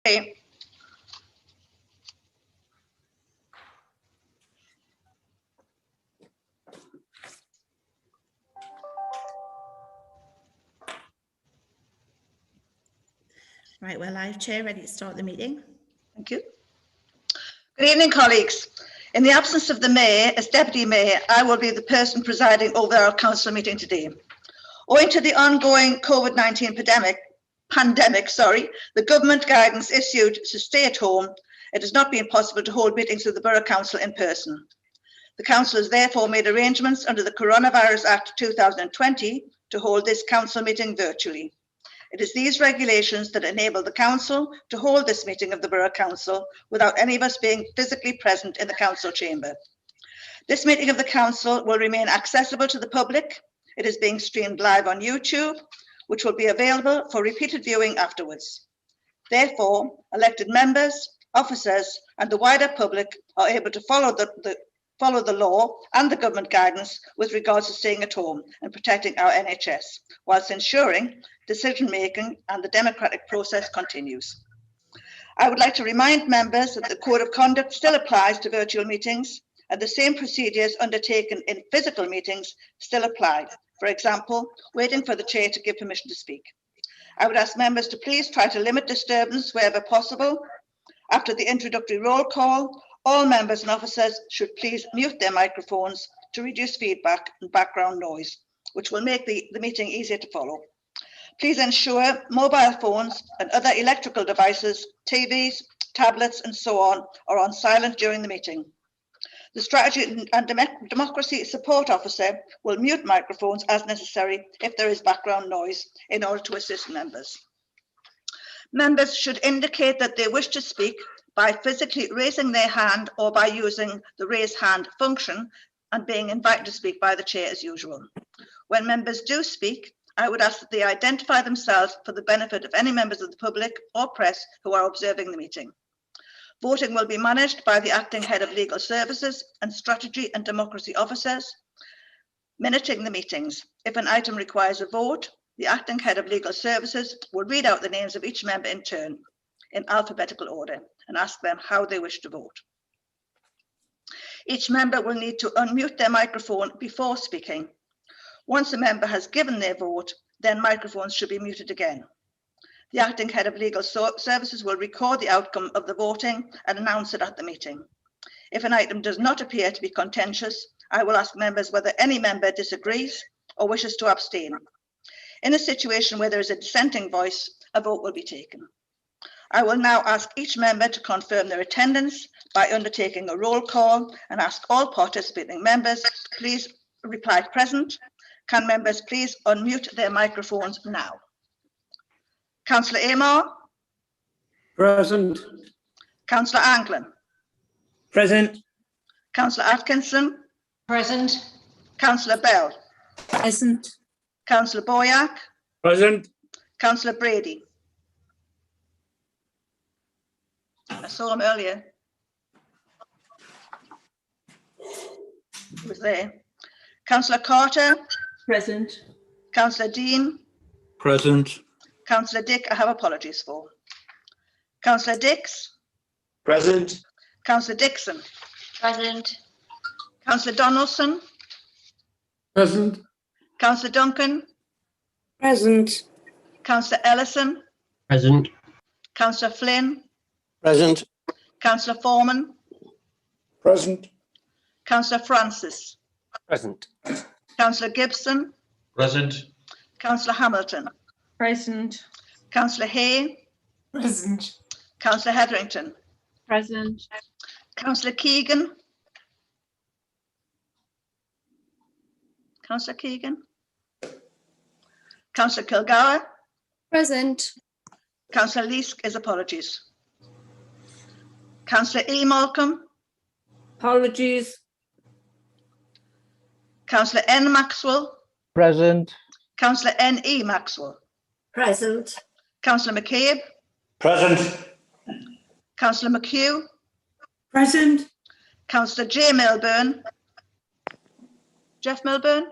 Okay. Right, we're live, Chair, ready to start the meeting. Thank you. Good evening, colleagues. In the absence of the Mayor, as Deputy Mayor, I will be the person presiding over our council meeting today. Owing to the ongoing COVID-19 pandemic, the government guidance issued to stay at home, it has not been possible to hold meetings of the Borough Council in person. The Council has therefore made arrangements under the Coronavirus Act 2020 to hold this council meeting virtually. It is these regulations that enable the Council to hold this meeting of the Borough Council without any of us being physically present in the Council chamber. This meeting of the Council will remain accessible to the public. It is being streamed live on YouTube, which will be available for repeated viewing afterwards. Therefore, elected members, officers, and the wider public are able to follow the law and the government guidance with regards to staying at home and protecting our NHS, whilst ensuring decision-making and the democratic process continues. I would like to remind members that the Code of Conduct still applies to virtual meetings, and the same procedures undertaken in physical meetings still apply. For example, waiting for the Chair to give permission to speak. I would ask members to please try to limit disturbance wherever possible. After the introductory roll call, all members and officers should please mute their microphones to reduce feedback and background noise, which will make the meeting easier to follow. Please ensure mobile phones and other electrical devices, TVs, tablets, and so on silent during the meeting. The Strategy and Democracy Support Officer will mute microphones as necessary if there is background noise in order to assist members. Members should indicate that they wish to speak by physically raising their hand or by using the raise hand function and being invited to speak by the Chair as usual. When members do speak, I would ask that they identify themselves for the benefit of any members of the public or press who are observing the meeting. Voting will be managed by the Acting Head of Legal Services and Strategy and Democracy Officers, minuting the meetings. If an item requires a vote, the Acting Head of Legal Services will read out the names of each member in turn, in alphabetical order, and ask them how they wish to vote. Each member will need to unmute their microphone before speaking. Once a member has given their vote, then microphones should be muted again. The Acting Head of Legal Services will record the outcome of the voting and announce it at the meeting. If an item does not appear to be contentious, I will ask members whether any member disagrees or wishes to abstain. In a situation where there is a dissenting voice, a vote will be taken. I will now ask each member to confirm their attendance by undertaking a roll call and ask all participating members to please reply present. Can members please unmute their microphones now? Councillor Amar? Present. Councillor Anglin? Present. Councillor Atkinson? Present. Councillor Bell? Present. Councillor Boyack? Present. Councillor Brady? I saw him earlier. He was there. Councillor Carter? Present. Councillor Dean? Present. Councillor Dick, I have apologies for. Councillor Dix? Present. Councillor Dixon? Present. Councillor Donaldson? Present. Councillor Duncan? Present. Councillor Ellison? Present. Councillor Flynn? Present. Councillor Foreman? Present. Councillor Francis? Present. Councillor Gibson? Present. Councillor Hamilton? Present. Councillor Hay? Present. Councillor Hetherington? Present. Councillor Keegan? Councillor Keegan? Councillor Kilgour? Present. Councillor Leask is apologies. Councillor E. Malcolm? Apologies. Councillor N. Maxwell? Present. Councillor N. E. Maxwell? Present. Councillor McCabe? Present. Councillor McHugh? Present. Councillor J. Milburn? Jeff Milburn?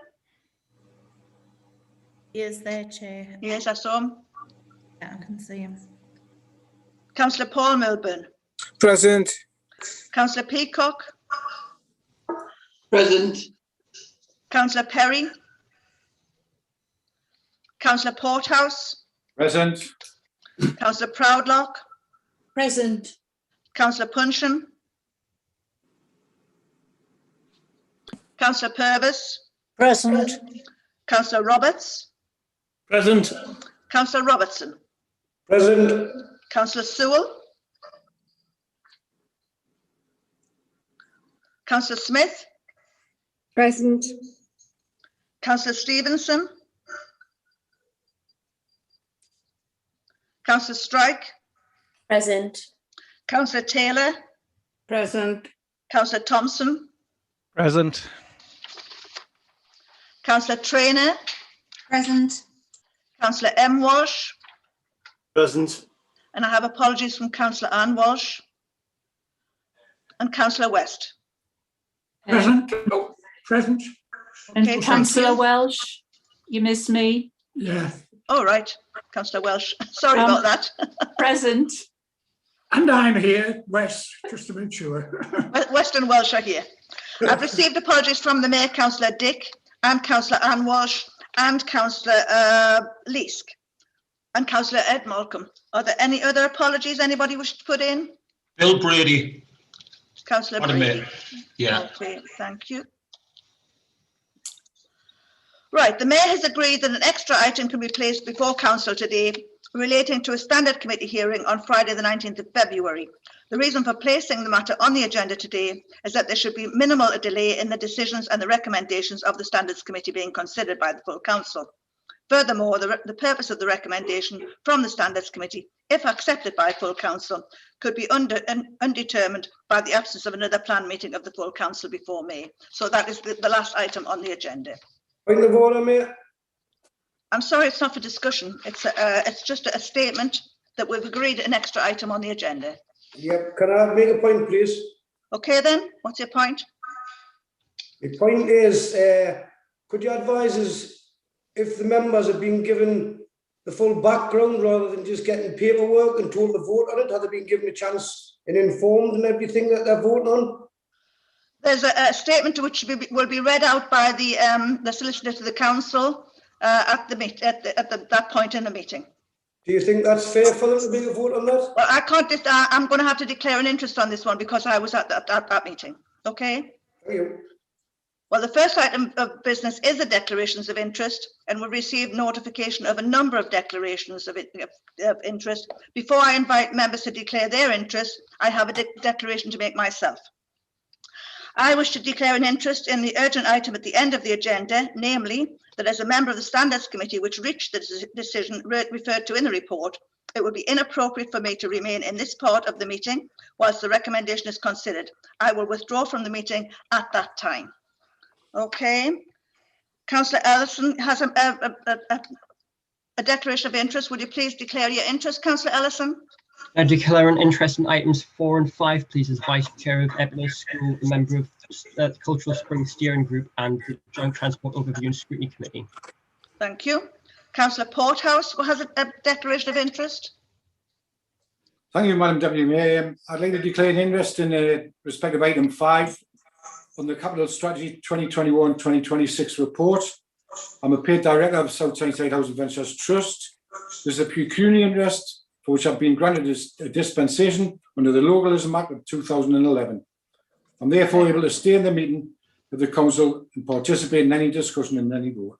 He is there, Chair. Yes, I saw him. Yeah, I can see him. Councillor Paul Milburn. Present. Councillor Peacock. Present. Councillor Perry. Councillor Porthouse. Present. Councillor Proudlock. Present. Councillor Punsham. Councillor Purvis. Present. Councillor Roberts. Present. Councillor Robertson. Present. Councillor Sewell. Councillor Smith. Present. Councillor Stevenson. Councillor Strike. Present. Councillor Taylor. Present. Councillor Thompson. Present. Councillor Traynor. Present. Councillor M. Walsh. Present. And I have apologies from Councillor Ann Walsh. And Councillor West. Present. Oh, present. And Okay, thank Councillor you. Welsh, you missed me. Yeah. All right, Councillor Welsh. Sorry Um, about that. Present. And I'm here, West, just to make sure. West and Welsh are here. I've received apologies from the Mayor, Councillor Dick, and Councillor Ann Walsh, and Councillor Leask, and Councillor Ed Malcolm. Are there any other apologies anybody wishes to put in? Bill Brady. Councillor Pardon me. Brady. Yeah. Okay, thank you. Right, the Mayor has agreed that an extra item can be placed before Council today relating to a standard committee hearing on Friday the 19th of February. The reason for placing the matter on the agenda today is that there should be minimal delay in the decisions and the recommendations of the Standards Committee being considered by the full Council. Furthermore, the purpose of the recommendation from the Standards Committee, if accepted by full Council, could be undetermined by the absence of another planned meeting of the full Council before May. So that is the last item on the agenda. Point of order, Mayor. I'm sorry, it's not for discussion. It's just a statement that we've agreed an extra item on the agenda. Yep, can I make a point, please? Okay then, what's your point? The point is, could you advise us if the members have been given the full background rather than just getting paperwork and told to vote on it? Have they been given a chance and informed and everything that they're voting on? There's a statement which will be read out by the solicitor to the council at that point in the meeting. Do you think that's fair for them to make a vote on that? Well, I can't. I'm going to have to declare an interest on this one because I was at that meeting. Okay. Thank you. Well, the first item of business is the declarations of interest, and we received notification of a number of declarations of interest. Before I invite members to declare their interest, I have a declaration to make myself. I wish to declare an interest in the urgent item at the end of the agenda, namely that as a member of the Standards Committee which reached the decision referred to in the report, it would be inappropriate for me to remain in this part of the meeting whilst the recommendation is considered. I will withdraw from the meeting at that time. Okay. Councillor Ellison has a declaration of interest. Would you please declare your interest, Councillor Ellison? I declare an interest in items 4 and 5, please, as Vice Chair of Epping School, a member of the Cultural Spring Steering Group and the Joint Transport Overview and Scrutiny Committee. Thank you. Councillor Porthouse has a declaration of interest. Thank you, Madam Deputy Mayor. I'd like to declare an interest in respect of item 5 on the Capital Strategy 2021-2026 report. I'm a paid director of South Tyneside Housing Ventures Trust. This is a pecuniary interest for which I've been granted a dispensation under the Localism Act of 2011. I'm therefore able to stay in the meeting of the Council and participate in any discussion and any vote.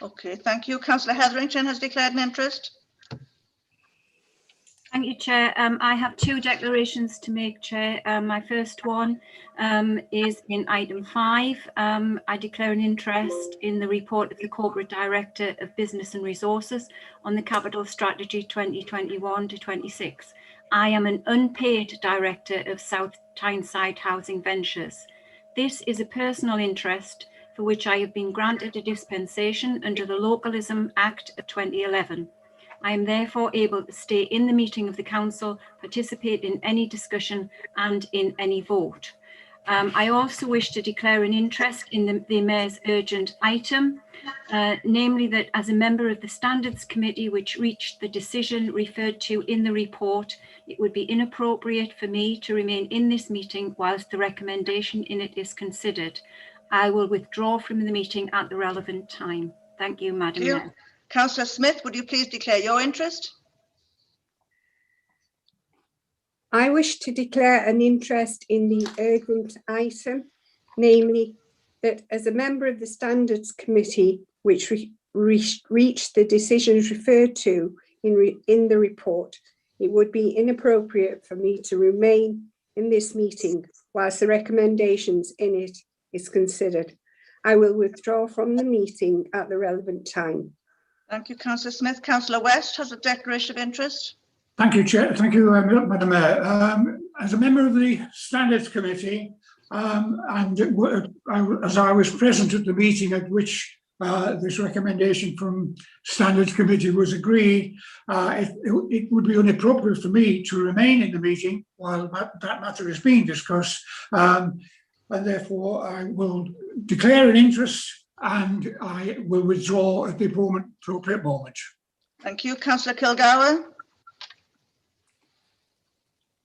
Okay, thank you. Councillor Hetherington has declared an interest. Thank you, Chair. I have 2 declarations to make, Chair. My first one is in item 5. I declare an interest in the report of the Corporate Director of Business and Resources on the Capital Strategy 2021-26. I am an unpaid director of South Tyneside Housing Ventures. This is a personal interest for which I have been granted a dispensation under the Localism Act of 2011. I am therefore able to stay in the meeting of the Council, participate in any discussion and in any vote. I also wish to declare an interest in the Mayor's urgent item, namely that as a member of the Standards Committee which reached the decision referred to in the report, it would be inappropriate for me to remain in this meeting whilst the recommendation in it is considered. I will withdraw from the meeting at the relevant time. Thank you, Madam Mayor. Councillor Smith, would you please declare your interest? I wish to declare an interest in the urgent item, namely that as a member of the Standards Committee, which reached the decisions referred to in the report, it would be inappropriate for me to remain in this meeting whilst the recommendations in it is considered. I will withdraw from the meeting at the relevant time. Thank you, Councillor Smith. Councillor West has a declaration of interest. Thank you, Chair. Thank you, Madam Mayor. As a member of the Standards Committee, and as I was present at the meeting at which this recommendation from Standards Committee was agreed, it would be inappropriate for me to remain in the meeting while that matter is being discussed, and therefore I will declare an interest and I will withdraw at the appropriate moment. Thank you. Councillor Kilgour.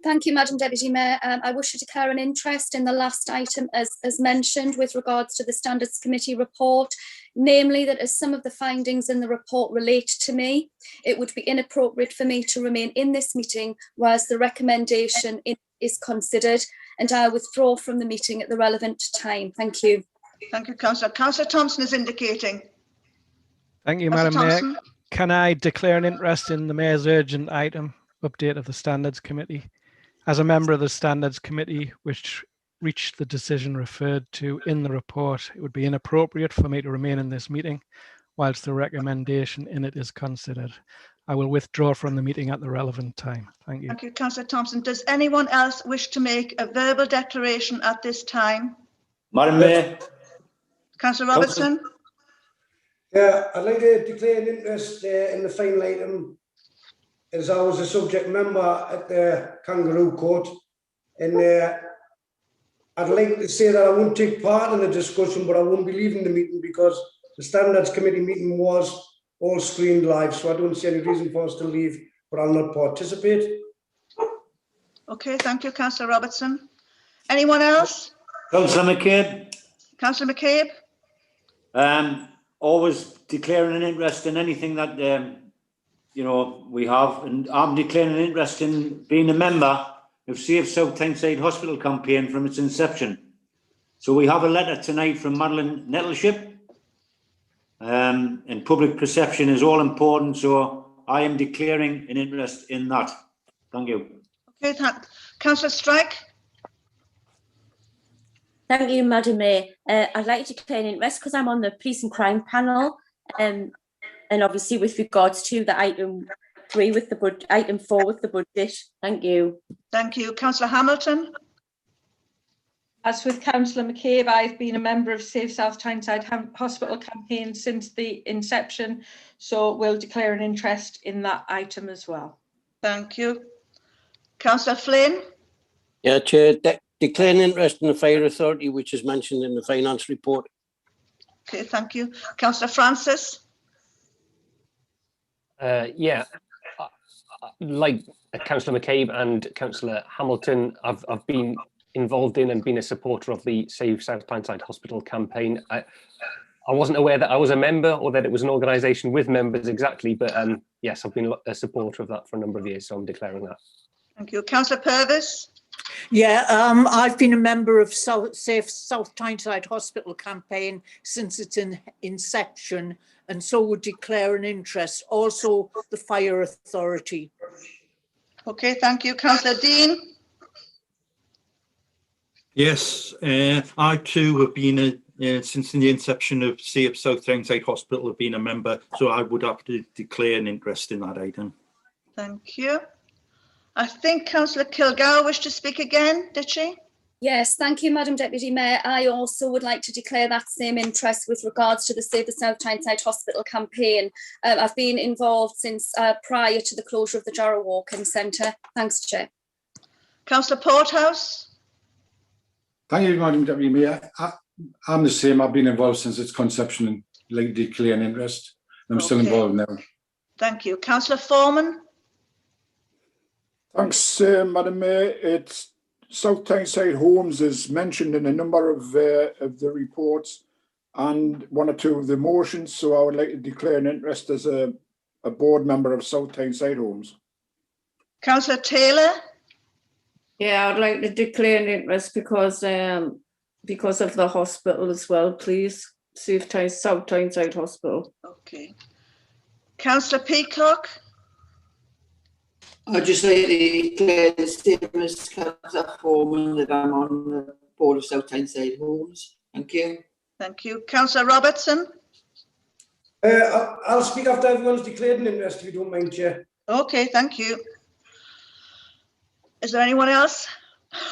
Thank you, Madam Deputy Mayor. I wish to declare an interest in the last item as mentioned with regards to the Standards Committee report, namely that as some of the findings in the report relate to me, it would be inappropriate for me to remain in this meeting whilst the recommendation is considered, and I withdraw from the meeting at the relevant time. Thank you. Thank you, Councillor. Councillor Thompson is indicating. Thank you, Councillor Madam Mayor. Thompson. Can I declare an interest in the Mayor's urgent item, update of the Standards Committee? As a member of the Standards Committee, which reached the decision referred to in the report, it would be inappropriate for me to remain in this meeting whilst the recommendation in it is considered. I will withdraw from the meeting at the relevant time. Thank you. Thank you, Councillor Thompson. Does anyone else wish to make a verbal declaration at this time? Madam Mayor. Councillor Robertson. Yeah, I'd like to declare an interest in the final item, as I was a subject member at the Kangaroo Court, and I'd like to say that I won't take part in the discussion, but I won't be leaving the meeting because the Standards Committee meeting was all screened live, so I don't see any reason for us to leave, but I'll not participate. Okay, thank you, Councillor Robertson. Anyone else? Councillor McCabe. Councillor McCabe. Always declaring an interest in anything that you know, we have, and I'm declaring an interest in being a member of Safe South Tyneside Hospital campaign from its inception. So we have a letter tonight from Madeline Nettleship, and public perception is all important, so I am declaring an interest in that. Thank you. Okay, Councillor Strike. Thank you, Madam Mayor. I'd like to declare an interest because I'm on the Police and Crime panel, and obviously with regards to the item 3 with the item 4 with the budget. Thank you. Thank you. Councillor Hamilton. As with Councillor McCabe, I've been a member of Safe South Tyneside Hospital campaign since the inception, so we'll declare an interest in that item as well. Thank you. Councillor Flynn. Yeah, Chair, declare an interest in the Fire Authority, which is mentioned in the finance report. Okay, thank you. Councillor Francis. Yeah, like Councillor McCabe and Councillor Hamilton, I've been involved in and been a supporter of the Save South Tyneside Hospital campaign. I wasn't aware that I was a member or that it was an organisation with members exactly, but yes, I've been a supporter of that for a number of years, so I'm declaring that. Thank you. Councillor Purvis. Yeah, I've been a member of Safe South Tyneside Hospital campaign since its inception, and so would declare an interest. Also, the Fire Authority. Okay, thank you. Councillor Dean. Yes, I too have been since the inception of Safe South Tyneside Hospital, have been a member, so I would have to declare an interest in that item. Thank you. I think Councillor Kilgour wished to speak again, did she? Yes, thank you, Madam Deputy Mayor. I also would like to declare that same interest with regards to the Save the South Tyneside Hospital campaign. I've been involved since prior to the closure of the Jarrow Walk-in Centre. Thanks, Chair. Councillor Porthouse. Thank you, Madam Deputy Mayor. I'm the same. I've been involved since its conception and like declare an interest. I'm still involved now. Thank you. Councillor Foreman. Thanks, Madam Mayor. It's South Tyneside Homes is mentioned in a number of the reports and one or two of the motions. So I would like to declare an interest as a board member of South Tyneside Homes. Councillor Taylor. Yeah, I'd like to declare an interest because of the hospital as well, please. South Tyneside Hospital. Okay. Councillor Peacock. I'd just like to declare the same as Councillor Foreman that I'm on the board of South Tyneside Homes. Thank you. Thank you. Councillor Robertson. I'll speak after everyone's declared an interest, if you don't mind, Chair. Okay, thank you. Is there anyone else?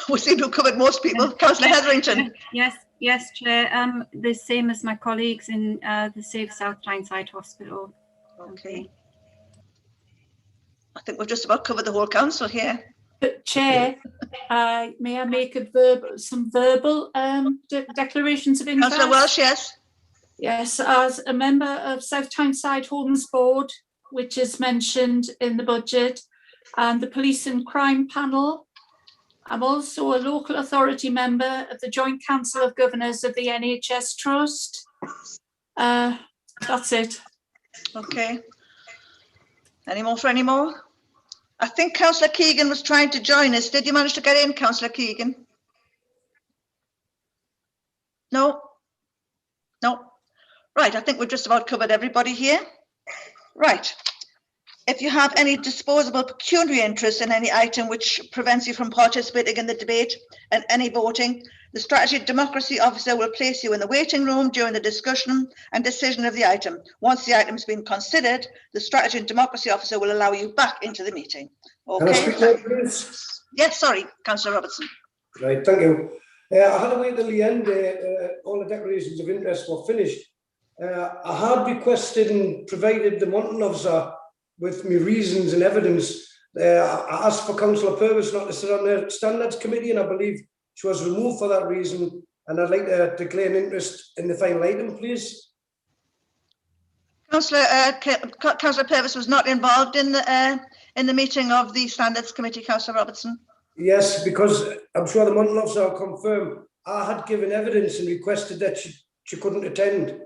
We seem to have covered most people. Councillor Hetherington. Yes, Chair. The same as my colleagues in the Save South Tyneside Hospital. Okay. I think we've just about covered the whole council here. Chair, may I make some verbal declarations of interest? Councillor Welsh, yes. Yes, as a member of South Tyneside Homes Board, which is mentioned in the budget, and the Police and Crime Panel. I'm also a local authority member of the Joint Council of Governors of the NHS Trust. That's it. Okay. Any more for any more? I think Councillor Keegan was trying to join us. Did you manage to get in, Councillor Keegan? No? No. Right, I think we've just about covered everybody here. Right. If you have any disposable pecuniary interest in any item which prevents you from participating in the debate and any voting, the Strategy and Democracy Officer will place you in the waiting room during the discussion and decision of the item. Once the item has been considered, the Strategy and Democracy Officer will allow you back into the meeting. Okay. Yes, sorry, Councillor Robertson. Right, thank you. I had to wait till the end. All the declarations of interest were finished. I had requested and provided the Monton Officer with my reasons and evidence. I asked for Councillor Purvis not to sit on the Standards Committee, and I believe she was removed for that reason. And I'd like to declare an interest in the final item, please. Councillor Purvis was not involved in the meeting of the Standards Committee, Councillor Robertson. Yes, because I'm sure the Monton Officer will confirm I had given evidence and requested that she couldn't attend.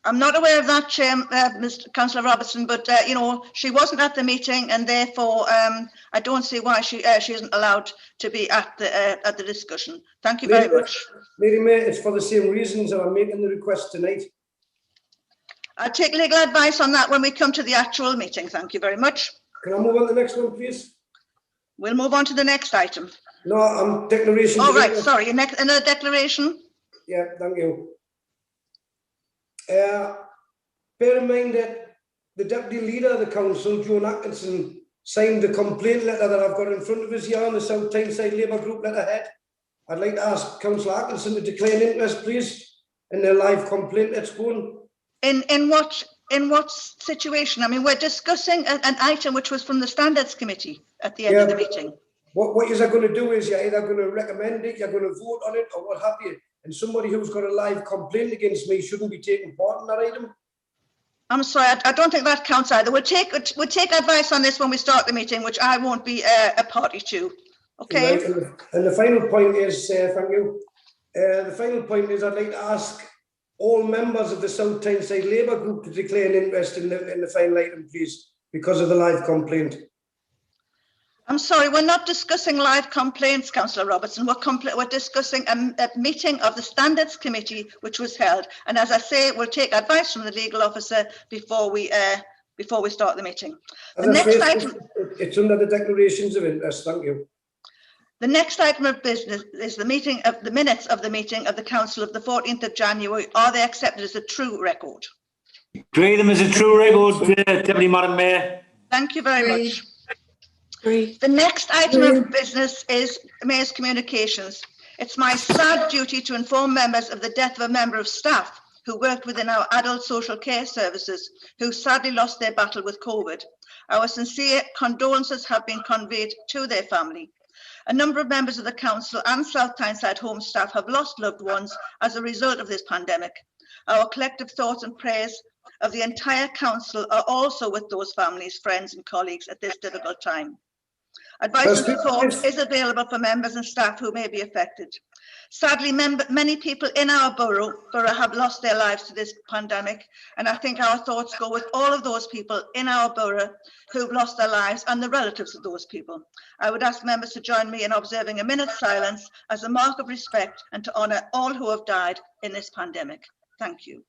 I'm not aware of that, Chair, Mr. Councillor Robertson, but you know, she wasn't at the meeting, and therefore I don't see why she isn't allowed to be at the discussion. Thank you very much. Lady Mayor, it's for the same reasons that I'm making the request tonight. I'll take legal advice on that when we come to the actual meeting. Thank you very much. Can I move on to the next one, please? We'll move on to the next item. No, declaration. Oh, right, sorry, another declaration? Yeah, thank you. Bear in mind that the Deputy Leader of the Council, Joan Atkinson, signed the complaint letter that I've got in front of us here on the South Tyneside Labour Group letterhead. I'd like to ask Councillor Atkinson to declare an interest, please, in the live complaint that's going. In what situation? I mean, we're discussing an item which was from the Standards Committee at the end of the meeting. What you're going to do is you're either going to recommend it, you're going to vote on it, or what have you. And somebody who's got a live complaint against me shouldn't be taking part in that item. I'm sorry, I don't think that counts either. We'll take advice on this when we start the meeting, which I won't be a party to. Okay. Right. And the final point is, thank you. The final point is I'd like to ask all members of the South Tyneside Labour Group to declare an interest in the final item, please, because of the live complaint. I'm sorry, we're not discussing live complaints, Councillor Robertson. We're discussing a meeting of the Standards Committee, which was held. And as I say, we'll take advice from the legal officer before we start the meeting. The next item. It's under the declarations of interest. Thank you. The next item of business is the minutes of the meeting of the Council of the 14th of January. Are they accepted as a true record? Agree them as a true record, Deputy Madam Mayor. Thank you very much. The next item of business is Mayor's communications. It's my sad duty to inform members of the death of a member of staff who worked within our adult social care services, who sadly lost their battle with COVID. Our sincere condolences have been conveyed to their family. A number of members of the council and South Tyneside Home staff have lost loved ones as a result of this pandemic. Our collective thoughts and prayers of the entire council are also with those families, friends and colleagues at this difficult time. Advice and support is available for members and staff who may be affected. Sadly, many people in our borough have lost their lives to this pandemic, and I think our thoughts go with all of those people in our borough who've lost their lives and the relatives of those people. I would ask members to join me in observing a minute's silence as a mark of respect and to honour all who have died in this pandemic. Thank you.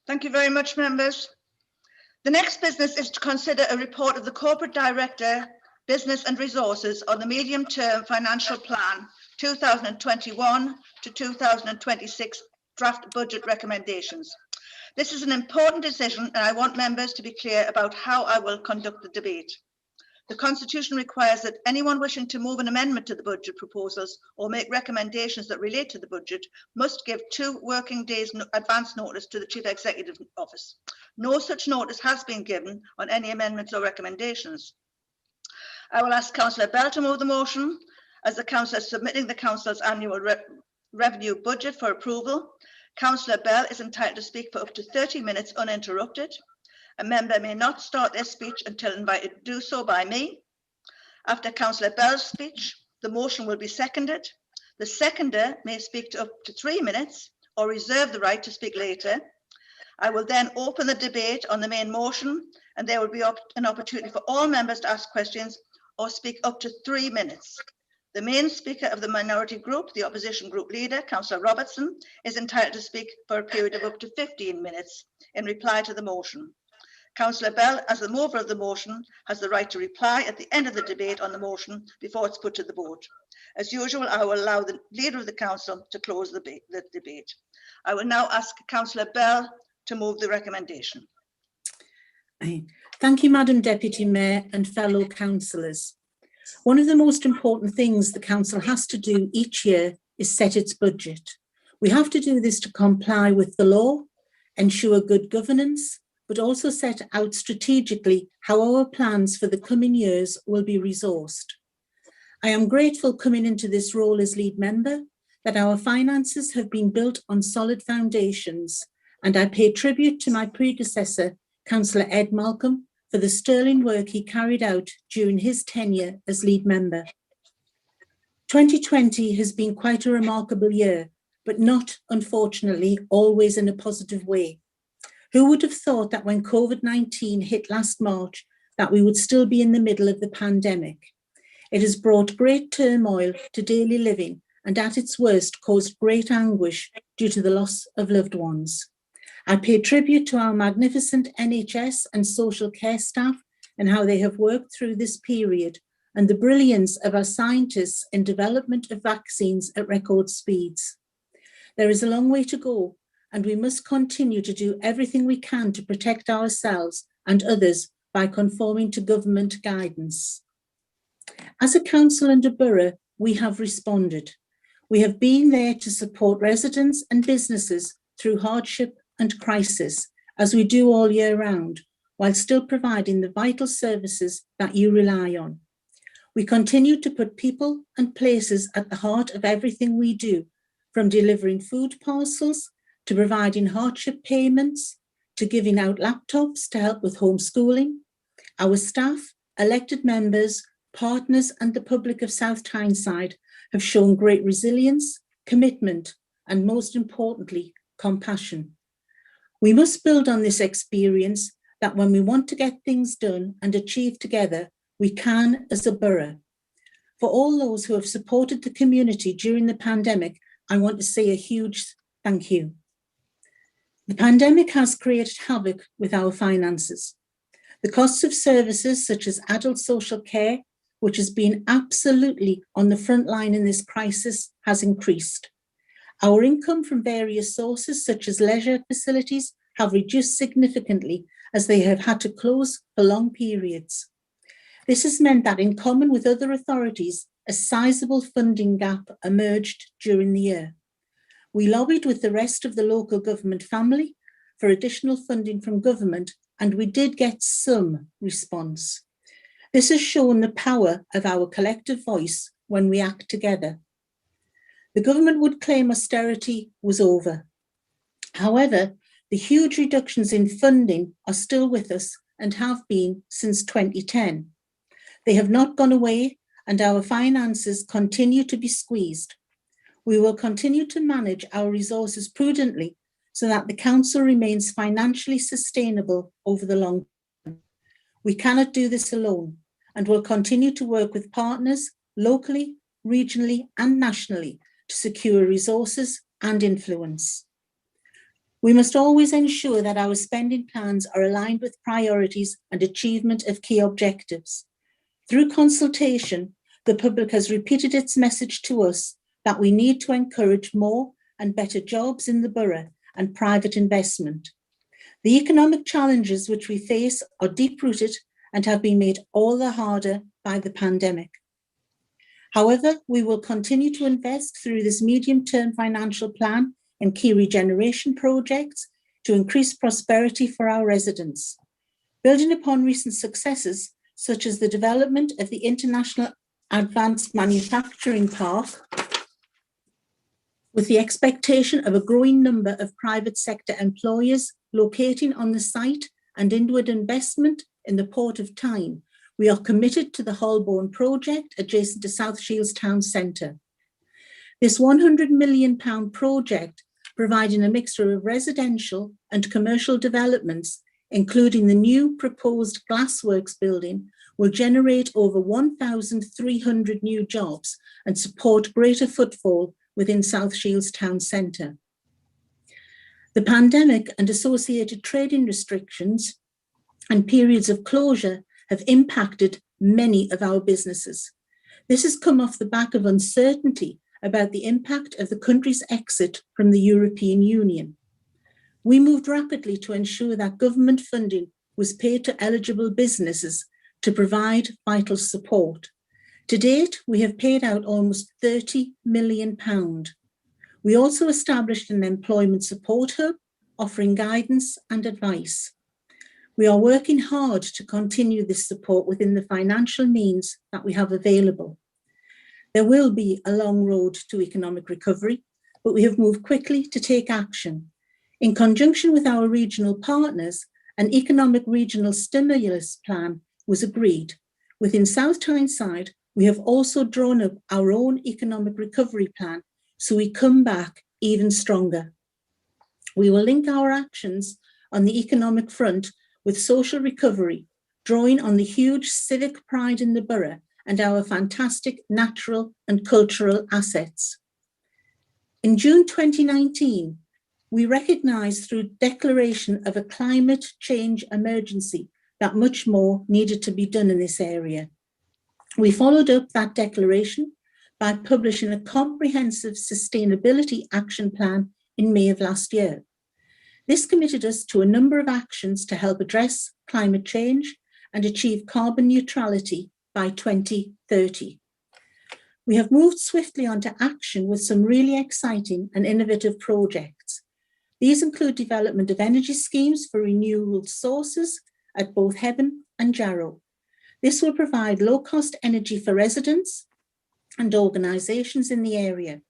Thank you very much, members. The next business is to consider a report of the Corporate Director, Business and Resources on the Medium-Term Financial Plan 2021 to 2026 draft budget recommendations. This is an important decision and I want members to be clear about how I will conduct the debate. The Constitution requires that anyone wishing to move an amendment to the budget proposals or make recommendations that relate to the budget must give 2 working days advance notice to the Chief Executive Office. No such notice has been given on any amendments or recommendations. I will ask Councillor Bell to move the motion as the Council is submitting the Council's annual revenue budget for approval. Councillor Bell is entitled to speak for up to 30 minutes uninterrupted. A member may not start their speech until invited to do so by me. After Councillor Bell's speech, the motion will be seconded. The seconder may speak to up to 3 minutes or reserve the right to speak later. I will then open the debate on the main motion and there will be an opportunity for all members to ask questions or speak up to 3 minutes. The main speaker of the minority group, the opposition group leader, Councillor Robertson, is entitled to speak for a period of up to 15 minutes in reply to the motion. Councillor Bell, as the mover of the motion, has the right to reply at the end of the debate on the motion before it's put to the vote. As usual, I will allow the Leader of the Council to close the debate. I will now ask Councillor Bell to move the recommendation. Thank you, Madam Deputy Mayor and fellow councillors. One of the most important things the Council has to do each year is set its budget. We have to do this to comply with the law, ensure good governance, but also set out strategically how our plans for the coming years will be resourced. I am grateful coming into this role as lead member that our finances have been built on solid foundations, and I pay tribute to my predecessor, Councillor Ed Malcolm, for the sterling work he carried out during his tenure as lead member. 2020 has been quite a remarkable year, but not, unfortunately, always in a positive way. Who would have thought that when COVID-19 hit last March, that we would still be in the middle of the pandemic? It has brought great turmoil to daily living and at its worst caused great anguish due to the loss of loved ones. I pay tribute to our magnificent NHS and social care staff and how they have worked through this period and the brilliance of our scientists in development of vaccines at record speeds. There is a long way to go, and we must continue to do everything we can to protect ourselves and others by conforming to government guidance. As a council and a borough, we have responded. We have been there to support residents and businesses through hardship and crisis, as we do all year round, while still providing the vital services that you rely on. We continue to put people and places at the heart of everything we do, from delivering food parcels, to providing hardship payments, to giving out laptops to help with homeschooling. Our staff, elected members, partners and the public of South Tyneside have shown great resilience, commitment, and most importantly, compassion. We must build on this experience that when we want to get things done and achieve together, we can as a borough. For all those who have supported the community during the pandemic, I want to say a huge thank you. The pandemic has created havoc with our finances. The costs of services such as adult social care, which has been absolutely on the front line in this crisis, has increased. Our income from various sources such as leisure facilities have reduced significantly as they have had to close for long periods. This has meant that in common with other authorities, a sizable funding gap emerged during the year. We lobbied with the rest of the local government family for additional funding from government, and we did get some response. This has shown the power of our collective voice when we act together. The government would claim austerity was over. However, the huge reductions in funding are still with us and have been since 2010. They have not gone away, and our finances continue to be squeezed. We will continue to manage our resources prudently so that the council remains financially sustainable over the long term. We cannot do this alone, and will continue to work with partners locally, regionally, and nationally to secure resources and influence. We must always ensure that our spending plans are aligned with priorities and achievement of key objectives. Through consultation, the public has repeated its message to us that we need to encourage more and better jobs in the borough and private investment. The economic challenges which we face are deep-rooted and have been made all the harder by the pandemic. However, we will continue to invest through this medium-term financial plan in key regeneration projects to increase prosperity for our residents. Building upon recent successes, such as the development of the International Advanced Manufacturing Park, with the expectation of a growing number of private sector employers locating on the site and inward investment in the Port of Tyne, we are committed to the Holborn project adjacent to South Shields Town Centre. This £100 million project, providing a mixture of residential and commercial developments, including the new proposed glassworks building, will generate over 1,300 new jobs and support greater footfall within South Shields Town Centre. The pandemic and associated trading restrictions and periods of closure have impacted many of our businesses. This has come off the back of uncertainty about the impact of the country's exit from the European Union. We moved rapidly to ensure that government funding was paid to eligible businesses to provide vital support. To date, we have paid out almost £30 million. We also established an employment support hub, offering guidance and advice. We are working hard to continue this support within the financial means that we have available. There will be a long road to economic recovery, but we have moved quickly to take action. In conjunction with our regional partners, an economic regional stimulus plan was agreed. Within South Tyneside, we have also drawn up our own economic recovery plan, so we come back even stronger. We will link our actions on the economic front with social recovery, drawing on the huge civic pride in the borough and our fantastic natural and cultural assets. In June 2019, we recognised through declaration of a climate change emergency that much more needed to be done in this area. We followed up that declaration by publishing a comprehensive sustainability action plan in May of last year. This committed us to a number of actions to help address climate change and achieve carbon neutrality by 2030. We have moved swiftly onto action with some really exciting and innovative projects. These include development of energy schemes for renewable sources at both Hebburn and Jarrow. This will provide low-cost energy for residents and organisations in the area.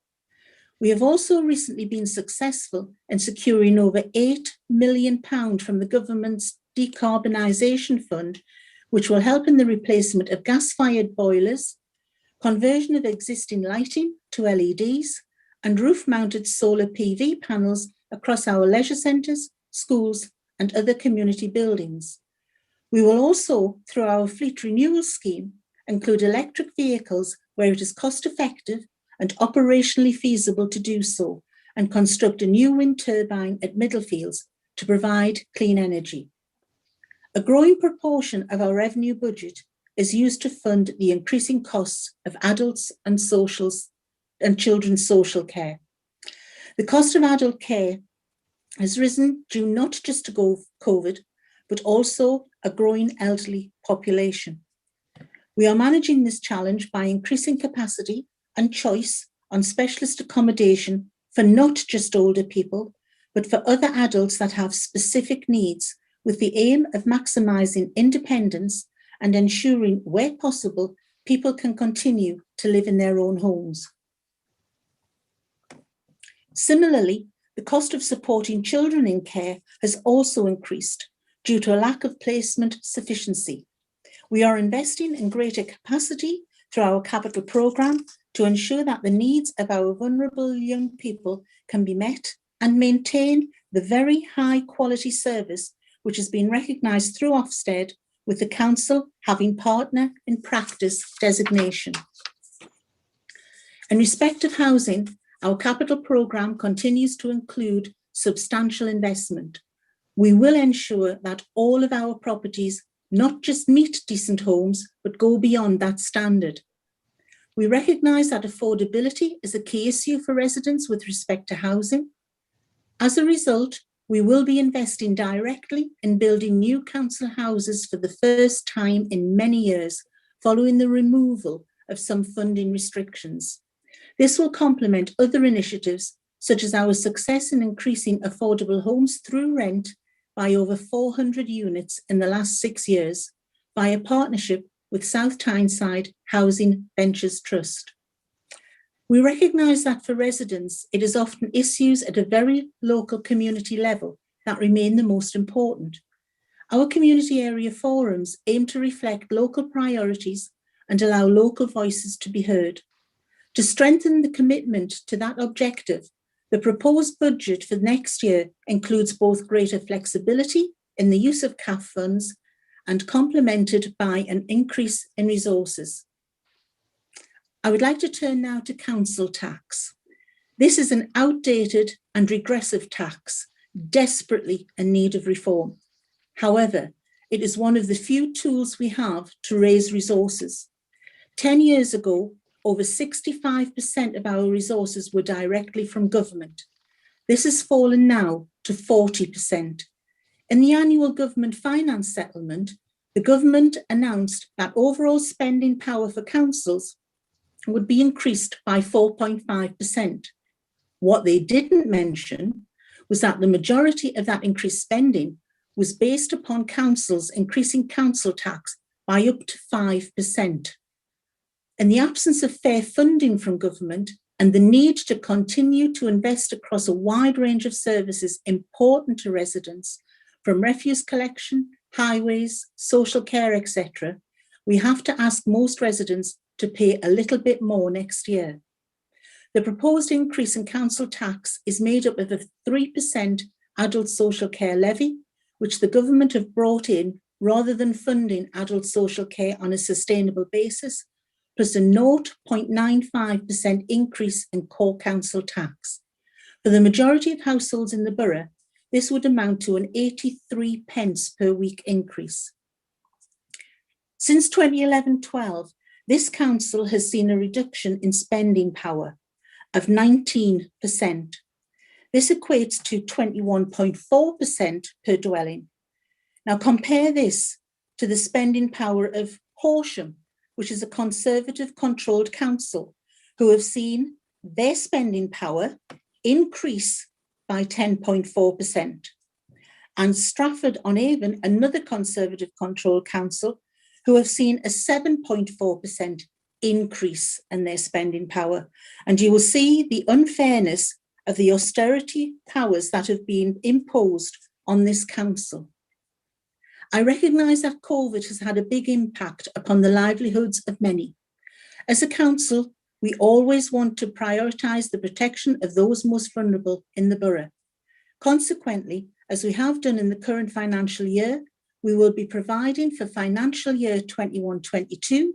We have also recently been successful in securing over £8 million from the government's decarbonisation fund, which will help in the replacement of gas-fired boilers, conversion of existing lighting to LEDs, and roof-mounted solar PV panels across our leisure centres, schools, and other community buildings. We will also, through our fleet renewal scheme, include electric vehicles where it is cost-effective and operationally feasible to do so, and construct a new wind turbine at Middlefields to provide clean energy. A growing proportion of our revenue budget is used to fund the increasing costs of adults and children's social care. The cost of adult care has risen due not just to COVID, but also a growing elderly population. We are managing this challenge by increasing capacity and choice on specialist accommodation for not just older people, but for other adults that have specific needs, with the aim of maximising independence and ensuring, where possible, people can continue to live in their own homes. Similarly, the cost of supporting children in care has also increased due to a lack of placement sufficiency. We are investing in greater capacity through our capital programme to ensure that the needs of our vulnerable young people can be met and maintain the very high quality service which has been recognised through Ofsted, with the Council having Partner in Practice designation. In respect of housing, our capital programme continues to include substantial investment. We will ensure that all of our properties not just meet decent homes, but go beyond that standard. We recognise that affordability is a key issue for residents with respect to housing. As a result, we will be investing directly in building new council houses for the first time in many years, following the removal of some funding restrictions. This will complement other initiatives, such as our success in increasing affordable homes through rent by over 400 units in the last 6 years, via partnership with South Tyneside Housing Ventures Trust. We recognise that for residents, it is often issues at a very local community level that remain the most important. Our community area forums aim to reflect local priorities and allow local voices to be heard. To strengthen the commitment to that objective, the proposed budget for next year includes both greater flexibility in the use of CAF funds and complemented by an increase in resources. I would like to turn now to council tax. This is an outdated and regressive tax, desperately in need of reform. However, it is one of the few tools we have to raise resources. 10 years ago, over 65% of our resources were directly from government. This has fallen now to 40%. In the annual government finance settlement, the government announced that overall spending power for councils would be increased by 4.5%. What they didn't mention was that the majority of that increased spending was based upon councils increasing council tax by up to 5%. In the absence of fair funding from government and the need to continue to invest across a wide range of services important to residents, from refuse collection, highways, social care, etc., we have to ask most residents to pay a little bit more next year. The proposed increase in council tax is made up of a 3% adult social care levy, which the government have brought in rather than funding adult social care on a sustainable basis, plus a 0.95% increase in core council tax. For the majority of households in the borough, this would amount to an 83 pence per week increase. Since 2011-12, this council has seen a reduction in spending power of 19%. This equates to 21.4% per dwelling. Now compare this to the spending power of Horsham, which is a Conservative controlled council, who have seen their spending power increase by 10.4%. And Stratford-on-Avon, another Conservative controlled council, who have seen a 7.4% increase in their spending power. And you will see the unfairness of the austerity powers that have been imposed on this council. I recognise that COVID has had a big impact upon the livelihoods of many. As a council, we always want to prioritise the protection of those most vulnerable in the borough. Consequently, as we have done in the current financial year, we will be providing for financial year 21-22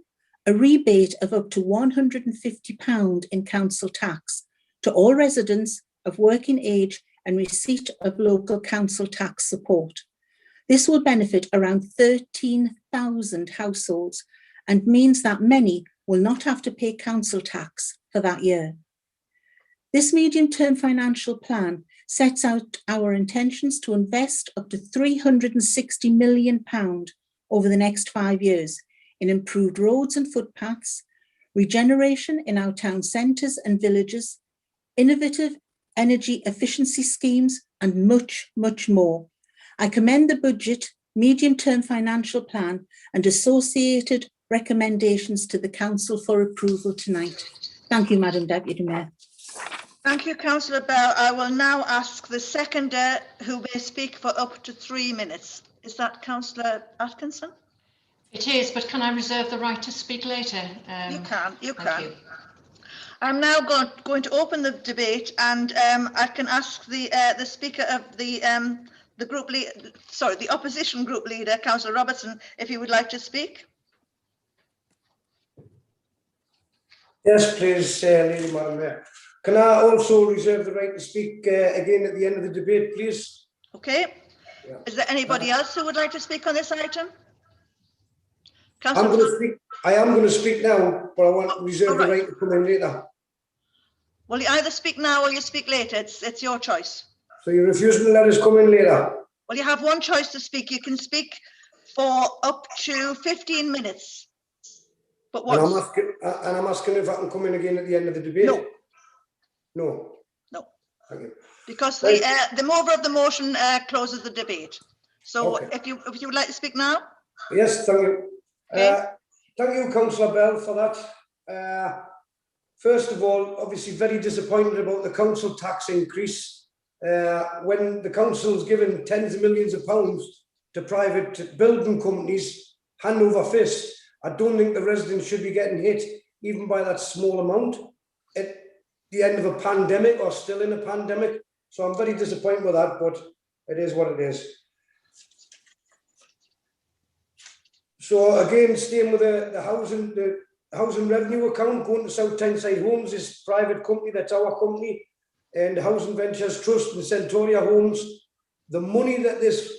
a rebate of up to £150 in council tax to all residents of working age and receipt of local council tax support. This will benefit around 13,000 households and means that many will not have to pay council tax for that year. This medium-term financial plan sets out our intentions to invest up to £360 million over the next 5 years in improved roads and footpaths, regeneration in our town centres and villages, innovative energy efficiency schemes, and much, much more. I commend the budget, medium-term financial plan and associated recommendations to the Council for approval tonight. Thank you, Madam Deputy Mayor. Thank you, Councillor Bell. I will now ask the seconder who may speak for up to 3 minutes. Is that Councillor Atkinson? It is, but can I reserve the right to speak later? You can. Thank you. I'm now going to open the debate, and I can ask the Speaker of the group the opposition group leader, Councillor Robertson, if he would like to speak. Yes, please, Lady Madam Mayor. Can I also reserve the right to speak again at the end of the debate, please? Okay. Yeah. Is there anybody else who would like to speak on this item? I am going to speak now, but I want to reserve the right to come in later. Well, you either speak now or you speak later. It's your choice. So you're refusing to let us come in later? Well, you have one choice to speak. You can speak for up to 15 minutes. But what? And I'm asking if I can come in again at the end of the debate? No. No. No. Thank you. Because the mover of the motion closes the debate. So okay. if you would like to speak now. Yes, thank you. Okay. Thank you, Councillor Bell, for that. First of all, obviously very disappointed about the council tax increase. When the council's given tens of millions of pounds to private building companies, hand over fist, I don't think the residents should be getting hit even by that small amount at the end of a pandemic or still in a pandemic. So I'm very disappointed with that, but it is what it is. So again, staying with the housing revenue account, going to South Tyneside Homes, this private company, that's our company, and Housing Ventures Trust and Centauria Homes. The money that this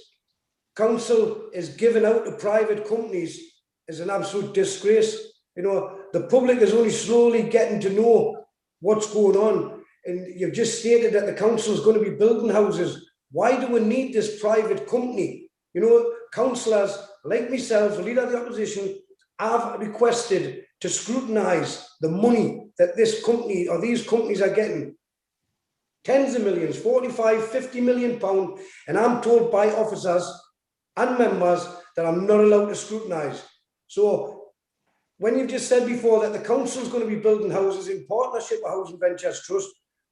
council is giving out to private companies is an absolute disgrace. You know, the public is only slowly getting to know what's going on. And you've just stated that the council is going to be building houses. Why do we need this private company? You know, councillors like myself, the leader of the opposition, have requested to scrutinise the money that this company or these companies are getting. Tens of millions, 45, 50 million pounds. And I'm told by officers and members that I'm not allowed to scrutinise. So when you've just said before that the council is going to be building houses in partnership with Housing Ventures Trust,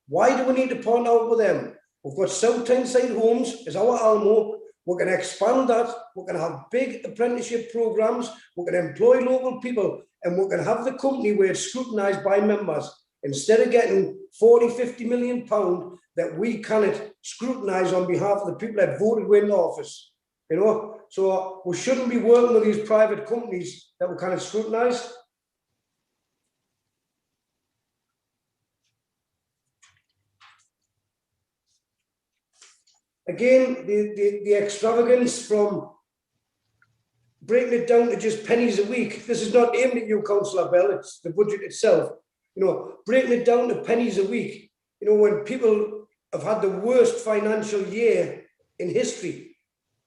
why do we need to partner out with them? We've got South Tyneside Homes as our Almo. We're going to expand that. We're going to have big apprenticeship programs. We're going to employ local people, and we're going to have the company where it's scrutinised by members. Instead of getting 40, 50 million pounds that we cannot scrutinise on behalf of the people that voted in office. You know, so we shouldn't be working with these private companies that we cannot scrutinise. Again, the extravagance from breaking it down to just pennies a week. This is not aimed at you, Councillor Bell, it's the budget itself. You know, breaking it down to pennies a week. You know, when people have had the worst financial year in history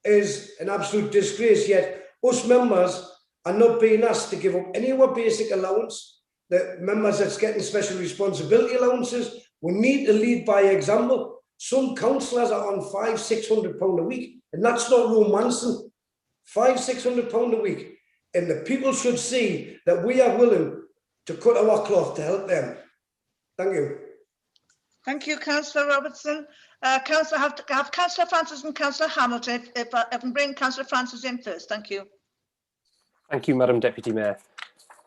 is an absolute disgrace, yet us members are not being asked to give up any of our basic allowance. The members that's getting special responsibility allowances, we need to lead by example. Some councillors are on £500–600 a week, and that's not romancing. £500–600 a week, and the people should see that we are willing to cut our cloth to help them. Thank you. Thank you, Councillor Robertson. Councillor, have Councillor Francis and Councillor Hamilton. If I can bring Councillor Francis in first, thank you. Thank you, Madam Deputy Mayor.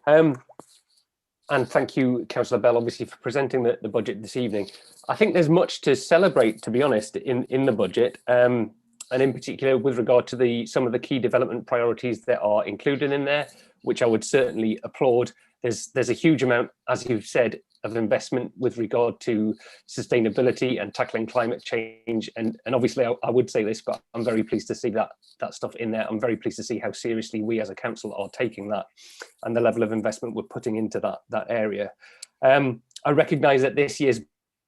And thank you, Councillor Bell, obviously, for presenting the budget this evening. I think there's much to celebrate, to be honest, in the budget, and in particular with regard to some of the key development priorities that are included in there, which I would certainly applaud. There's a huge amount, as you've said, of investment with regard to sustainability and tackling climate change. And obviously, I would say this, but I'm very pleased to see that stuff in there. I'm very pleased to see how seriously we as a council are taking that and the level of investment we're putting into that area. I recognise that this year's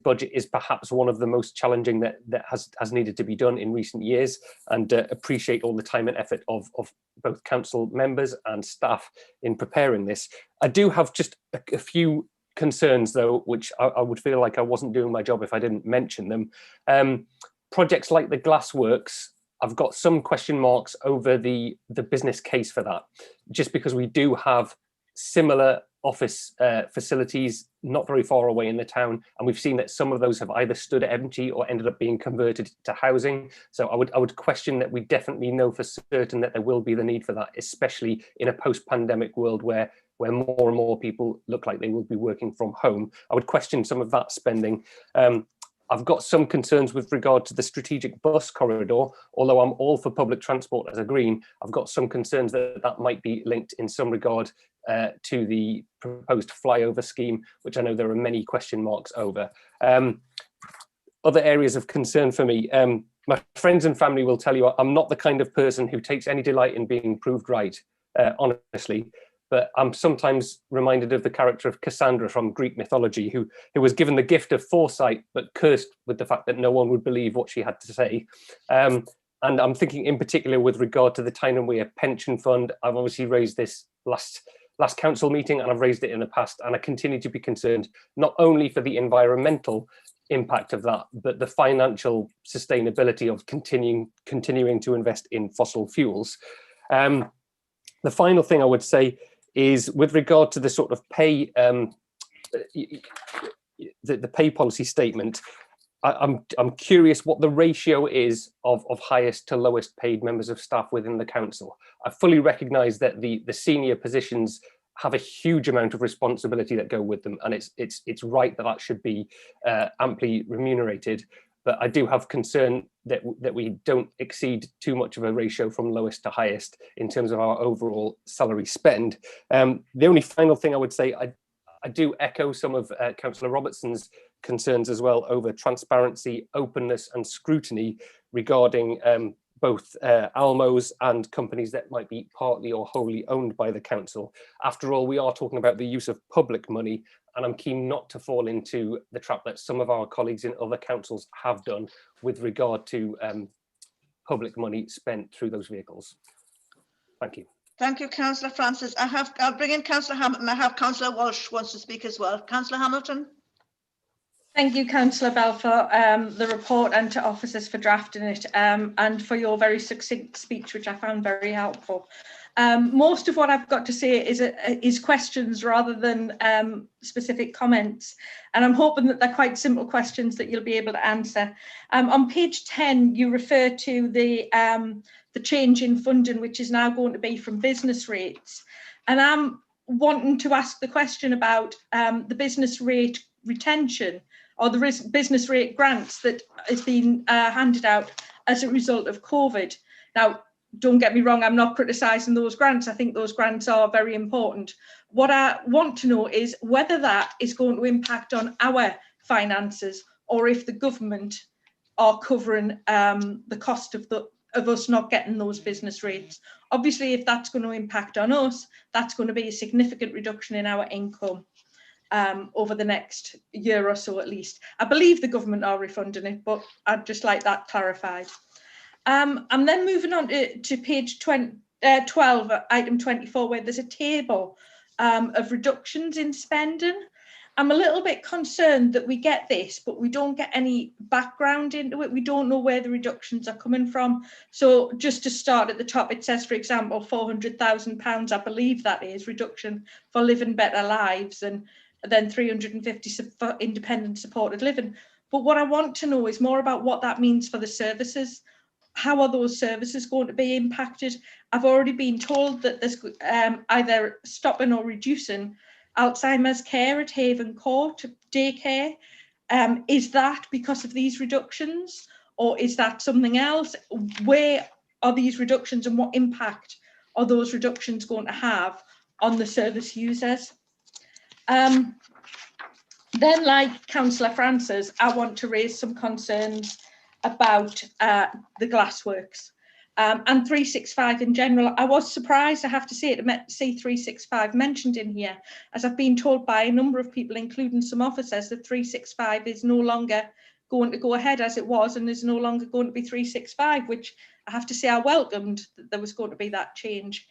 budget is perhaps one of the most challenging that has needed to be done in recent years, and appreciate all the time and effort of both council members and staff in preparing this. I do have just a few concerns, though, which I would feel like I wasn't doing my job if I didn't mention them. Projects like the Glassworks, I've got some question marks over the business case for that, just because we do have similar office facilities not very far away in the town, and we've seen that some of those have either stood empty or ended up being converted to housing. So I would question that we definitely know for certain that there will be the need for that, especially in a post-pandemic world where more and more people look like they will be working from home. I would question some of that spending. I've got some concerns with regard to the strategic bus corridor. Although I'm all for public transport as a Green, I've got some concerns that might be linked in some regard to the proposed flyover scheme, which I know there are many question marks over. Other areas of concern for me, my friends and family will tell you I'm not the kind of person who takes any delight in being proved right, honestly. But I'm sometimes reminded of the character of Cassandra from Greek mythology, who was given the gift of foresight, but cursed with the fact that no one would believe what she had to say. And I'm thinking in particular with regard to the Tyne and Wear pension fund. I've obviously raised this last council meeting, and I've raised it in the past, and I continue to be concerned not only for the environmental impact of that, but the financial sustainability of continuing to invest in fossil fuels. The final thing I would say is with regard to the sort of pay, the pay policy statement. I'm curious what the ratio is of highest to lowest paid members of staff within the council. I fully recognise that the senior positions have a huge amount of responsibility that go with them, and it's right that should be amply remunerated. But I do have concern that we don't exceed too much of a ratio from lowest to highest in terms of our overall salary spend. The only final thing I would say, I do echo some of Councillor Robertson's concerns as well over transparency, openness and scrutiny regarding both ALMOs and companies that might be partly or wholly owned by the council. After all, we are talking about the use of public money, and I'm keen not to fall into the trap that some of our colleagues in other councils have done with regard to public money spent through those vehicles. Thank you. Thank you, Councillor Francis. I'll bring in Councillor Hamilton. I have Councillor Walsh wants to speak as well. Councillor Hamilton. Thank you, Councillor Bell, for the report, and to officers for drafting it, and for your very succinct speech, which I found very helpful. Most of what I've got to say is questions rather than specific comments, and I'm hoping that they're quite simple questions that you'll be able to answer. On page 10, you refer to the change in funding, which is now going to be from business rates, and I'm wanting to ask the question about the business rate retention, or the business rate grants that has been handed out as a result of COVID. Now, don't get me wrong, I'm not criticising those grants. I think those grants are very important. What I want to know is whether that is going to impact on our finances, or if the government are covering the cost of us not getting those business rates. Obviously, if that's going to impact on us, that's going to be a significant reduction in our income over the next year or so at least. I believe the government are refunding it, but I'd just like that clarified. I'm then moving on to page 12, item 24, where there's a table of reductions in spending. I'm a little bit concerned that we get this, but we don't get any background into it. We don't know where the reductions are coming from. So just to start at the top, it says, for example, £400,000, I believe that is, reduction for living better lives, and then 350 for independent supported living. But what I want to know is more about what that means for the services. How are those services going to be impacted? I've already been told that there's either stopping or reducing Alzheimer's care at Haven Court, daycare. Is that because of these reductions, or is that something else? Where are these reductions and what impact are those reductions going to have on the service users? Then, like Councillor Francis, I want to raise some concerns about the glassworks and 365 in general. I was surprised, I have to say, to see 365 mentioned in here, as I've been told by a number of people, including some officers, that 365 is no longer going to go ahead as it was and is no longer going to be 365, which I have to say I welcomed that there was going to be that change.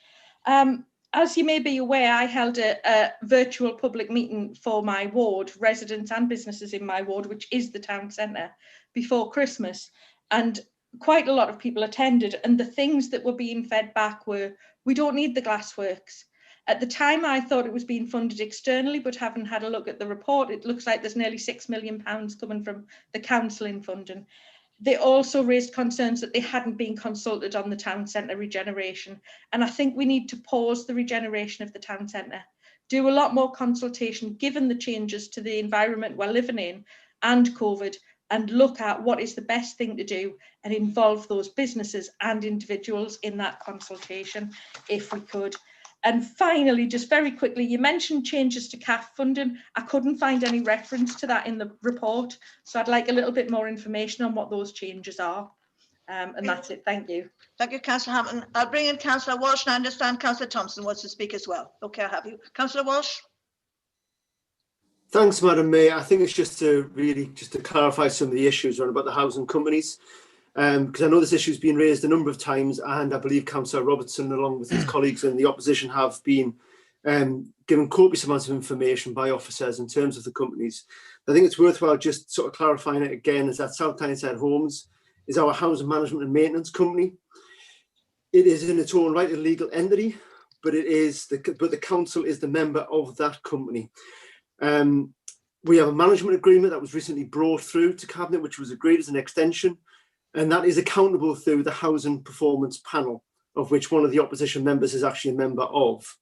As you may be aware, I held a virtual public meeting for my ward, residents and businesses in my ward, which is the town centre, before Christmas. And quite a lot of people attended. And the things that were being fed back were, we don't need the glassworks. At the time, I thought it was being funded externally, but having had a look at the report, it looks like there's nearly £6 million coming from the council in funding. They also raised concerns that they hadn't been consulted on the town centre regeneration. And I think we need to pause the regeneration of the town centre, do a lot more consultation given the changes to the environment we're living in and COVID, and look at what is the best thing to do and involve those businesses and individuals in that consultation if we could. And finally, just very quickly, you mentioned changes to CAF funding. I couldn't find any reference to that in the report. So I'd like a little bit more information on what those changes are. And that's it. Thank you. Thank you, Councillor Hammond. I'll bring in Councillor Walsh, and I understand Councillor Thompson wants to speak as well. Okay, I'll have you. Councillor Walsh. Thanks, Madam Mayor. I think it's just to clarify some of the issues around about the housing companies. Because I know this issue has been raised a number of times, and I believe Councillor Robertson, along with his colleagues in the opposition, have been given copious amounts of information by officers in terms of the companies. I think it's worthwhile just sort of clarifying it again, is that South Tyneside Homes is our housing management and maintenance company. It is in its own right a legal entity, but the council is the member of that company. We have a management agreement that was recently brought through to Cabinet, which was agreed as an extension. And that is accountable through the Housing Performance Panel, of which one of the opposition members is actually a member of.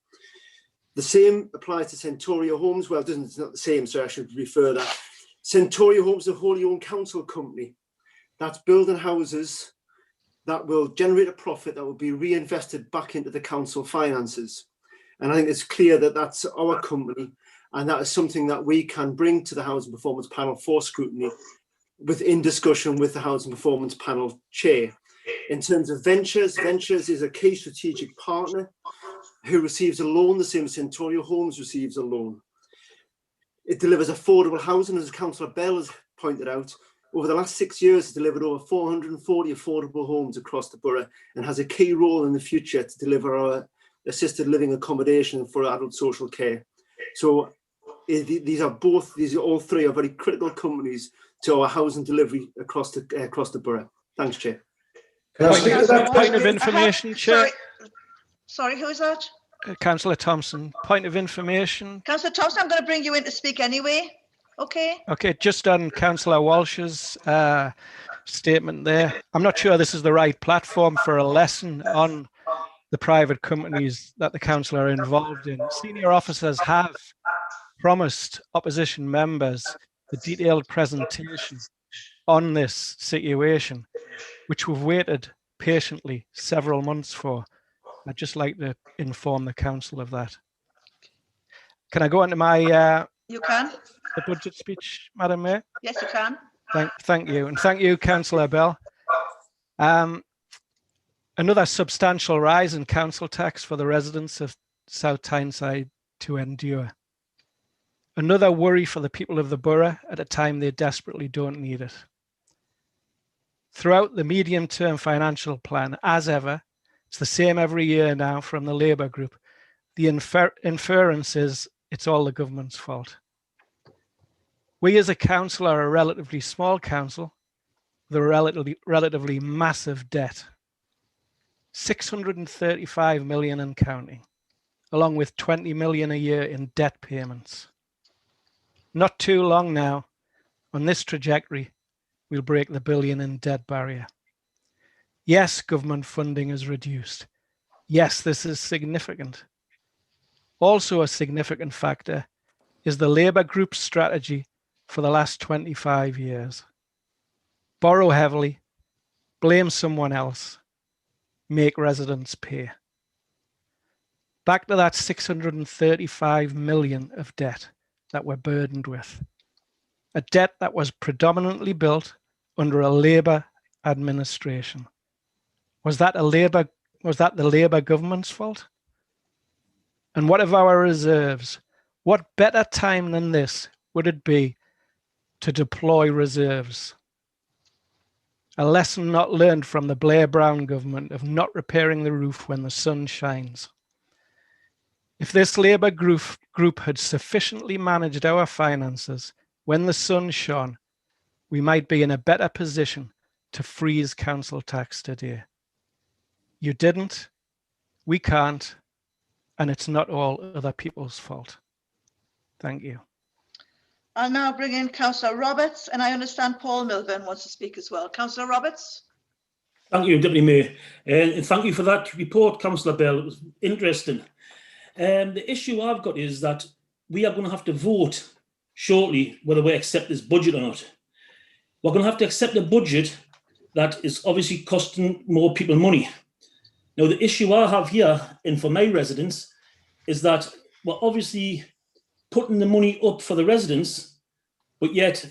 The same applies to Centauria Homes. Well, it's not the same, so I should refer that. Centauria Homes is a wholly owned council company that's building houses that will generate a profit that will be reinvested back into the council finances. And I think it's clear that that's our company, and that is something that we can bring to the Housing Performance Panel for scrutiny, in discussion with the Housing Performance Panel chair. In terms of Ventures, Ventures is a key strategic partner who receives a loan, the same as Centauria Homes receives a loan. It delivers affordable housing, as Councillor Bell has pointed out. Over the last 6 years, it's delivered over 440 affordable homes across the borough, and has a key role in the future to deliver our assisted living accommodation for adult social care. So these are all three are very critical companies to our housing delivery across the borough. Thanks, Chair. Point of information, Chair. Sorry, who is that? Councillor Thompson. Point of information. Councillor Thompson, I'm going to bring you in to speak anyway. Okay. Okay, just on Councillor Walsh's statement there. I'm not sure this is the right platform for a lesson on the private companies that the council are involved in. Senior officers have promised opposition members a detailed presentation on this situation, which we've waited patiently several months for. I'd just like to inform the council of that. Can I go into my you can. The budget speech, Madam Mayor? Yes, you can. Thank you. And thank you, Councillor Bell. Another substantial rise in council tax for the residents of South Tyneside to endure. Another worry for the people of the borough at a time they desperately don't need it. Throughout the medium-term financial plan, as ever, it's the same every year now from the Labour group. The inference is it's all the government's fault. We as a council are a relatively small council with a relatively massive debt. 635 million and counting, along with 20 million a year in debt payments. Not too long now, On this trajectory, we'll break the billion in debt barrier. Yes, government funding is reduced. Yes, this is significant. Also a significant factor is the Labour group's strategy for the last 25 years. Borrow heavily, blame someone else, make residents pay. Back to that 635 million of debt that we're burdened with. A debt that was predominantly built under a Labour administration. Was that the Labour government's fault? And what of our reserves? What better time than this would it be to deploy reserves? A lesson not learned from the Blair-Brown government of not repairing the roof when the sun shines. If this Labour group had sufficiently managed our finances when the sun shone, we might be in a better position to freeze council tax today. You didn't, we can't, and it's not all other people's fault. Thank you. I'll now bring in Councillor Roberts, and I understand Paul Milburn wants to speak as well. Councillor Roberts. Thank you, Deputy Mayor, and thank you for that report, Councillor Bell. It was interesting. The issue I've got is that we are going to have to vote shortly whether we accept this budget or not. We're going to have to accept a budget that is obviously costing more people money. Now, the issue I have here, and for my residents, is that we're obviously putting the money up for the residents, but yet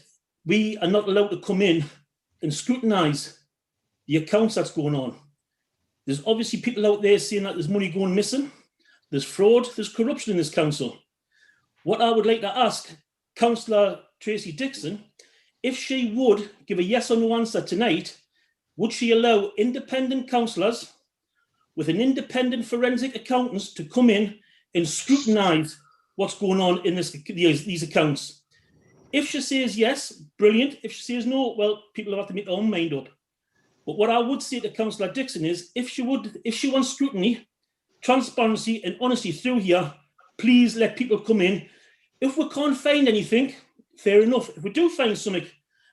we are not allowed to come in and scrutinise the accounts that's going on. There's obviously people out there saying that there's money going missing, there's fraud, there's corruption in this council. What I would like to ask Councillor Tracy Dixon, if she would give a yes or no answer tonight, would she allow independent councillors with an independent forensic accountants to come in and scrutinise what's going on in these accounts? If she says yes, brilliant. If she says no, well, people have to make their own mind up. But what I would say to Councillor Dixon is, if she wants scrutiny, transparency and honesty through here, please let people come in. If we can't find anything, fair enough. If we do find something,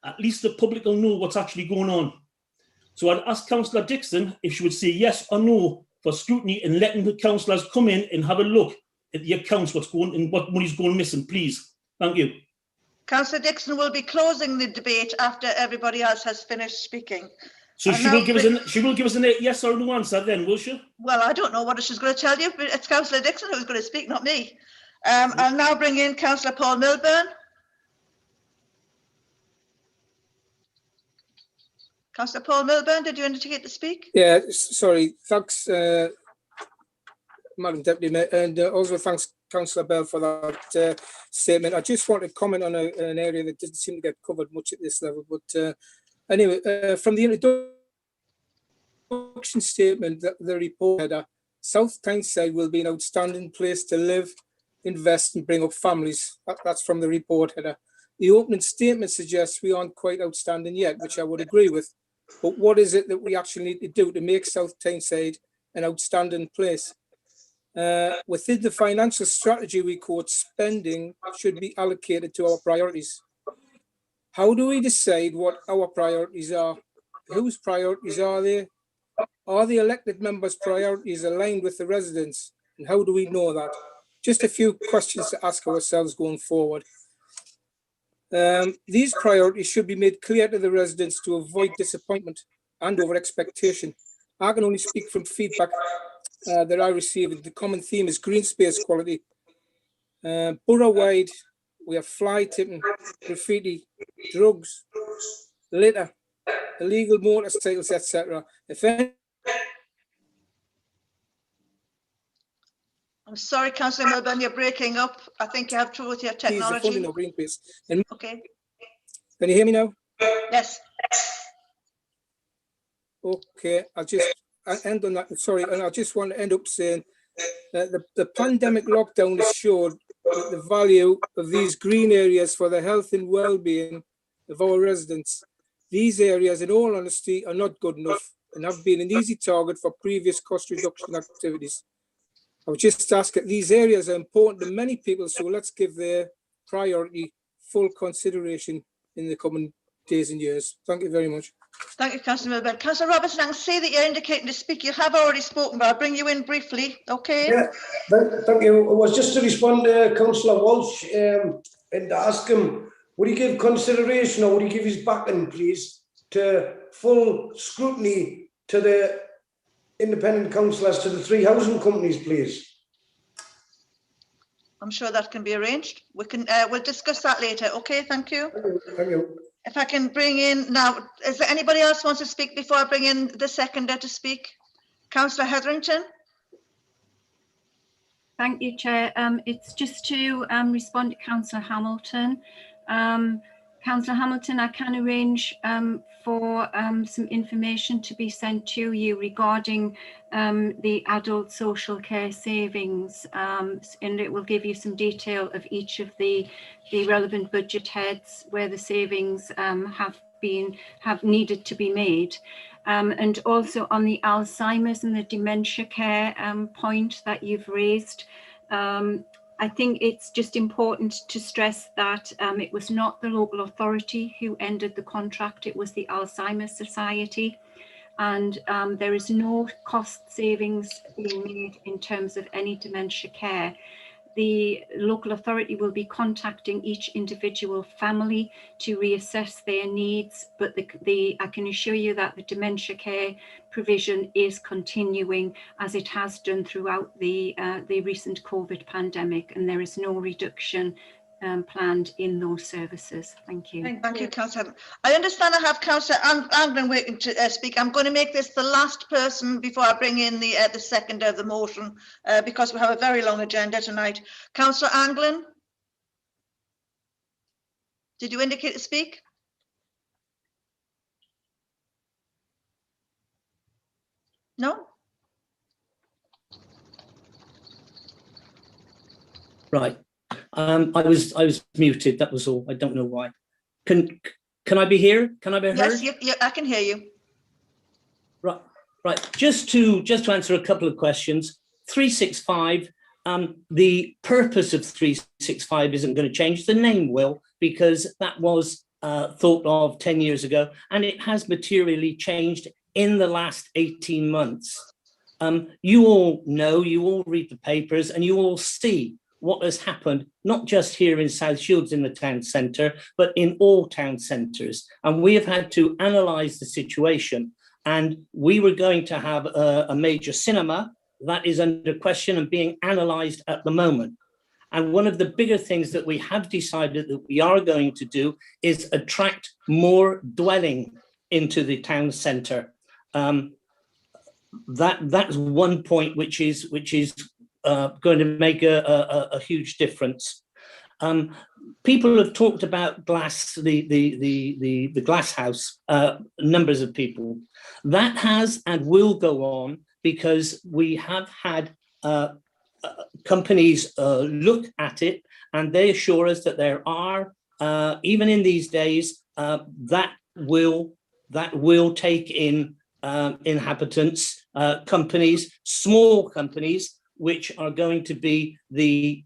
at least the public will know what's actually going on. So I'd ask Councillor Dixon if she would say yes or no for scrutiny and letting the councillors come in and have a look at the accounts, what's going and what money's going missing, please. Thank you. Councillor Dixon will be closing the debate after everybody else has finished speaking. So she will give us a yes or no answer then, will she? Well, I don't know what she's going to tell you, but it's Councillor Dixon who's going to speak, not me. I'll now bring in Councillor Paul Milburn. Councillor Paul Milburn, did you indicate to speak? Yeah, sorry. Thanks, Madam Deputy Mayor, and also thanks, Councillor Bell, for that statement. I just want to comment on an area that didn't seem to get covered much at this level, but anyway, from the introduction statement, the report header, South Tyneside will be an outstanding place to live, invest and bring up families. That's from the report header. The opening statement suggests we aren't quite outstanding yet, which I would agree with. But what is it that we actually need to do to make South Tyneside an outstanding place? Within the financial strategy, we quote spending should be allocated to our priorities. How do we decide what our priorities are? Whose priorities are they? Are the elected members' priorities aligned with the residents? And how do we know that? Just a few questions to ask ourselves going forward. These priorities should be made clear to the residents to avoid disappointment and over expectation. I can only speak from feedback that I received. The common theme is green space quality. Borough-wide, we have fly tipping, graffiti, drugs, litter, illegal motorcycles, etc. I'm sorry, Councillor Milburn, you're breaking up. I think you have trouble with your technology. Okay. Can you hear me now? Yes. Okay, I'll end on that. Sorry, and I just want to end up saying that the pandemic lockdown has showed that the value of these green areas for the health and well-being of our residents. These areas, in all honesty, are not good enough and have been an easy target for previous cost reduction activities. I would just ask that these areas are important to many people, so let's give their priority full consideration. in the coming days and years. Thank you very much. Thank you, Councillor Milburn. Councillor Robertson, I can see that you're indicating to speak. You have already spoken, but I'll bring you in briefly, okay? Yeah, thank you. It was just to respond to Councillor Walsh and to ask him, would he give consideration or would he give his backing, please, to full scrutiny to the independent councillors, to the 3 housing companies, please? I'm sure that can be arranged. We can. We'll discuss that later. Okay, thank you. Thank you. If I can bring in now, is there anybody else wants to speak before I bring in the seconder to speak? Councillor Hetherington. Thank you, Chair. It's just to respond to Councillor Hamilton. Councillor Hamilton, I can arrange for some information to be sent to you regarding the adult social care savings, and it will give you some detail of each of the relevant budget heads where the savings have needed to be made. And also on the Alzheimer's and the dementia care point that you've raised, I think it's just important to stress that it was not the local authority who ended the contract, it was the Alzheimer's Society. And there is no cost savings being made in terms of any dementia care. The local authority will be contacting each individual family to reassess their needs, but I can assure you that the dementia care provision is continuing as it has done throughout the recent COVID pandemic, and there is no reduction planned in those services. Thank you. Thank you, Councillor. I understand I have Councillor Anglin waiting to speak. I'm going to make this the last person before I bring in the seconder of the motion because we have a very long agenda tonight. Councillor Anglin, did you indicate to speak? No? Right. I was muted. That was all. I don't know why. Can I be here? Can I be heard? Yes, I can hear you. Right. Just to answer a couple of questions. 365. The purpose of 365 isn't going to change. The name will, because that was thought of 10 years ago, and it has materially changed in the last 18 months. You all know. You all read the papers, and you all see what has happened, not just here in South Shields in the town centre, but in all town centres. And we have had to analyse the situation. And we were going to have a major cinema that is under question and being analysed at the moment. And one of the bigger things that we have decided that we are going to do is attract more dwelling into the town centre. That's one point which is going to make a huge difference. People have talked about glass, the glass house, numbers of people. That has and will go on because we have had companies look at it, and they assure us that there are, even in these days, that will take in inhabitants, companies, small companies, which are going to be the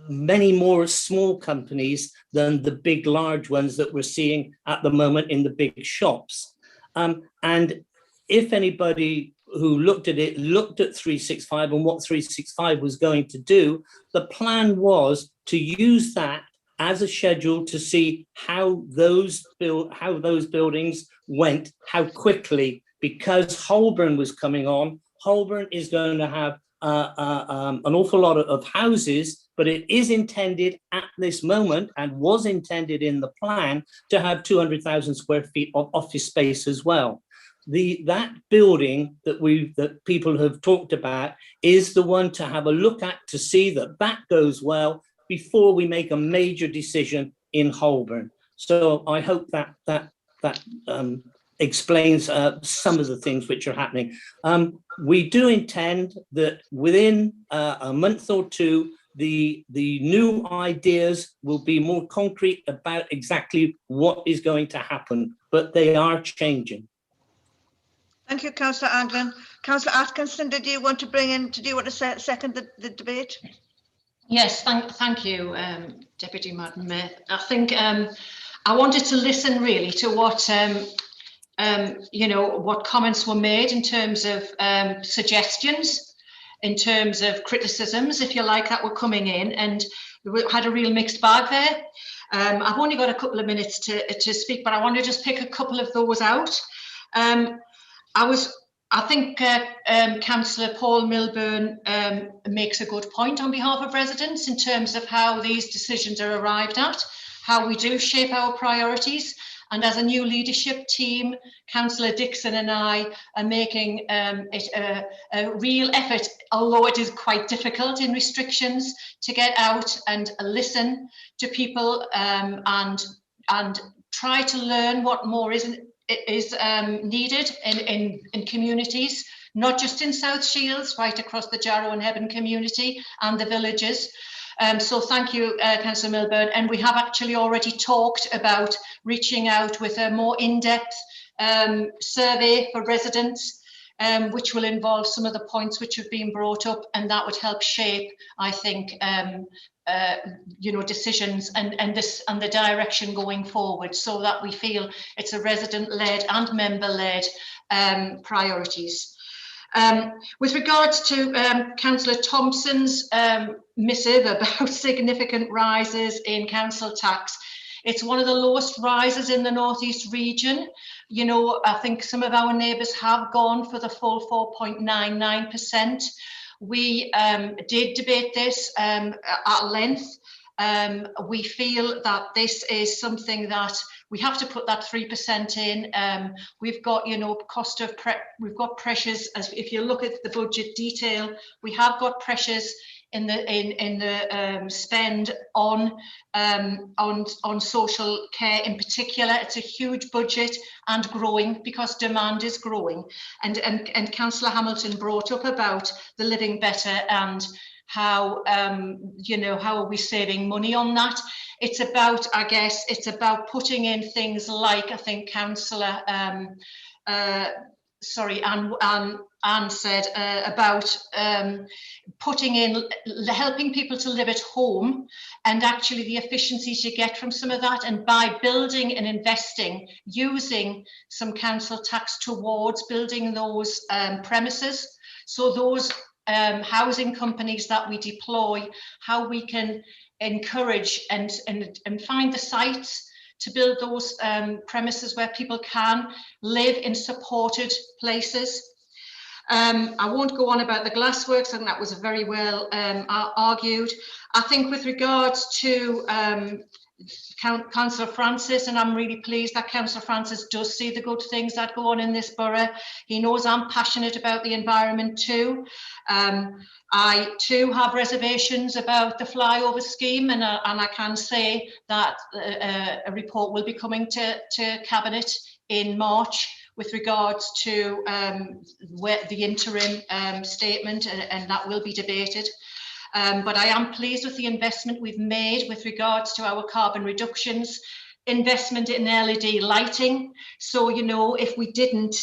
many more small companies than the big, large ones that we're seeing at the moment in the big shops. And if anybody who looked at it, looked at 365 and what 365 was going to do, the plan was to use that as a schedule to see how those buildings went, how quickly, because Holborn was coming on. Holborn is going to have an awful lot of houses, but it is intended at this moment and was intended in the plan to have 200,000 square feet of office space as well. That building that people have talked about is the one to have a look at to see that goes well before we make a major decision in Holborn. So I hope that explains some of the things which are happening. We do intend that within a month or two, the new ideas will be more concrete about exactly what is going to happen, but they are changing. Thank you, Councillor Anglin. Councillor Atkinson, do you want to second the debate? Yes, thank you, Deputy Madam Mayor. I think I wanted to listen really to what you know, what comments were made in terms of suggestions, in terms of criticisms, if you like, that were coming in, and we had a real mixed bag there. I've only got a couple of minutes to speak, but I want to just pick a couple of those out. I think Councillor Paul Milburn makes a good point on behalf of residents in terms of how these decisions are arrived at, how we do shape our priorities. And as a new leadership team, Councillor Dixon and I are making it a real effort, although it is quite difficult in restrictions, to get out and listen to people and try to learn what more is needed in communities, not just in South Shields, right across the Jarrow and Hebburn community and the villages. So thank you, Councillor Milburn. And we have actually already talked about reaching out with a more in-depth survey for residents, which will involve some of the points which have been brought up, and that would help shape, I think, you know, decisions and the direction going forward, so that we feel it's a resident-led and member-led priorities. With regards to Councillor Thompson's missive about significant rises in council tax, it's one of the lowest rises in the North East region. You know, I think some of our neighbours have gone for the full 4.99%. We did debate this at length. We feel that this is something that we have to put that 3% in. We've got, you know, we've got pressures, as if you look at the budget detail, we have got pressures in the spend on social care in particular. It's a huge budget and growing because demand is growing. And Councillor Hamilton brought up about the living better and how, you know, how are we saving money on that? It's about, I guess, it's about putting in things like, I think Councillor, sorry, Anne said about putting in, helping people to live at home, and actually the efficiencies you get from some of that, and by building and investing, using some council tax towards building those premises. So those housing companies that we deploy, how we can encourage and find the sites to build those premises where people can live in supported places. I won't go on about the glassworks, and that was very well argued. I think with regards to Councillor Francis, and I'm really pleased that Councillor Francis does see the good things that go on in this borough. He knows I'm passionate about the environment too. I too have reservations about the flyover scheme, and I can say that a report will be coming to Cabinet in March with regards to the interim statement, and that will be debated. But I am pleased with the investment we've made with regards to our carbon reductions, investment in LED lighting. So, you know, if we didn't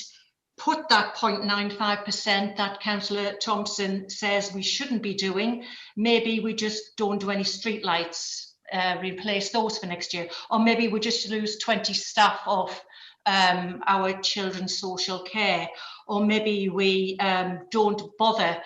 put that 0.95% that Councillor Thompson says we shouldn't be doing, maybe we just don't do any street lights, replace those for next year, or maybe we just lose 20 staff off our children's social care, or maybe we don't bother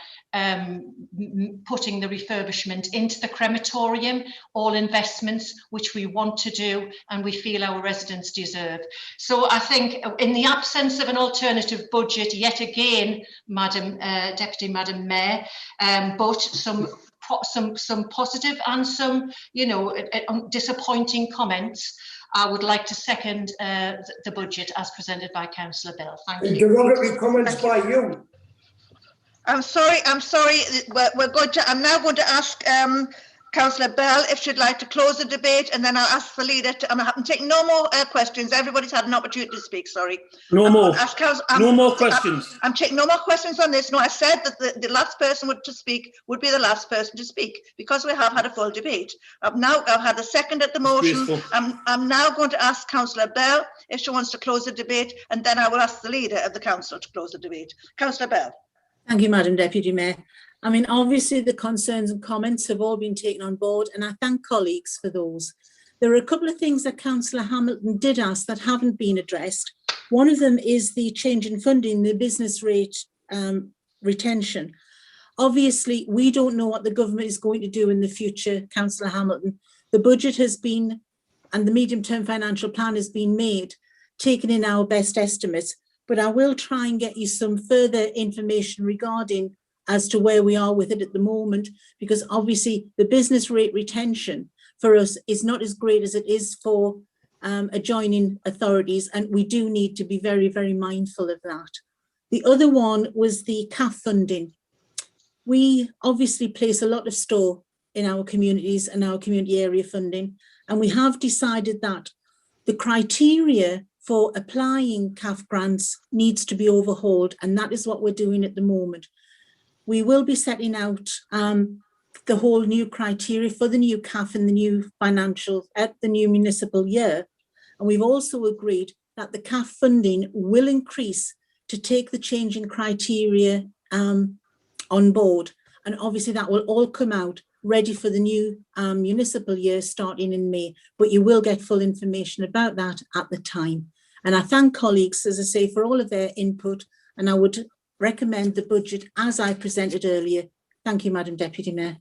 putting the refurbishment into the crematorium, all investments which we want to do and we feel our residents deserve. So I think in the absence of an alternative budget, yet again, Deputy Madam Mayor, but some positive and some, you know, disappointing comments, I would like to second the budget as presented by Councillor Bell. Thank you. Derogatory comments by you. I'm sorry. We're going to. I'm now going to ask Councillor Bell if she'd like to close the debate, and then I'll ask the leader to. I'm taking no more questions. Everybody's had an opportunity to speak. Sorry. No more. No more questions. I'm taking no more questions on this. No, I said that the last person to speak would be the last person to speak because we have had a full debate. I've had a second at the motion. I'm now going to ask Councillor Bell if she wants to close the debate, and then I will ask the leader of the council to close the debate. Councillor Bell. Thank you, Madam Deputy Mayor. I mean, obviously the concerns and comments have all been taken on board, and I thank colleagues for those. There are a couple of things that Councillor Hamilton did ask that haven't been addressed. One of them is the change in funding, the business rate retention. Obviously, we don't know what the government is going to do in the future, Councillor Hamilton. The budget has been, and the medium-term financial plan has been made, taking in our best estimates, but I will try and get you some further information regarding as to where we are with it at the moment, because obviously the business rate retention for us is not as great as it is for adjoining authorities, and we do need to be very, very mindful of that. The other one was the CAF funding. We obviously place a lot of store in our communities and our community area funding, and we have decided that the criteria for applying CAF grants needs to be overhauled, and that is what we're doing at the moment. We will be setting out the whole new criteria for the new CAF in the new financial, at the new municipal year. And we've also agreed that the CAF funding will increase to take the change in criteria on board. And obviously that will all come out ready for the new municipal year starting in May, but you will get full information about that at the time. And I thank colleagues, as I say, for all of their input, and I would recommend the budget as I presented earlier. Thank you, Madam Deputy Mayor.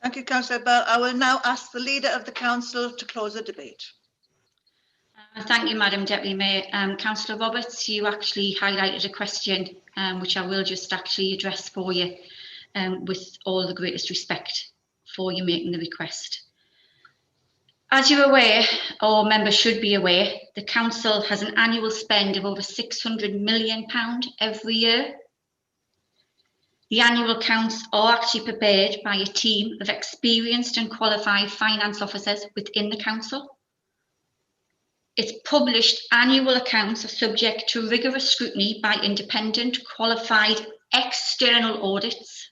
Thank you, Councillor Bell. I will now ask the Leader of the Council to close the debate. Thank you, Madam Deputy Mayor. Councillor Roberts, you actually highlighted a question which I will just actually address for you with all the greatest respect for you making the request. As you're aware, or members should be aware, the Council has an annual spend of over £600 million every year. The annual accounts are actually prepared by a team of experienced and qualified finance officers within the Council. Its published annual accounts are subject to rigorous scrutiny by independent, qualified external audits.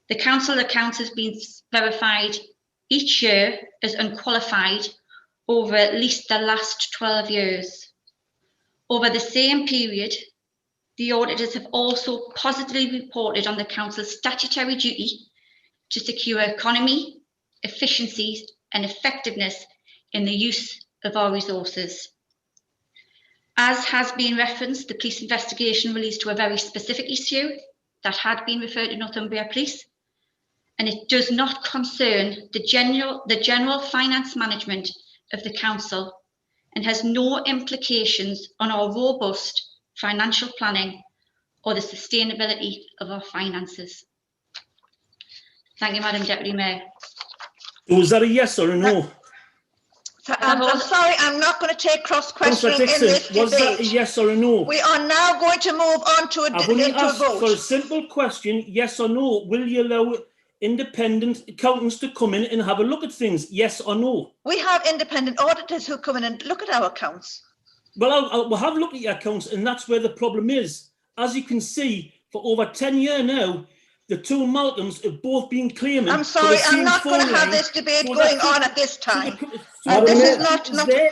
The Council accounts has been verified each year as unqualified over at least the last 12 years. Over the same period, the auditors have also positively reported on the Council's statutory duty to secure economy, efficiencies and effectiveness in the use of our resources. As has been referenced, the police investigation released to a very specific issue that had been referred to Northumbria Police, and it does not concern the general finance management of the Council and has no implications on our robust financial planning or the sustainability of our finances. Thank you, Madam Deputy Mayor. Was that a yes or a no? I'm sorry, I'm not going to take cross-questioning in this debate. Was that a yes or a no? We are now going to move on to I've only asked vote. for a simple question, yes or no. Will you allow independent accountants to come in and have a look at things, yes or no? We have independent auditors who come in and look at our accounts. Well, we'll have a look at your accounts, and that's where the problem is. As you can see, for over 10 years now, the two Malcolms have both been claiming. I'm sorry, I'm not going to have this debate going on at this time. This is not.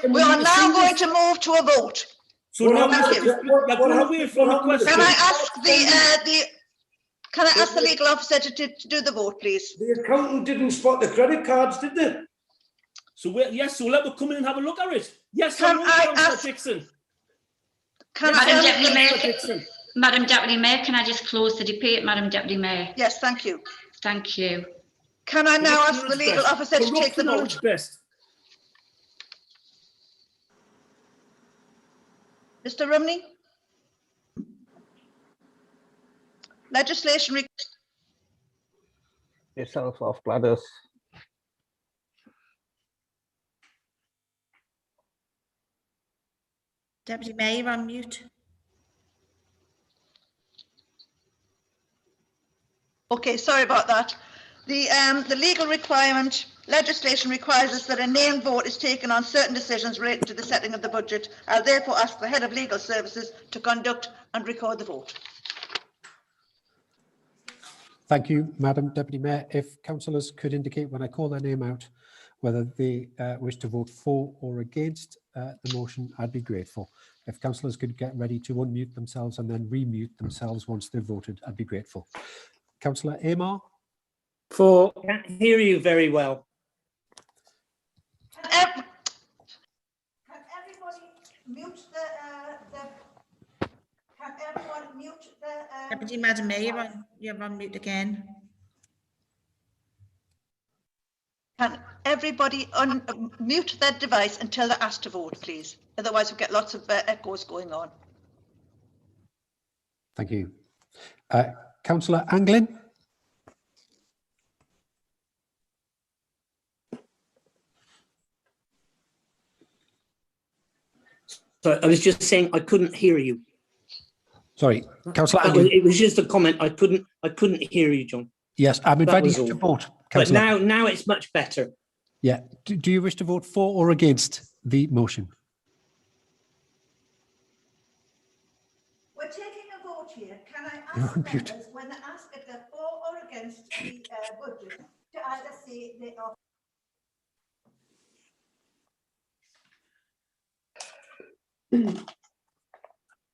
We are now going to move to a vote. So now you're going away from the question. Can I ask the legal officer to do the vote, please? The accountant didn't spot the credit cards, did they? So yes, so let me come in and have a look at it. Yes, can I ask? Dixon. Madam Deputy Mayor, can I just close the debate, Madam Deputy Mayor? Yes, thank you. Thank you. Can I now ask the legal officer to take the vote? Mr. Rumney? Legislation. Yourself off, Gladys. Deputy Mayor, on mute. Okay, sorry about that. The legal requirement, legislation requires us that a named vote is taken on certain decisions relating to the setting of the budget. I'll therefore ask the Head of Legal Services to conduct and record the vote. Thank you, Madam Deputy Mayor. If councillors could indicate when I call their name out whether they wish to vote for or against the motion, I'd be grateful. If councillors could get ready to unmute themselves and then remute themselves once they've voted, I'd be grateful. Councillor Amar? For. I can't hear you very well. Deputy Madam Mayor, you're on mute again. Can everybody mute their device until they're asked to vote, please? Otherwise, we'll get lots of echoes going on. Thank you. Councillor Anglin? So I was just saying I couldn't hear you. Sorry, Councillor Anglin. It was just a comment. I couldn't hear you, John. Yes, I'm inviting you to vote. But Councillor. now it's much better. Yeah. Do you wish to vote for or against the motion? We're taking a vote here. Can I ask members, when they ask if they're for or against the budget, to either say they are.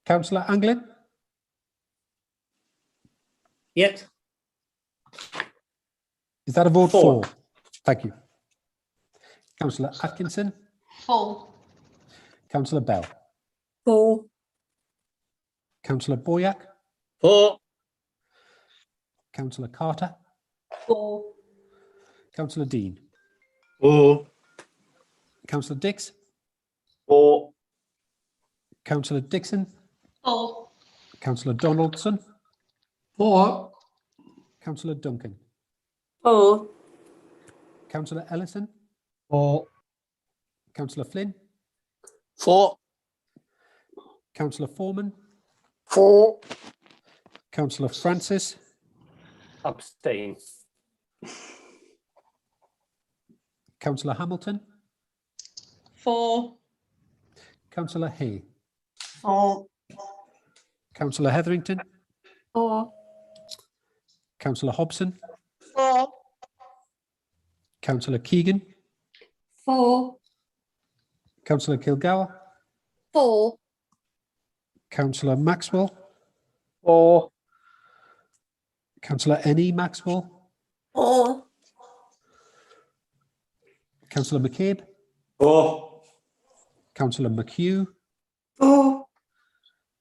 Councillor Anglin? Yep. Is that a vote for? Thank you. Councillor Atkinson? For. Councillor Bell? For. Councillor Boyack? For. Councillor Carter? For. Councillor Dean? For. Councillor Dix? For. Councillor Dixon? For. Councillor Donaldson? For. Councillor Duncan? For. Councillor Ellison? For. Councillor Flynn? For. Councillor Foreman? For. Councillor Francis? Abstain. Councillor Hamilton? For. Councillor Hay? For. Councillor Hetherington? For. Councillor Hobson? For. Councillor Keegan? For. Councillor Kilgour? For. Councillor Maxwell? For. Councillor N.E. Maxwell? For. Councillor McCabe? For. Councillor McHugh? For.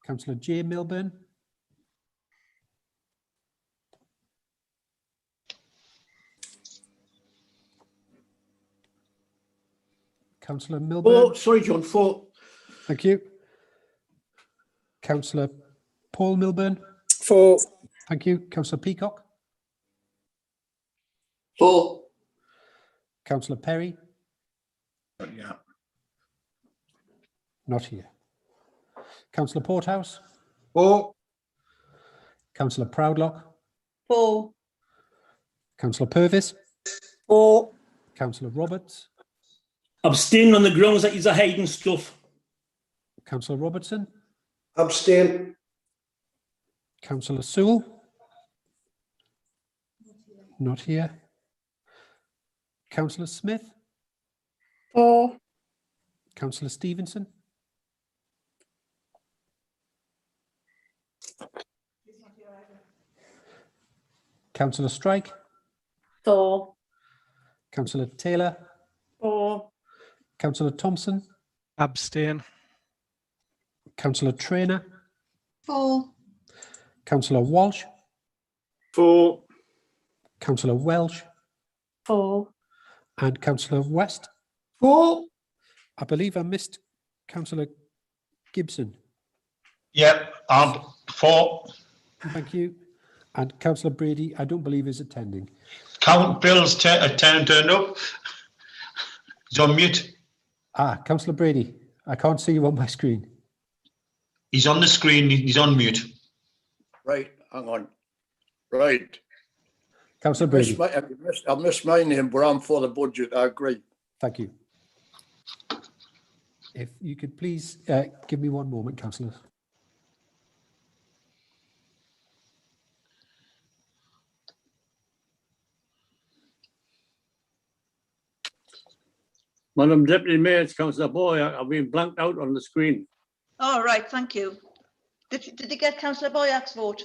Councillor J. Milburn? Councillor Milburn? Oh, sorry, John. For. Thank you. Councillor Paul Milburn? For. Thank you. Councillor Peacock? For. Councillor Perry? Yeah. Not here. Councillor Porthouse? For. Councillor Proudlock? For. Councillor Purvis? For. Councillor Roberts? Abstain on the grounds that he's a hiding stuff. Councillor Robertson? Abstain. Councillor Sewell? Not here. Councillor Smith? For. Councillor Stevenson? Councillor Strike? For. Councillor Taylor? For. Councillor Thompson? Abstain. Councillor Traynor? For. Councillor Walsh? For. Councillor Welsh? For. And Councillor West? For. I believe I missed Councillor Gibson. Yep, I'm for. Thank you. And Councillor Brady, I don't believe is attending. Count Bill's turned up. He's on mute. Ah, Councillor Brady, I can't see you on my screen. He's on the screen. He's on mute. Right, hang on. Right. Councillor Brady. I missed my name, but I'm for the budget. I agree. Thank you. If you could please give me one moment, councillors. Madam Deputy Mayor, it's Councillor Boyack. I've been blanked out on the screen. All right, thank you. Did you get Councillor Boyack's vote?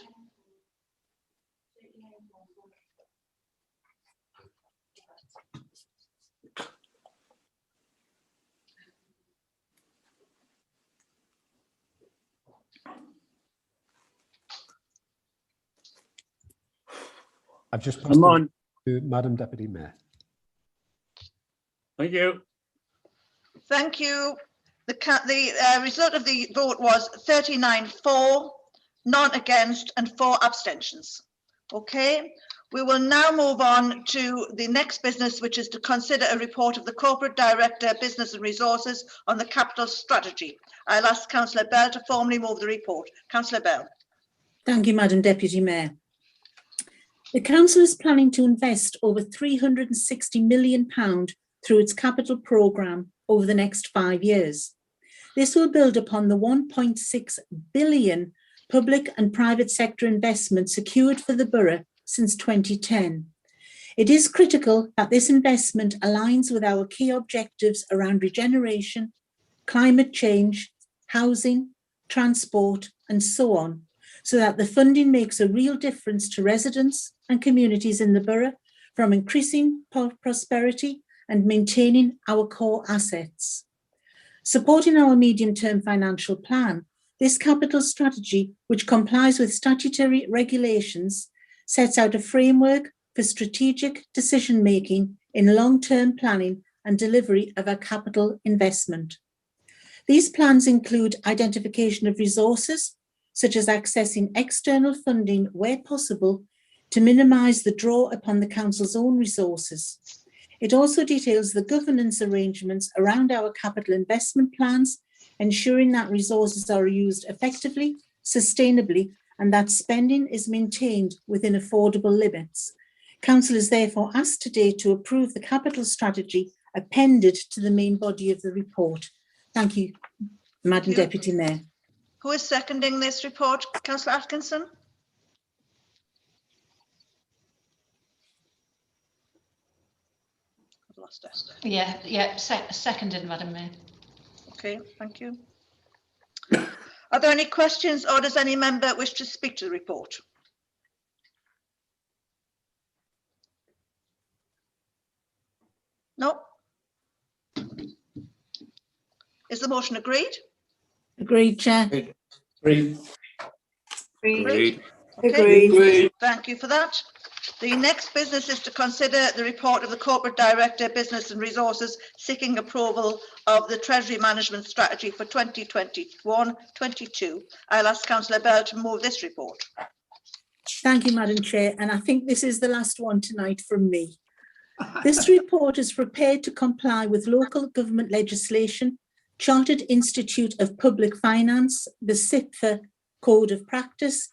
I've just passed on to Madam Deputy Mayor. Thank you. Thank you. The result of the vote was 39 for, none against, and 4 abstentions. Okay, we will now move on to the next business, which is to consider a report of the Corporate Director, Business and Resources on the capital strategy. I'll ask Councillor Bell to formally move the report. Councillor Bell. Thank you, Madam Deputy Mayor. The Council is planning to invest over £360 million through its capital programme over the next 5 years. This will build upon the £1.6 billion public and private sector investment secured for the borough since 2010. It is critical that this investment aligns with our key objectives around regeneration, climate change, housing, transport, and so on, so that the funding makes a real difference to residents and communities in the borough, from increasing prosperity and maintaining our core assets. Supporting our medium-term financial plan, this capital strategy, which complies with statutory regulations, sets out a framework for strategic decision-making in long-term planning and delivery of our capital investment. These plans include identification of resources, such as accessing external funding where possible to minimise the draw upon the Council's own resources. It also details the governance arrangements around our capital investment plans, ensuring that resources are used effectively, sustainably, and that spending is maintained within affordable limits. Council is therefore asked today to approve the capital strategy appended to the main body of the report. Thank you, Madam Deputy Mayor. Who is seconding this report? Councillor Atkinson? I've lost it. Yeah, seconded, Madam Mayor. Okay, thank you. Are there any questions, or does any member wish to speak to the report? No? Is the motion agreed? Agreed, Chair. Agreed. Agreed. Okay. Agreed. Thank you for that. The next business is to consider the report of the Corporate Director, Business and Resources, seeking approval of the Treasury Management Strategy for 2021-22. I'll ask Councillor Bell to move this report. Thank you, Madam Chair, and I think this is the last one tonight from me. This report is prepared to comply with local government legislation, Chartered Institute of Public Finance, the SIPFA Code of Practice,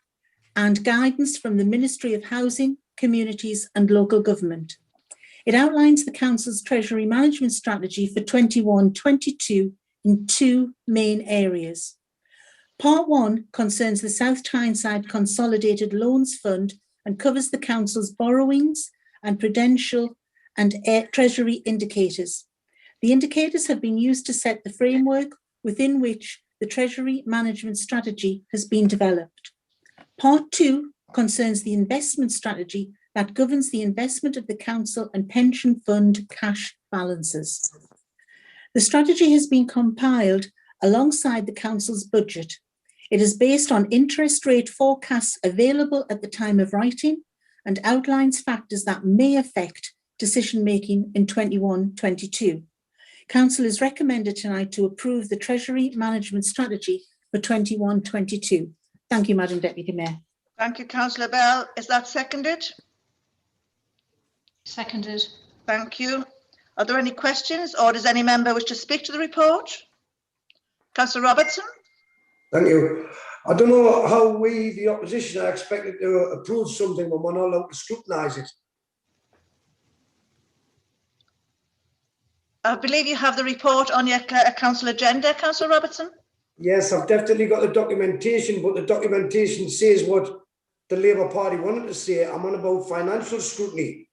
and guidance from the Ministry of Housing, Communities and Local Government. It outlines the Council's Treasury Management Strategy for 21-22 in 2 main areas. Part 1 concerns the South Tyneside Consolidated Loans Fund and covers the Council's borrowings and prudential and Treasury indicators. The indicators have been used to set the framework within which the Treasury Management Strategy has been developed. Part 2 concerns the investment strategy that governs the investment of the Council and pension fund cash balances. The strategy has been compiled alongside the Council's budget. It is based on interest rate forecasts available at the time of writing and outlines factors that may affect decision-making in 21-22. Council is recommended tonight to approve the Treasury Management Strategy for 21-22. Thank you, Madam Deputy Mayor. Thank you, Councillor Bell. Is that seconded? Seconded. Thank you. Are there any questions, or does any member wish to speak to the report? Councillor Robertson? Thank you. I don't know how we, the opposition, are expected to approve something when we're not allowed to scrutinise it. I believe you have the report on your council agenda, Councillor Robertson? Yes, I've definitely got the documentation, but the documentation says what the Labour Party wanted to say. I'm on about financial scrutiny.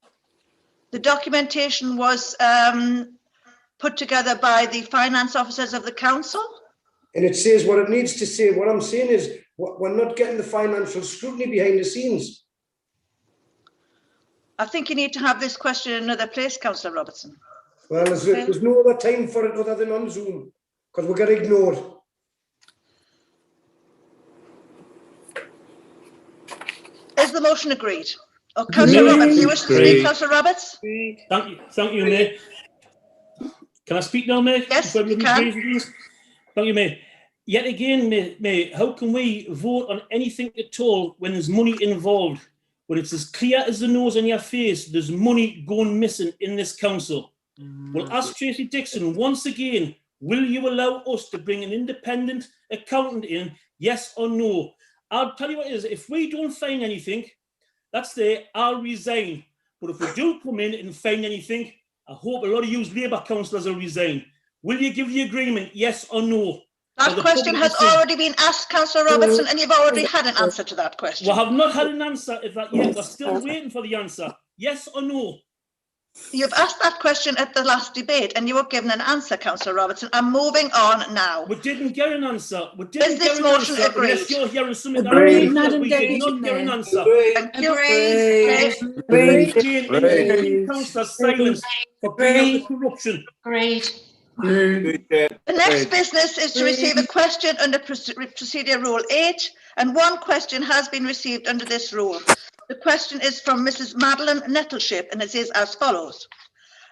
The documentation was put together by the finance officers of the council. And it says what it needs to say. What I'm saying is we're not getting the financial scrutiny behind the scenes. I think you need to have this question in another place, Councillor Robertson. Well, there's no other time for it other than on Zoom, because we get ignored. Is the motion agreed? Oh, Councillor Roberts, you wish to speak, Councillor Roberts? Thank you, Mayor. Can I speak now, Mayor? Yes, you can. Thank you, Mayor. Yet again, Mayor, how can we vote on anything at all when there's money involved? When it's as clear as the nose on your face, there's money going missing in this council. We'll ask Tracy Dixon once again, will you allow us to bring an independent accountant in, yes or no? I'll tell you what it is, if we don't find anything, that's there, I'll resign. But if we do come in and find anything, I hope a lot of you Labour councillors will resign. Will you give the agreement, yes or no? That question has already been asked, Councillor Robertson, and you've already had an answer to that question. We have not had an answer to that yet. We're still waiting for the answer. Yes or no? You've asked that question at the last debate, and you were given an answer, Councillor Robertson. I'm moving on now. We didn't get an answer. Is this motion agreed? Unless you're hearing something Agreed, that Madam we did Deputy not get an Mayor. answer. Thank you. Again, Councillor silence for bringing out the corruption. Agreed. The next business is to receive a question under Procedure Rule 8, and one question has been received under this rule. The question is from Mrs. Madeline Nettleship, and it is as follows.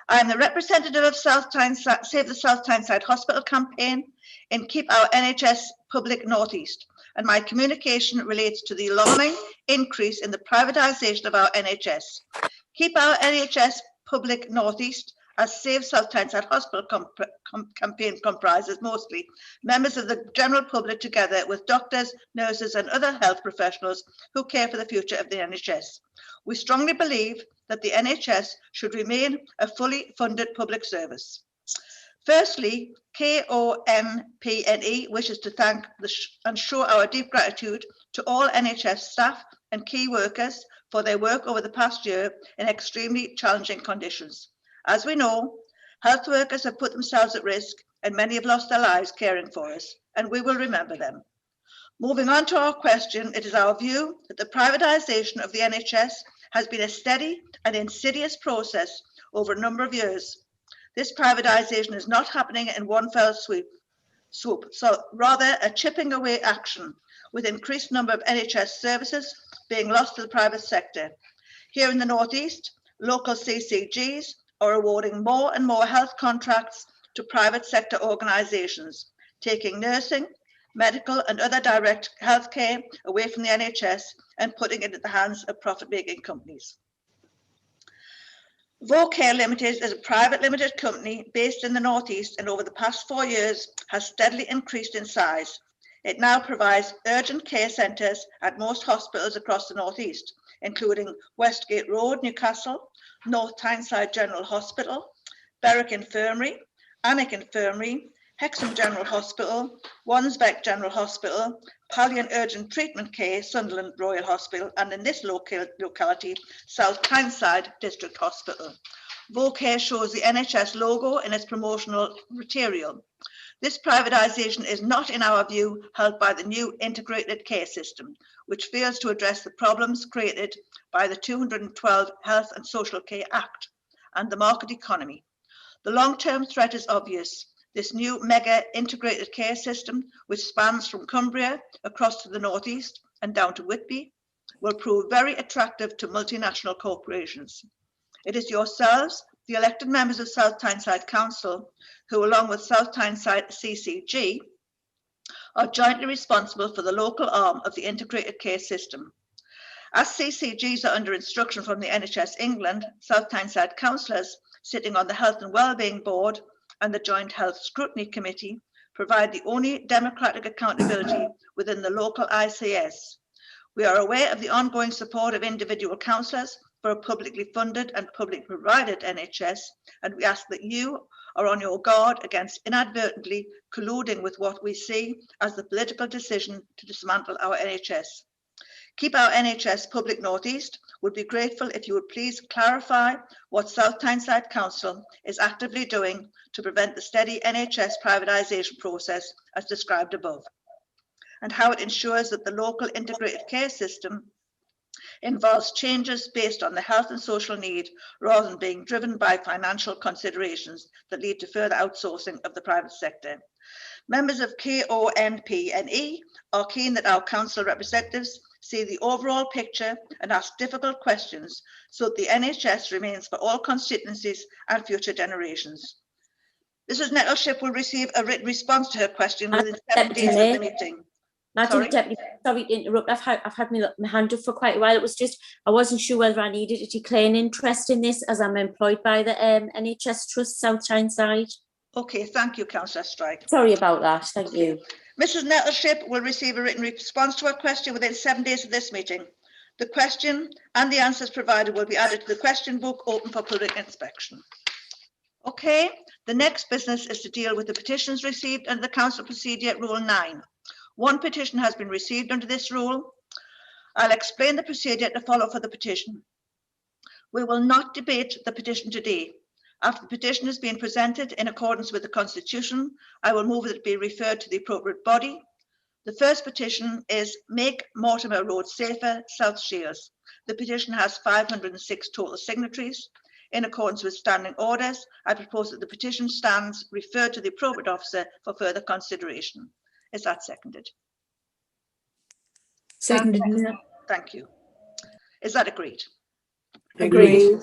I am the representative of Save the South Tyneside Hospital campaign in Keep Our NHS Public North East, and my communication relates to the alarming increase in the privatisation of our NHS. Keep Our NHS Public North East, as Save South Tyneside Hospital campaign comprises mostly members of the general public together with doctors, nurses and other health professionals who care for the future of the NHS. We strongly believe that the NHS should remain a fully funded public service. Firstly, KONPNE wishes to thank and show our deep gratitude to all NHS staff and key workers for their work over the past year in extremely challenging conditions. As we know, health workers have put themselves at risk and many have lost their lives caring for us, and we will remember them. Moving on to our question, it is our view that the privatisation of the NHS has been a steady and insidious process over a number of years. This privatisation is not happening in one fell swoop, so rather a chipping away action with increased number of NHS services being lost to the private sector. Here in the North East, local CCGs are awarding more and more health contracts to private sector organisations, taking nursing, medical and other direct healthcare away from the NHS and putting it in the hands of profit-making companies. Vocare Limited is a private limited company based in the North East and over the past 4 years has steadily increased in size. It now provides urgent care centres at most hospitals across the North East, including Westgate Road, Newcastle, North Tyneside General Hospital, Berwick Infirmary, Alnwick Infirmary, Hexham General Hospital, Wansbeck General Hospital, Pallion Urgent Treatment Care, Sunderland Royal Hospital, and in this locality, South Tyneside District Hospital. Vocare shows the NHS logo in its promotional material. This privatisation is not, in our view, helped by the new integrated care system, which fails to address the problems created by the 212 Health and Social Care Act and the market economy. The long-term threat is obvious. This new mega integrated care system, which spans from Cumbria across to the North East and down to Whitby, will prove very attractive to multinational corporations. It is yourselves, the elected members of South Tyneside Council, who along with South Tyneside CCG are jointly responsible for the local arm of the integrated care system. As CCGs are under instruction from the NHS England, South Tyneside councillors sitting on the Health and Wellbeing Board and the Joint Health Scrutiny Committee provide the only democratic accountability within the local ICS. We are aware of the ongoing support of individual councillors for a publicly funded and publicly provided NHS, and we ask that you are on your guard against inadvertently colluding with what we see as the political decision to dismantle our NHS. Keep Our NHS Public North East would be grateful if you would please clarify what South Tyneside Council is actively doing to prevent the steady NHS privatisation process as described above, and how it ensures that the local integrated care system involves changes based on the health and social need rather than being driven by financial considerations that lead to further outsourcing of the private sector. Members of KONPNE are keen that our council representatives see the overall picture and ask difficult questions so that the NHS remains for all constituencies and future generations. Mrs Nettleship will receive a written response to her question within 7 days of the meeting. Madam Deputy, sorry to interrupt. I've had my hand up for quite a while. It was just, I wasn't sure whether I needed to declare an interest in this as I'm employed by the NHS Trust South Tyneside. Okay, thank you, Councillor Strike. Sorry about that, thank you. Mrs Nettleship will receive a written response to her question within 7 days of this meeting. The question and the answers provided will be added to the question book open for public inspection. Okay, the next business is to deal with the petitions received under the Council Procedure Rule 9. One petition has been received under this rule. I'll explain the procedure to follow for the petition. We will not debate the petition today. After the petition has been presented in accordance with the Constitution, I will move that it be referred to the appropriate body. The first petition is Make Mortimer Road Safer, South Shields. The petition has 506 total signatories. In accordance with standing orders, I propose that the petition stands referred to the appropriate officer for further consideration. Is that seconded? Seconded. Thank you. Is that agreed? Agreed.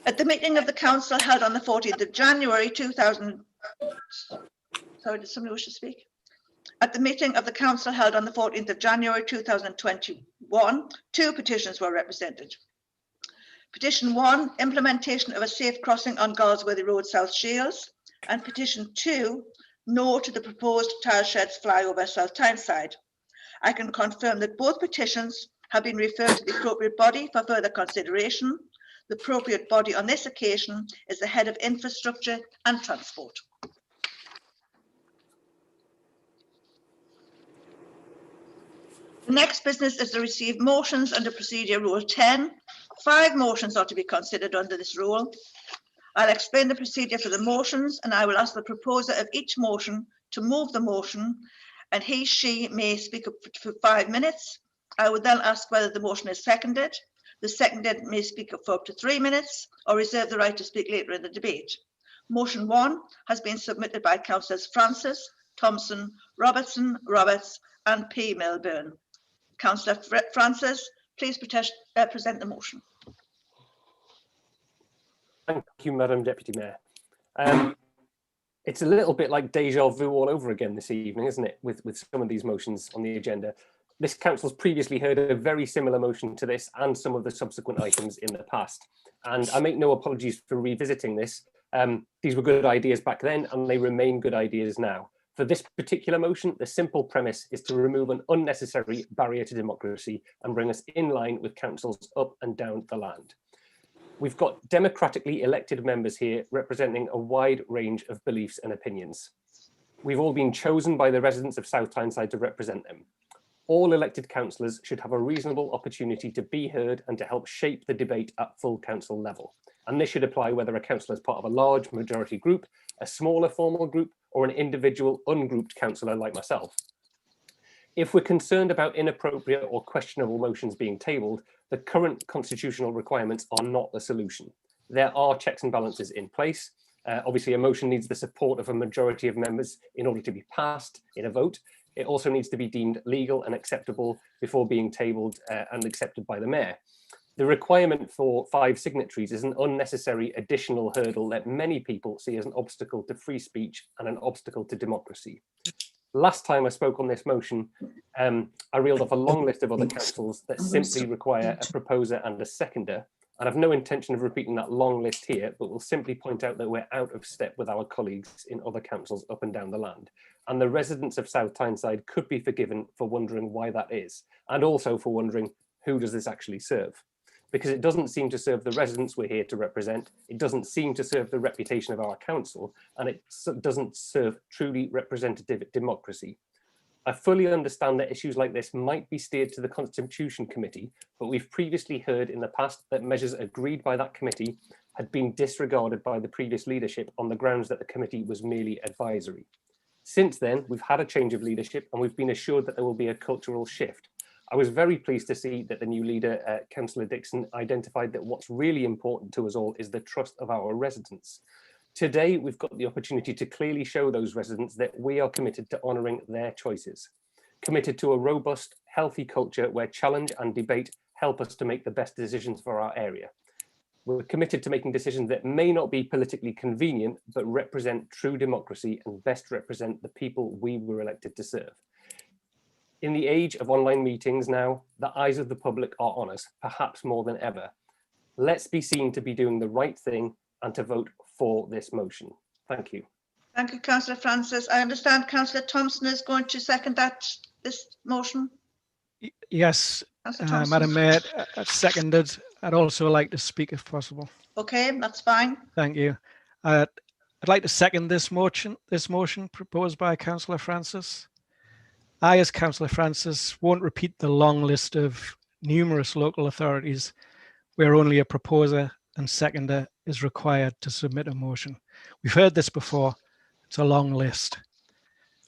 At the meeting of the council held on the 14th of January 2000, sorry, did somebody wish to speak? At the meeting of the council held on the 14th of January 2021, 2 petitions were represented. Petition 1, implementation of a safe crossing on Galsworthy Road, South Shields, and petition 2, no to the proposed tile sheds flyover South Tyneside. I can confirm that both petitions have been referred to the appropriate body for further consideration. The appropriate body on this occasion is the Head of Infrastructure and Transport. The next business is to receive motions under Procedure Rule 10. 5 motions are to be considered under this rule. I'll explain the procedure for the motions, and I will ask the proposer of each motion to move the motion, and she may speak up for 5 minutes. I would then ask whether the motion is seconded. The seconded may speak up for up to 3 minutes or reserve the right to speak later in the debate. Motion 1 has been submitted by Councillors Francis, Thompson, Robertson, Roberts and P. Milburn. Councillor Francis, please present the motion. Thank you, Madam Deputy Mayor. It's a little bit like deja vu all over again this evening, isn't it, with some of these motions on the agenda. This council's previously heard a very similar motion to this and some of the subsequent items in the past. And I make no apologies for revisiting this. These were good ideas back then and they remain good ideas now. For this particular motion, the simple premise is to remove an unnecessary barrier to democracy and bring us in line with councils up and down the land. We've got democratically elected members here representing a wide range of beliefs and opinions. We've all been chosen by the residents of South Tyneside to represent them. All elected councillors should have a reasonable opportunity to be heard and to help shape the debate at full council level. And this should apply whether a councillor is part of a large majority group, a smaller formal group, or an individual ungrouped councillor like myself. If we're concerned about inappropriate or questionable motions being tabled, the current constitutional requirements are not the solution. There are checks and balances in place. Obviously, a motion needs the support of a majority of members in order to be passed in a vote. It also needs to be deemed legal and acceptable before being tabled and accepted by the mayor. The requirement for 5 signatories is an unnecessary additional hurdle that many people see as an obstacle to free speech and an obstacle to democracy. Last time I spoke on this motion, I reeled off a long list of other councils that simply require a proposer and a seconder. And I've no intention of repeating that long list here, but will simply point out that we're out of step with our colleagues in other councils up and down the land. And the residents of South Tyneside could be forgiven for wondering why that is, and also for wondering who does this actually serve? Because it doesn't seem to serve the residents we're here to represent, it doesn't seem to serve the reputation of our council, and it doesn't serve truly representative democracy. I fully understand that issues like this might be steered to the Constitution Committee, but we've previously heard in the past that measures agreed by that committee had been disregarded by the previous leadership on the grounds that the committee was merely advisory. Since then, we've had a change of leadership and we've been assured that there will be a cultural shift. I was very pleased to see that the new leader, Councillor Dixon, identified that what's really important to us all is the trust of our residents. Today, we've got the opportunity to clearly show those residents that we are committed to honouring their choices. committed to a robust, healthy culture where challenge and debate help us to make the best decisions for our area. We're committed to making decisions that may not be politically convenient, but represent true democracy and best represent the people we were elected to serve. In the age of online meetings now, the eyes of the public are on us, perhaps more than ever. Let's be seen to be doing the right thing and to vote for this motion. Thank you. Thank you, Councillor Francis. I understand Councillor Thompson is going to second this motion. Yes, Councillor Thompson. Madam Mayor, seconded. I'd also like to speak if possible. Okay, that's fine. Thank you. I'd like to second this motion proposed by Councillor Francis. I, as Councillor Francis, won't repeat the long list of numerous local authorities where only a proposer and seconder is required to submit a motion. We've heard this before. It's a long list.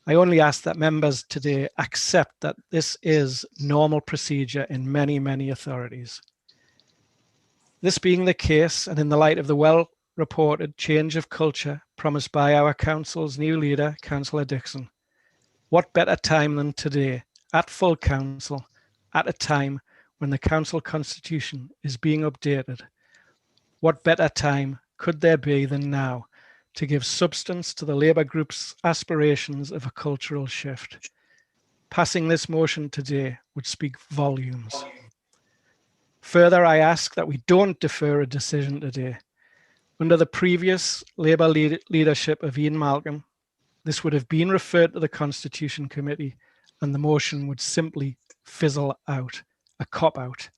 I only ask that members today accept that this is normal procedure in many, many authorities. This being the case, and in the light of the well-reported change of culture promised by our council's new leader, Councillor Dixon, what better time than today, at full council, at a time when the council constitution is being updated? What better time could there be than now to give substance to the Labour group's aspirations of a cultural shift? Passing this motion today would speak volumes. Further, I ask that we don't defer a decision today. Under the previous Labour leadership of Ian Malcolm, this would have been referred to the Constitution Committee and the motion would simply fizzle out, a cop-out.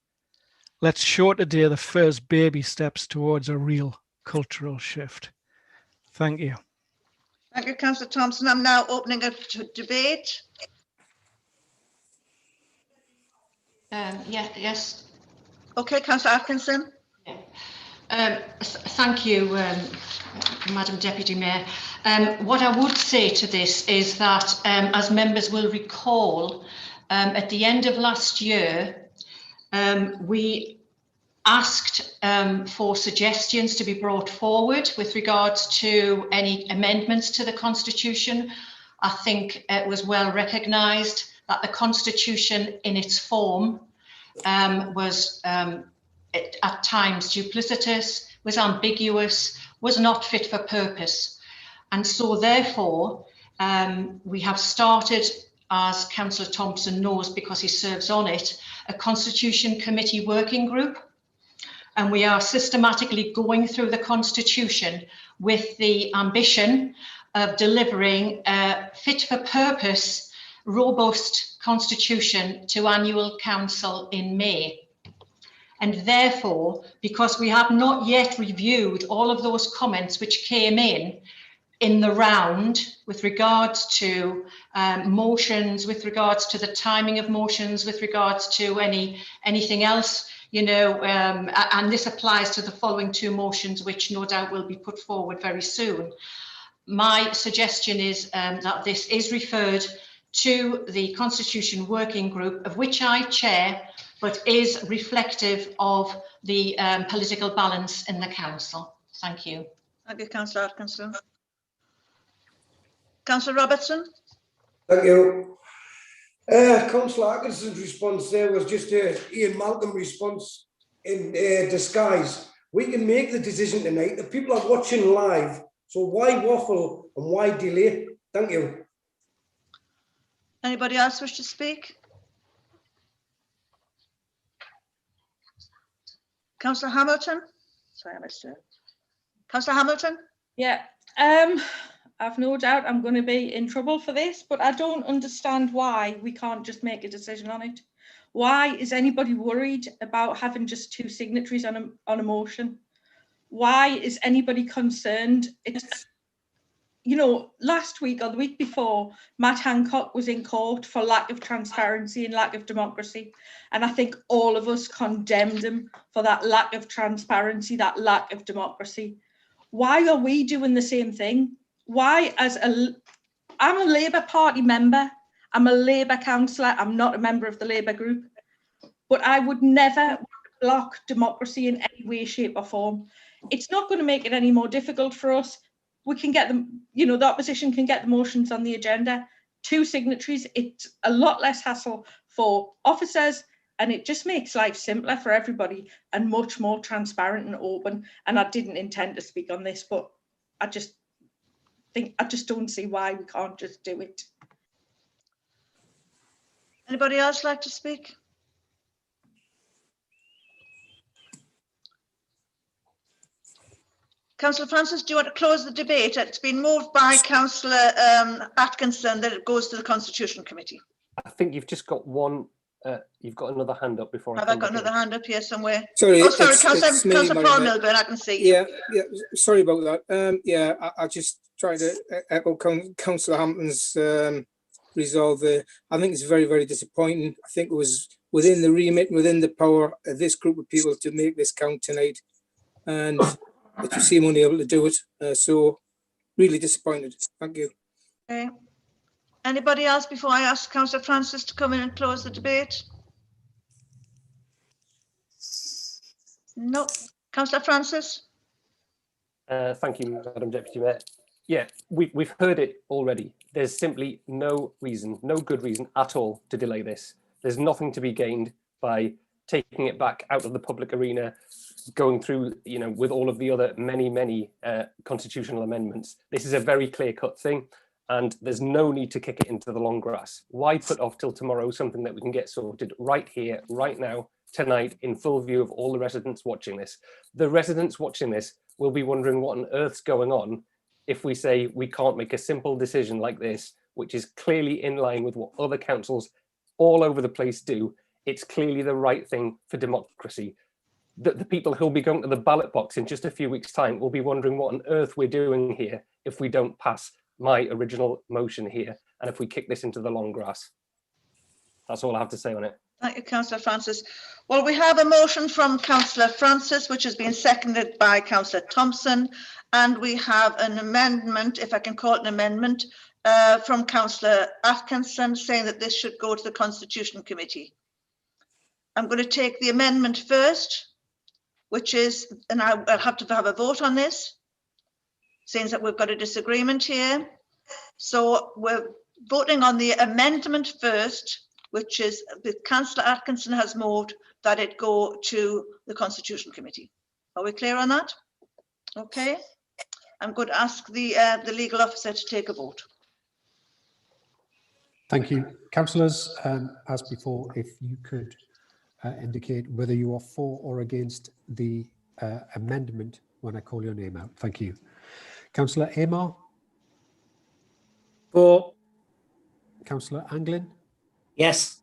Let's show today the first baby steps towards a real cultural shift. Thank you. Thank you, Councillor Thompson. I'm now opening it to debate. Yes. Okay, Councillor Atkinson. Thank you, Madam Deputy Mayor. What I would say to this is that, as members will recall, at the end of last year, we asked for suggestions to be brought forward with regards to any amendments to the Constitution. I think it was well recognised that the Constitution in its form was at times duplicitous, was ambiguous, was not fit for purpose. And so therefore, we have started, as Councillor Thompson knows because he serves on it, a Constitution Committee working group. And we are systematically going through the Constitution with the ambition of delivering a fit for purpose, robust Constitution to annual council in May. And therefore, because we have not yet reviewed all of those comments which came in the round with regards to motions, with regards to the timing of motions, with regards to anything else, you know, and this applies to the following two motions, which no doubt will be put forward very soon. My suggestion is that this is referred to the Constitution Working Group, of which I chair, but is reflective of the political balance in the council. Thank you. Thank you, Councillor Atkinson. Councillor Robertson. Thank you. Councillor Atkinson's response there was just a Ian Malcolm response in disguise. We can make the decision tonight. The people are watching live, so why waffle and why delay? Thank you. Anybody else wish to speak? Councillor Hamilton. Sorry, I missed it. Councillor Hamilton. Yeah. I've no doubt I'm going to be in trouble for this, but I don't understand why we can't just make a decision on it. Why is anybody worried about having just two signatories on a motion? Why is anybody concerned? It's, you know, last week or the week before, Matt Hancock was in court for lack of transparency and lack of democracy. And I think all of us condemned him for that lack of transparency, that lack of democracy. Why are we doing the same thing? Why, I'm a Labour Party member, I'm a Labour councillor, I'm not a member of the Labour group, but I would never block democracy in any way, shape or form. It's not going to make it any more difficult for us. We can get them, you know, the opposition can get the motions on the agenda. 2 signatories. It's a lot less hassle for officers, and it just makes life simpler for everybody and much more transparent and open. And I didn't intend to speak on this, but I just don't see why we can't just do it. Anybody else like to speak? Councillor Francis, do you want to close the debate? It's been moved by Councillor Atkinson that it goes to the Constitution Committee. I think you've just got one. You've got another hand up before. Have I got another hand up here somewhere? Sorry, oh, sorry, it's Councillor me, Paul Madam Milburn, I can see. Yeah, sorry about that. Yeah, I just tried to echo Councillor Hampton's resolve there. I think it's very, very disappointing. I think it was within the remit, within the power of this group of people to make this count tonight, and that you seem unable to do it. So really disappointed. Thank you. Okay. Anybody else before I ask Councillor Francis to come in and close the debate? No. Councillor Francis? Thank you, Madam Deputy Mayor. Yeah, we've heard it already. There's simply no reason, no good reason at all to delay this. There's nothing to be gained by taking it back out of the public arena, going through, you know, with all of the other many constitutional amendments. This is a very clear-cut thing, and there's no need to kick it into the long grass. Why put off till tomorrow something that we can get sorted right here, right now, tonight, in full view of all the residents watching this? The residents watching this will be wondering what on earth's going on if we say we can't make a simple decision like this, which is clearly in line with what other councils all over the place do. It's clearly the right thing for democracy. The people who'll be going to the ballot box in just a few weeks' time will be wondering what on earth we're doing here if we don't pass my original motion here, and if we kick this into the long grass. That's all I have to say on it. Thank you, Councillor Francis. Well, we have a motion from Councillor Francis, which has been seconded by Councillor Thompson, and we have an amendment, if I can call it an amendment, from Councillor Atkinson saying that this should go to the Constitution Committee. I'm going to take the amendment first, which is, and I'll have to have a vote on this, saying that we've got a disagreement here. So we're voting on the amendment first, which is that Councillor Atkinson has moved that it go to the Constitution Committee. Are we clear on that? Okay. I'm going to ask the legal officer to take a vote. Thank you. Councillors, as before, if you could indicate whether you are for or against the amendment when I call your name out. Thank you. Councillor Amar? For. Councillor Anglin? Yes.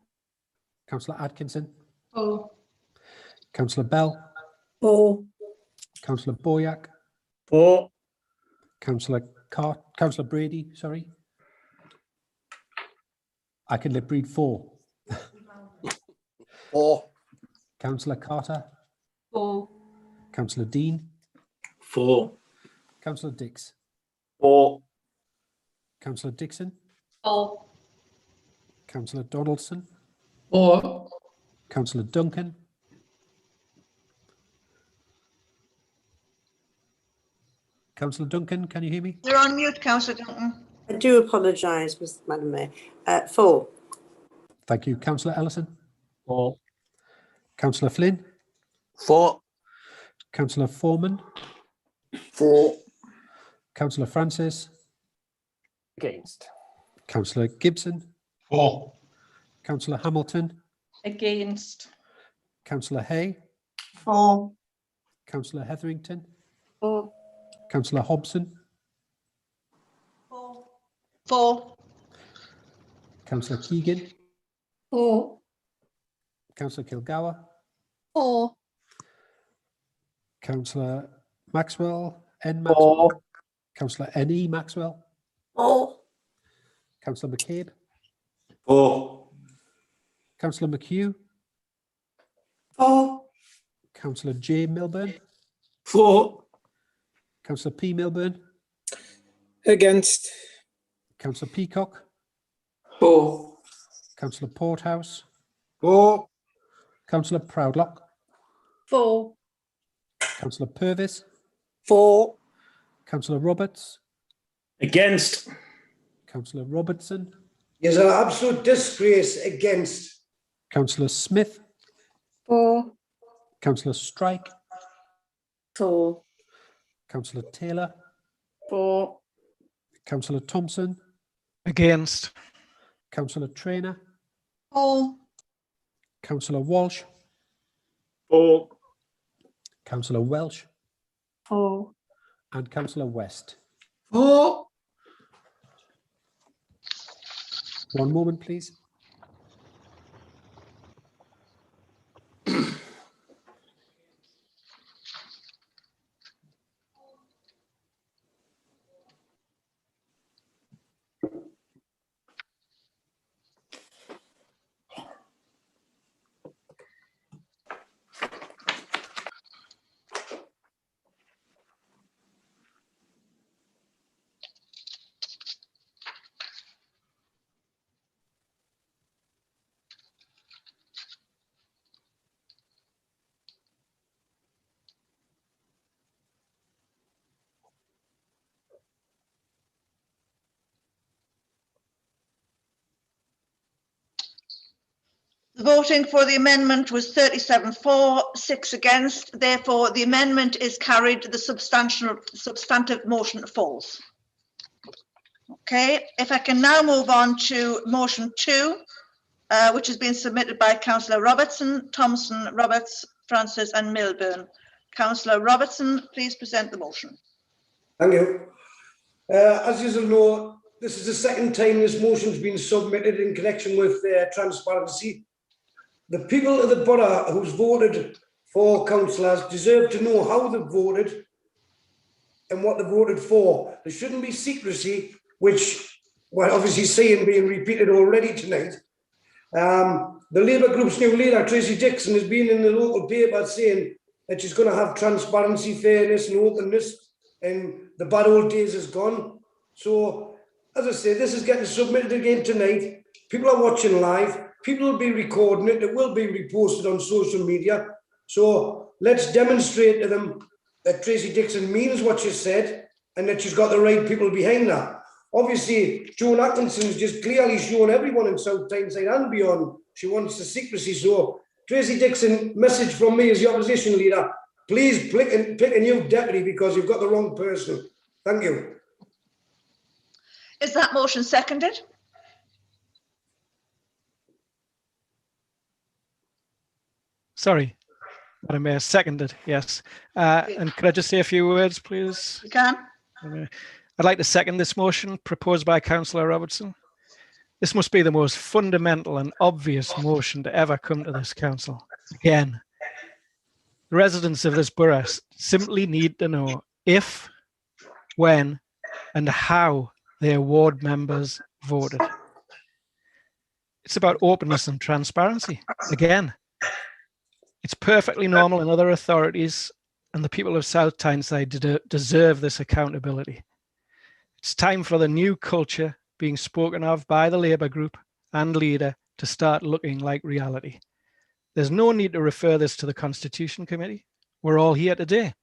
Councillor Atkinson? For. Councillor Bell? For. Councillor Boyack? For. Councillor Brady, sorry. I can lip read for. For. Councillor Carter? For. Councillor Dean? For. Councillor Dix? For. Councillor Dixon? For. Councillor Donaldson? For. Councillor Duncan? Councillor Duncan, can you hear me? You're on mute, Councillor Duncan. I do apologise, Madam Mayor. For. Thank you. Councillor Ellison? For. Councillor Flynn? For. Councillor Foreman? For. Councillor Francis? Against. Councillor Gibson? For. Councillor Hamilton? Against. Councillor Hay? For. Councillor Hetherington? For. Councillor Hobson? For. Councillor Keegan? For. Councillor Kilgour? For. Councillor Maxwell? N. Maxwell? Councillor N.E. Maxwell? For. Councillor McCabe? For. Councillor McHugh? For. Councillor J. Milburn? For. Councillor P. Milburn? Against. Councillor Peacock? For. Councillor Porthouse? For. Councillor Proudlock? For. Councillor Purvis? For. Councillor Roberts? Against. Councillor Robertson? Is an absolute disgrace against. Councillor Smith. For. Councillor Strike. For. Councillor Taylor. For. Councillor Thompson. Against. Councillor Traynor. For. Councillor Walsh. For. Councillor Welsh. For. And Councillor West. For. One moment, please. The voting for the amendment was 37 for, 6 against. Therefore, the amendment is carried. The substantive motion falls. Okay, if I can now move on to motion 2, which has been submitted by Councillor Robertson, Thompson, Roberts, Francis and Milburn. Councillor Robertson, please present the motion. Thank you. As you all know, this is the second time this motion has been submitted in connection with transparency. The people of the borough who's voted for councillors deserve to know how they voted and what they voted for. There shouldn't be secrecy, which we're obviously seeing being repeated already tonight. The Labour group's new leader, Tracy Dixon, has been in the local paper saying that she's going to have transparency, fairness and openness, and the bad old days is gone. So, as I say, this is getting submitted again tonight. People are watching live. People will be recording it. It will be reposted on social media. So let's demonstrate to them that Tracy Dixon means what she said and that she's got the right people behind her. Obviously, Joan Atkinson's just clearly shown everyone in South Tyneside and beyond she wants the secrecy. So, Tracy Dixon, message from me as the opposition leader, please pick a new deputy because you've got the wrong person. Thank you. Is that motion seconded? Sorry, Madam Mayor, seconded, yes. And could I just say a few words, please? You can. I'd like to second this motion proposed by Councillor Robertson. This must be the most fundamental and obvious motion to ever come to this council. Again, the residents of this borough simply need to know if, when, and how their ward members voted. It's about openness and transparency. Again, it's perfectly normal in other authorities, and the people of South Tyneside deserve this accountability. It's time for the new culture being spoken of by the Labour group and leader to start looking like reality. There's no need to refer this to the Constitution Committee. We're all here today.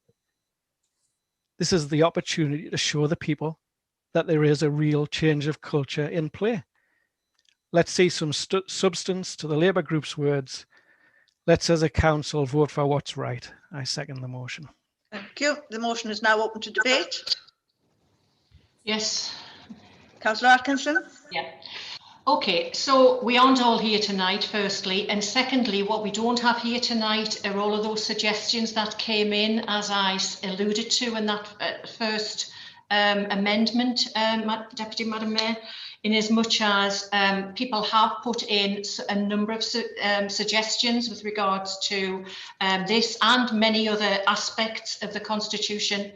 This is the opportunity to show the people that there is a real change of culture in play. Let's see some substance to the Labour group's words. Let's, as a council, vote for what's right. I second the motion. Thank you. The motion is now open to debate. Yes. Councillor Atkinson? Yeah. Okay, so we aren't all here tonight, firstly, and secondly, what we don't have here tonight are all of those suggestions that came in, as I alluded to in that first amendment, Deputy Madam Mayor, in as much as people have put in a number of suggestions with regards to this and many other aspects of the Constitution,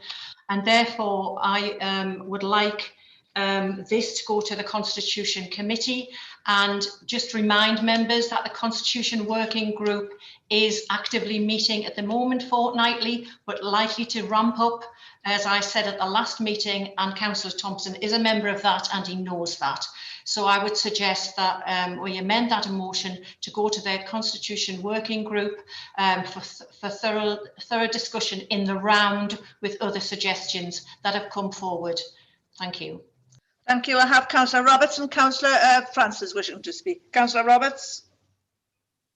and therefore I would like this to go to the Constitution Committee, and just remind members that the Constitution Working Group is actively meeting at the moment fortnightly, but likely to ramp up, as I said at the last meeting, and Councillor Thompson is a member of that and he knows that. So I would suggest that we amend that motion to go to the Constitution Working Group for thorough discussion in the round with other suggestions that have come forward. Thank you. Thank you. I have Councillor Roberts and Councillor Francis wishing to speak. Councillor Roberts.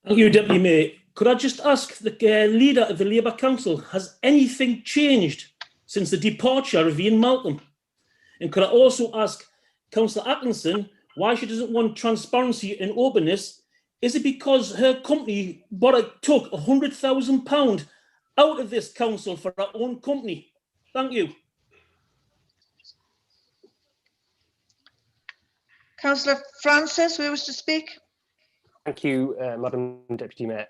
Thank you, Deputy Mayor. Could I just ask the leader of the Labour Council, has anything changed since the departure of Ian Malcolm? And could I also ask Councillor Atkinson why she doesn't want transparency and openness? Is it because her company Borough took £100,000 out of this council for her own company? Thank you. Councillor Francis, who wishes to speak? Thank you, Madam Deputy Mayor.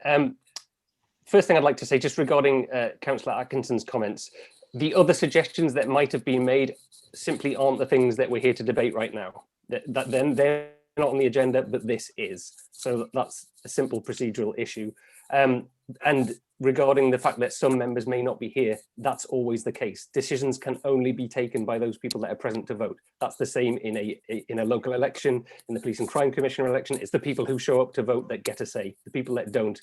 First thing I'd like to say, just regarding Councillor Atkinson's comments, the other suggestions that might have been made simply aren't the things that we're here to debate right now. Then they're not on the agenda, but this is. So that's a simple procedural issue. And regarding the fact that some members may not be here, that's always the case. Decisions can only be taken by those people that are present to vote. That's the same in a local election, in the Police and Crime Commissioner election. It's the people who show up to vote that get a say. The people that don't.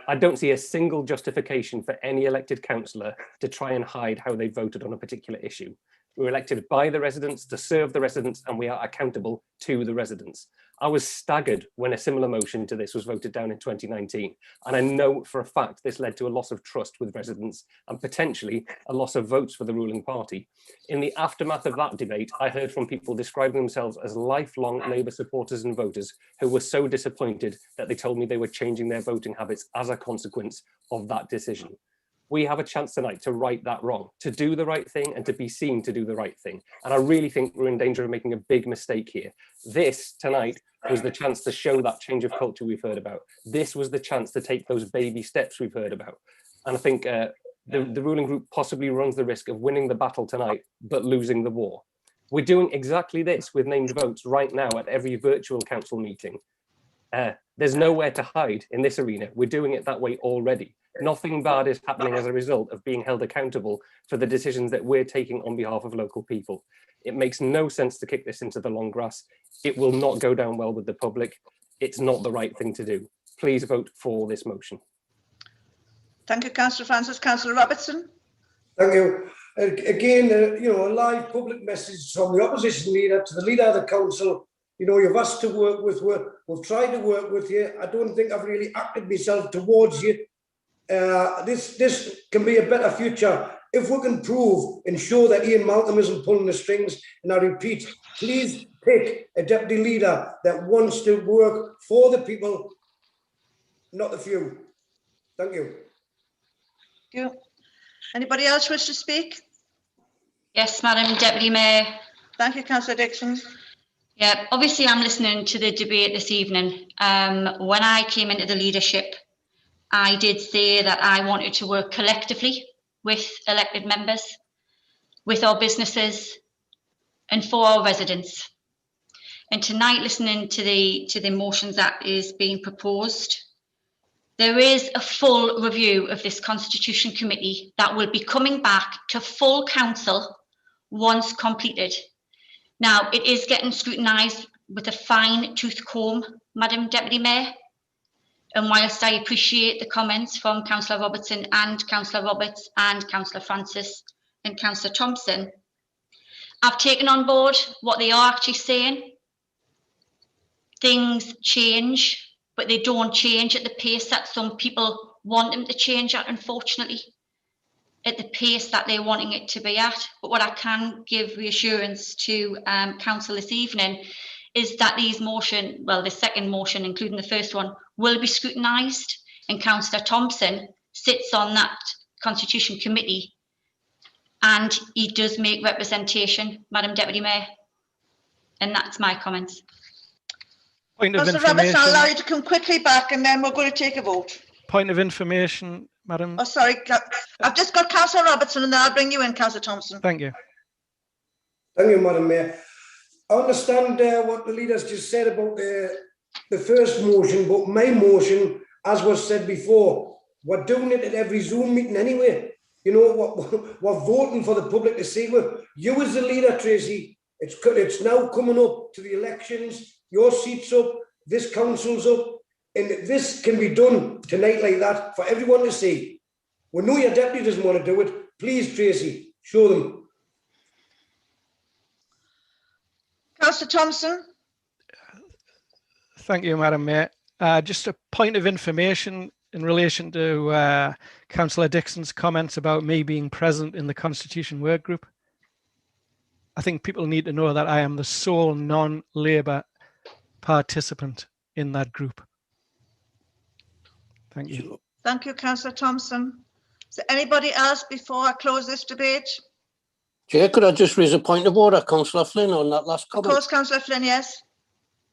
I don't see a single justification for any elected councillor to try and hide how they voted on a particular issue. We're elected by the residents to serve the residents, and we are accountable to the residents. I was staggered when a similar motion to this was voted down in 2019. And I know for a fact this led to a loss of trust with residents and potentially a loss of votes for the ruling party. In the aftermath of that debate, I heard from people describing themselves as lifelong Labour supporters and voters who were so disappointed that they told me they were changing their voting habits as a consequence of that decision. We have a chance tonight to right that wrong, to do the right thing and to be seen to do the right thing. And I really think we're in danger of making a big mistake here. This tonight was the chance to show that change of culture we've heard about. This was the chance to take those baby steps we've heard about. And I think the ruling group possibly runs the risk of winning the battle tonight, but losing the war. We're doing exactly this with named votes right now at every virtual council meeting. There's nowhere to hide in this arena. We're doing it that way already. Nothing bad is happening as a result of being held accountable for the decisions that we're taking on behalf of local people. It makes no sense to kick this into the long grass. It will not go down well with the public. It's not the right thing to do. Please vote for this motion. Thank you, Councillor Francis. Councillor Robertson. Thank you. Again, a live public message from the opposition leader to the leader of the council. You've asked to work with, we've tried to work with you. I don't think I've really acted myself towards you. This can be a better future if we can prove and show that Ian Malcolm isn't pulling the strings. And I repeat, please pick a deputy leader that wants to work for the people, not the few. Thank you. Thank you. Anybody else wish to speak? Yes, Madam Deputy Mayor. Thank you, Councillor Dixon. Yeah, obviously I'm listening to the debate this evening. When I came into the leadership, I did say that I wanted to work collectively with elected members, with our businesses and for our residents. And tonight, listening to the motions that is being proposed, there is a full review of this Constitution Committee that will be coming back to full council once completed. Now, it is getting scrutinised with a fine-tooth comb, Madam Deputy Mayor. And whilst I appreciate the comments from Councillor Robertson and Councillor Roberts and Councillor Francis and Councillor Thompson, I've taken on board what they are actually saying. Things change, but they don't change at the pace that some people want them to change at, unfortunately, at the pace that they're wanting it to be at. But what I can give reassurance to Council this evening is that these motion, well, the second motion, including the first one, will be scrutinised, and Councillor Thompson sits on that Constitution Committee and he does make representation, Madam Deputy Mayor. And that's my comments. Point of Councillor Roberts, I'll allow information. you to come quickly back and then we're going to take a vote. Point of information, Madam. Oh, sorry. I've just got Councillor Robertson and then I'll bring you in, Councillor Thompson. Thank you. Thank you, Madam Mayor. I understand what the leaders just said about the first motion, but my motion, as was said before, we're doing it at every Zoom meeting anyway. We're voting for the public to see. You as the leader, Tracy, it's now coming up to the elections. Your seat's up, this council's up, and this can be done tonight like that for everyone to see. We know your deputy doesn't want to do it. Please, Tracy, show them. Councillor Thompson. Thank you, Madam Mayor. Just a point of information in relation to Councillor Dixon's comments about me being present in the Constitution Work Group. I think people need to know that I am the sole non-Labour participant in that group. Thank you. Thank you, Councillor Thompson. Is there anybody else before I close this debate? Chair, could I just raise a point of order, Councillor Flynn, on that last comment? Of course, Councillor Flynn, yes.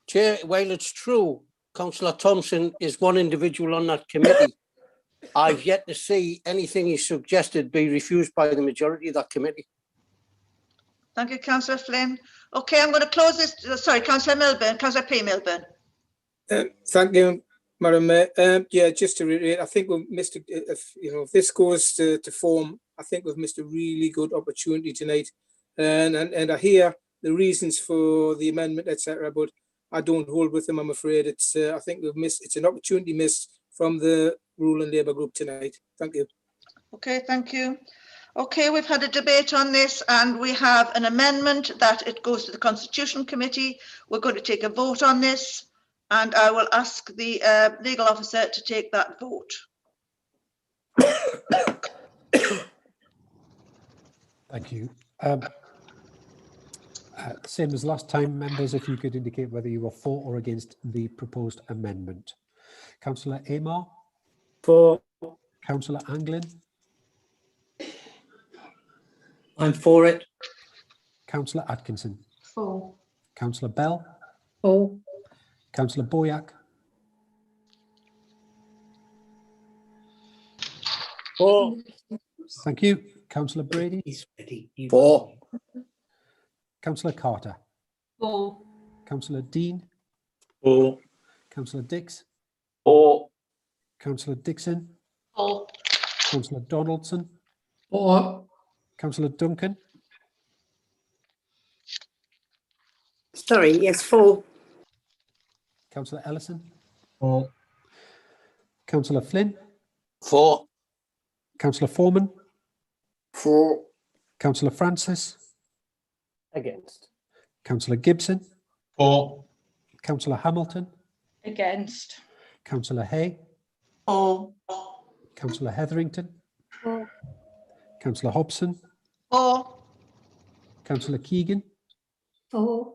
Chair, while it's true, Councillor Thompson is one individual on that committee, I've yet to see anything he suggested be refused by the majority of that committee. Thank you, Councillor Flynn. Okay, I'm going to close this. Sorry, Councillor Milburn, Councillor P. Milburn. Thank you, Madam Mayor. Yeah, just to reiterate, I think we've missed, if this goes to form, I think we've missed a really good opportunity tonight. And I hear the reasons for the amendment, etc., but I don't hold with them, I'm afraid. It's I think we've missed, it's an opportunity missed from the ruling Labour group tonight. Thank you. Okay, thank you. Okay, we've had a debate on this and we have an amendment that it goes to the Constitution Committee. We're going to take a vote on this and I will ask the legal officer to take that vote. Thank you. Same as last time, members, if you could indicate whether you are for or against the proposed amendment. Councillor Amar? For. Councillor Anglin? I'm for it. Councillor Atkinson? For. Councillor Bell? For. Councillor Boyack? For. Thank you. Councillor Brady? For. Councillor Carter? For. Councillor Dean? For. Councillor Dix? For. Councillor Dixon? For. Councillor Donaldson? For. Councillor Duncan? Sorry, yes, for. Councillor Ellison? For. Councillor Flynn? For. Councillor Foreman? For. Councillor Francis? Against. Councillor Gibson? For. Councillor Hamilton? Against. Councillor Hay? For. Councillor Hetherington? For. Councillor Hobson? For. Councillor Keegan? For.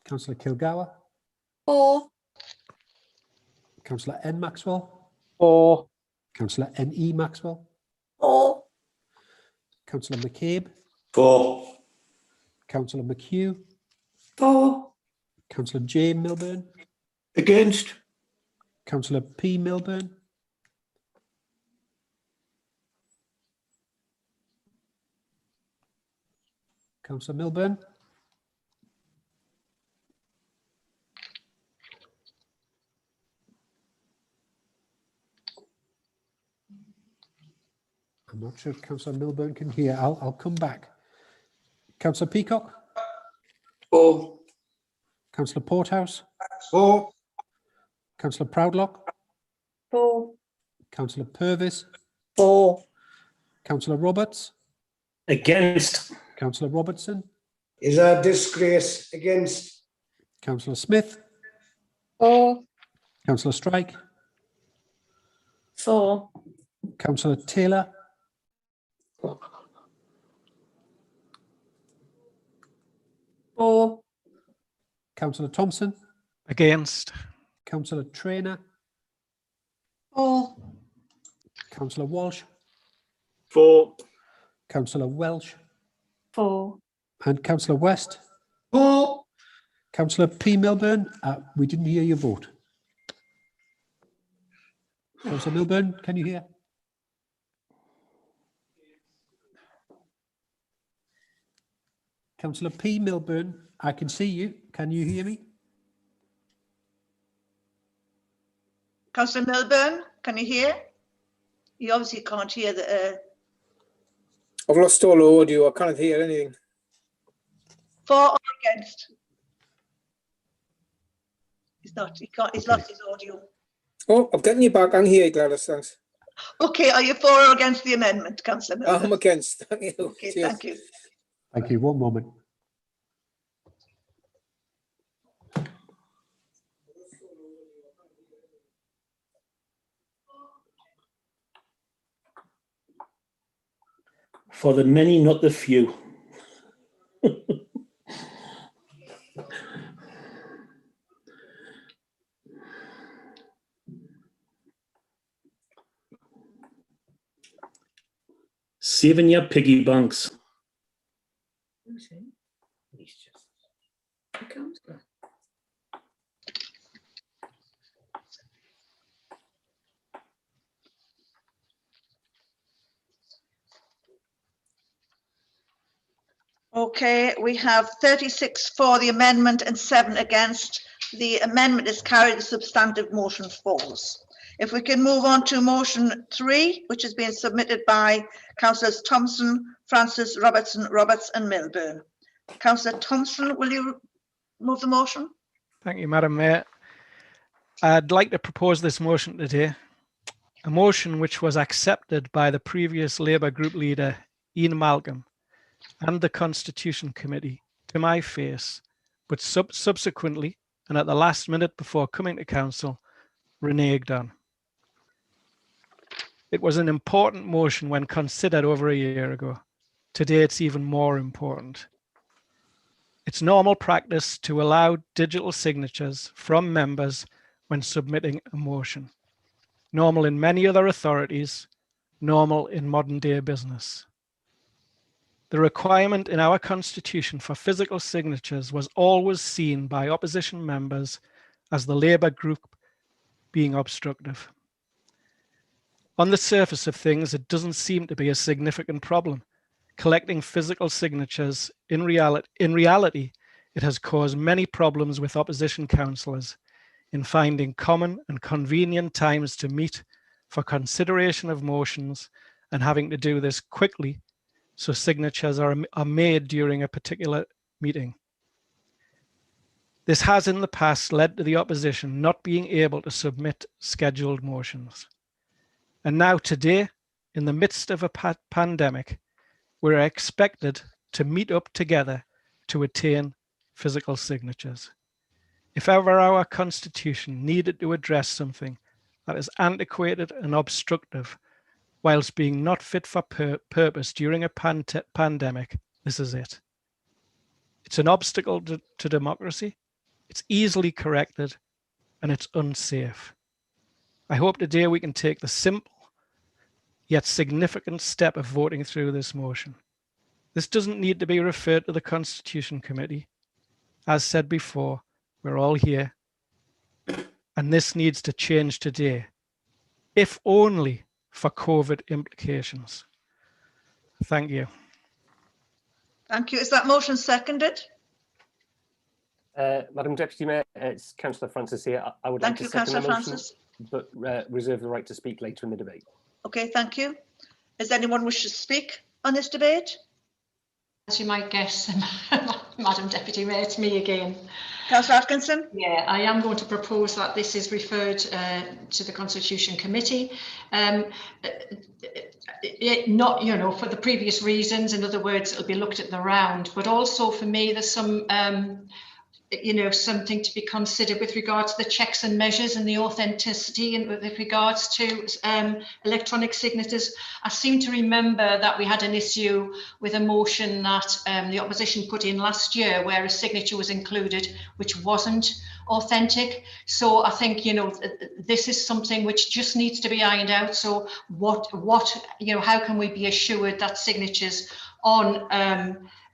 Councillor Kilgour? For. Councillor N. Maxwell? For. Councillor N.E. Maxwell? For. Councillor McCabe? For. Councillor McHugh? For. Councillor J. Milburn? Against. Councillor P. Milburn? Councillor Milburn? I'm not sure if Councillor Milburn can hear. I'll come back. Councillor Peacock? For. Councillor Porthouse? For. Councillor Proudlock? For. Councillor Purvis? For. Councillor Roberts? Against. Councillor Robertson? Is a disgrace. Against. Councillor Smith? For. Councillor Strike? For. Councillor Taylor? For. Councillor Thompson? Against. Councillor Traynor? For. Councillor Walsh? For. Councillor Welsh? For. And Councillor West? For. Councillor P. Milburn? We didn't hear your vote. Councillor Milburn, can you hear? Councillor P. Milburn, I can see you. Can you hear me? Councillor Milburn, can you hear? You obviously can't hear the... I've lost all the audio. I can't hear anything. For or against? He's not, he can't, he's lost his audio. Oh, I'm getting you back. I can hear you, Gladys. Thanks. Okay, are you for or against the amendment, Councillor Milburn? I'm against. Thank you. Okay, Cheers. thank you. Thank you. One moment. For the many, not the few. Saving your piggy banks. Who's he? He's just a councillor. Okay, we have 36 for the amendment and 7 against. The amendment is carried, the substantive motion falls. If we can move on to motion 3, which has been submitted by councillors Thompson, Francis, Robertson, Roberts and Milburn. Councillor Thompson, will you move the motion? Thank you, Madam Mayor. I'd like to propose this motion today, a motion which was accepted by the previous Labour Group leader, Ian Malcolm, and the Constitution Committee to my face, but subsequently, and at the last minute before coming to council, reneged on. It was an important motion when considered over a year ago. Today, it's even more important. It's normal practice to allow digital signatures from members when submitting a motion. Normal in many other authorities, normal in modern day business. The requirement in our constitution for physical signatures was always seen by opposition members as the Labour group being obstructive. On the surface of things, it doesn't seem to be a significant problem. Collecting physical signatures, in reality, it has caused many problems with opposition councillors in finding common and convenient times to meet for consideration of motions and having to do this quickly so signatures are made during a particular meeting. This has in the past led to the opposition not being able to submit scheduled motions. And now today, in the midst of a pandemic, we're expected to meet up together to attain physical signatures. If ever our constitution needed to address something that is antiquated and obstructive, whilst being not fit for purpose during a pandemic, this is it. It's an obstacle to democracy, it's easily corrected, and it's unsafe. I hope today we can take the simple yet significant step of voting through this motion. This doesn't need to be referred to the Constitution Committee. As said before, we're all here, and this needs to change today, if only for COVID implications. Thank you. Thank you. Is that motion seconded? Madam Deputy Mayor, it's Councillor Francis here. I would Thank like you, to second the Councillor motion, Francis. but reserve the right to speak later in the debate. Okay, thank you. Does anyone wish to speak on this debate? As you might guess, Madam Deputy Mayor, it's me again. Councillor Atkinson? Yeah, I am going to propose that this is referred to the Constitution Committee. Not, you know, for the previous reasons. In other words, it'll be looked at the round, but also for me, there's some, you know, something to be considered with regards to the checks and measures and the authenticity, and with regards to electronic signatures. I seem to remember that we had an issue with a motion that the opposition put in last year where a signature was included which wasn't authentic. So I think, you know, this is something which just needs to be ironed out. So what you know, how can we be assured that signatures on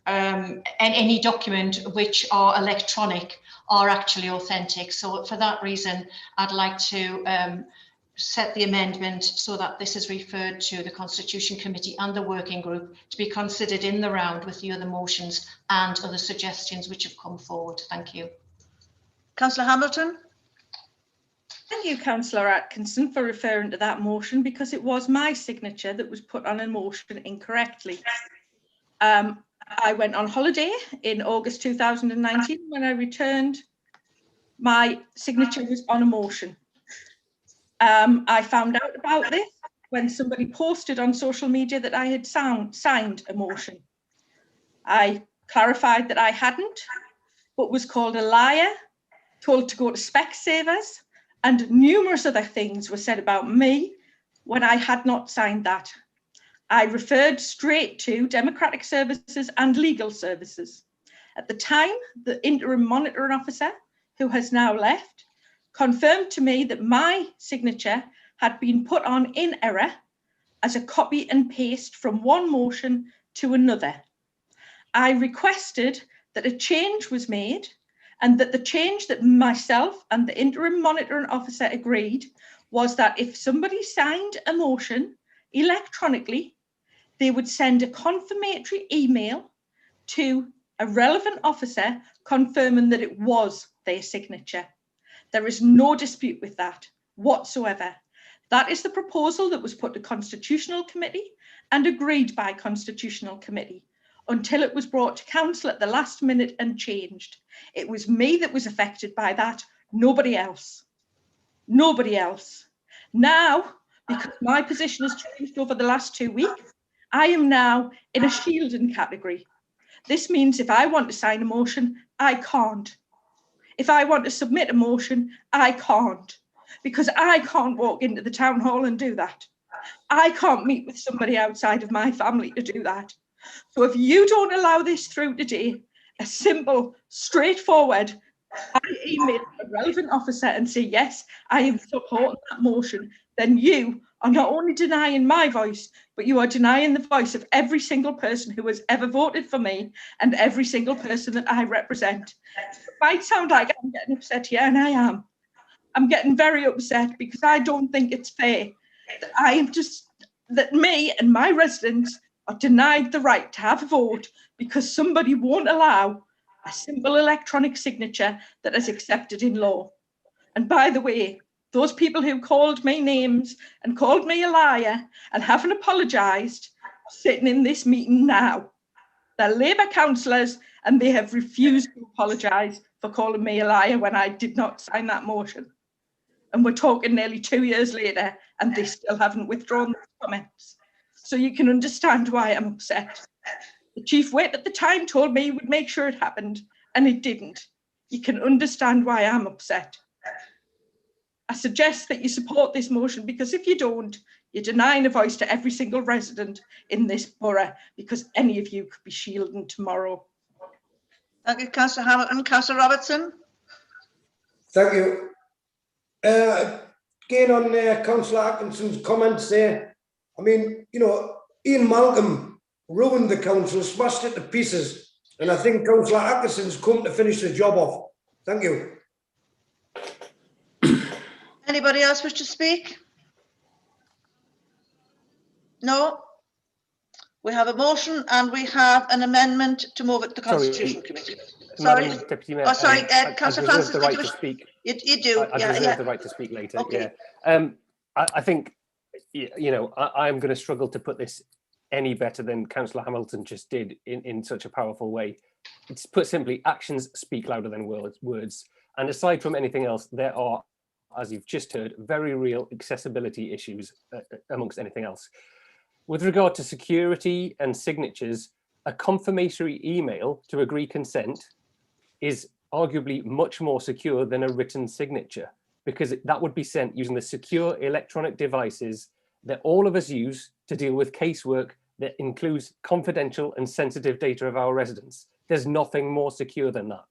any document which are electronic are actually authentic? So for that reason, I'd like to set the amendment so that this is referred to the Constitution Committee and the working group to be considered in the round with the other motions and other suggestions which have come forward. Thank you. Councillor Hamilton? Thank you, Councillor Atkinson, for referring to that motion, because it was my signature that was put on a motion incorrectly. I went on holiday in August 2019. When I returned, my signature was on a motion. I found out about this when somebody posted on social media that I had signed a motion. I clarified that I hadn't, but was called a liar told to go to Specsavers, and numerous other things were said about me when I had not signed that. I referred straight to Democratic Services and Legal Services. At the time, the interim monitoring officer, who has now left, confirmed to me that my signature had been put on in error as a copy and paste from one motion to another. I requested that a change was made, and that the change that myself and the interim monitoring officer agreed was that if somebody signed a motion electronically, they would send a confirmatory email to a relevant officer confirming that it was their signature. There is no dispute with that whatsoever. That is the proposal that was put to Constitutional Committee and agreed by Constitutional Committee until it was brought to Council at the last minute and changed. It was me that was affected by that, nobody else. Nobody else. Now, because my position has changed over the last 2 weeks, I am now in a shielding category. This means if I want to sign a motion, I can't. If I want to submit a motion, I can't, because I can't walk into the town hall and do that. I can't meet with somebody outside of my family to do that. So if you don't allow this through today, a simple, straightforward, I email a relevant officer and say, yes, I am supporting that motion, then you are not only denying my voice, but you are denying the voice of every single person who has ever voted for me and every single person that I represent. It might sound like I'm getting upset here, and I am. I'm getting very upset because I don't think it's fair that me and my residents are denied the right to have a vote because somebody won't allow a simple electronic signature that is accepted in law. And by the way, those people who called me names and called me a liar and haven't apologised are sitting in this meeting now. They're Labour councillors and they have refused to apologise for calling me a liar when I did not sign that motion. And we're talking nearly 2 years later and they still haven't withdrawn those comments. So you can understand why I'm upset. The chief whip at the time told me he would make sure it happened, and it didn't. You can understand why I'm upset. I suggest that you support this motion, because if you don't, you're denying a voice to every single resident in this borough, because any of you could be shielding tomorrow. Thank you, Councillor Hamilton. Councillor Robertson. Thank you. Again on Councillor Atkinson's comments there. I mean, you know, Ian Malcolm ruined the council, smashed it to pieces, and I think Councillor Atkinson's come to finish the job off. Thank you. Anybody else wish to speak? No? We have a motion and we have an amendment to move it to the Constitutional Committee. Sorry? Madam Deputy Mayor, Oh, sorry, I Councillor reserve Francis, the did right you to wish? speak. You do, I yeah, reserve yeah. the right to speak later. Okay. Yeah. I think, you know, I'm going to struggle to put this any better than Councillor Hamilton just did in such a powerful way. It's put simply, actions speak louder than words. And aside from anything else, there are, as you've just heard, very real accessibility issues amongst anything else. With regard to security and signatures, a confirmatory email to agree consent is arguably much more secure than a written signature, because that would be sent using the secure electronic devices that all of us use to deal with casework that includes confidential and sensitive data of our residents. There's nothing more secure than that.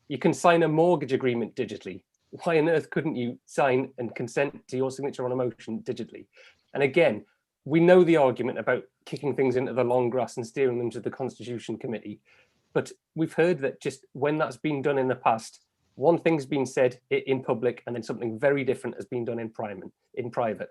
You can sign a mortgage agreement digitally. Why on earth couldn't you sign and consent to your signature on a motion digitally? And again, we know the argument about kicking things into the long grass and steering them to the Constitution Committee, but we've heard that just when that's been done in the past, one thing's been said in public and then something very different has been done in private.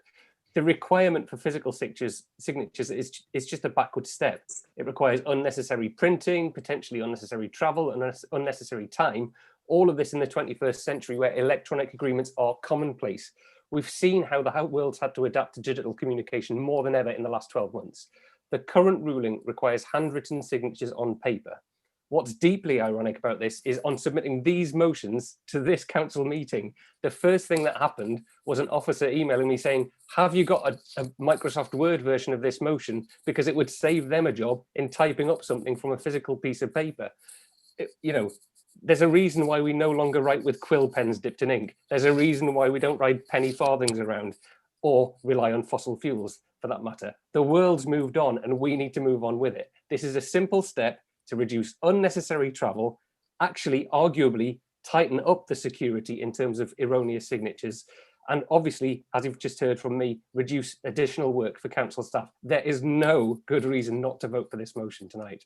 The requirement for physical signatures is just a backward step. It requires unnecessary printing, potentially unnecessary travel, and unnecessary time. All of this in the 21st century where electronic agreements are commonplace. We've seen how the world's had to adapt to digital communication more than ever in the last 12 months. The current ruling requires handwritten signatures on paper. What's deeply ironic about this is on submitting these motions to this council meeting, the first thing that happened was an officer emailing me saying, have you got a Microsoft Word version of this motion? Because it would save them a job in typing up something from a physical piece of paper. You know, There's a reason why we no longer write with quill pens dipped in ink. There's a reason why we don't write penny farthings around or rely on fossil fuels for that matter. The world's moved on and we need to move on with it. This is a simple step to reduce unnecessary travel, actually arguably tighten up the security in terms of erroneous signatures, and obviously, as you've just heard from me, reduce additional work for council staff. There is no good reason not to vote for this motion tonight.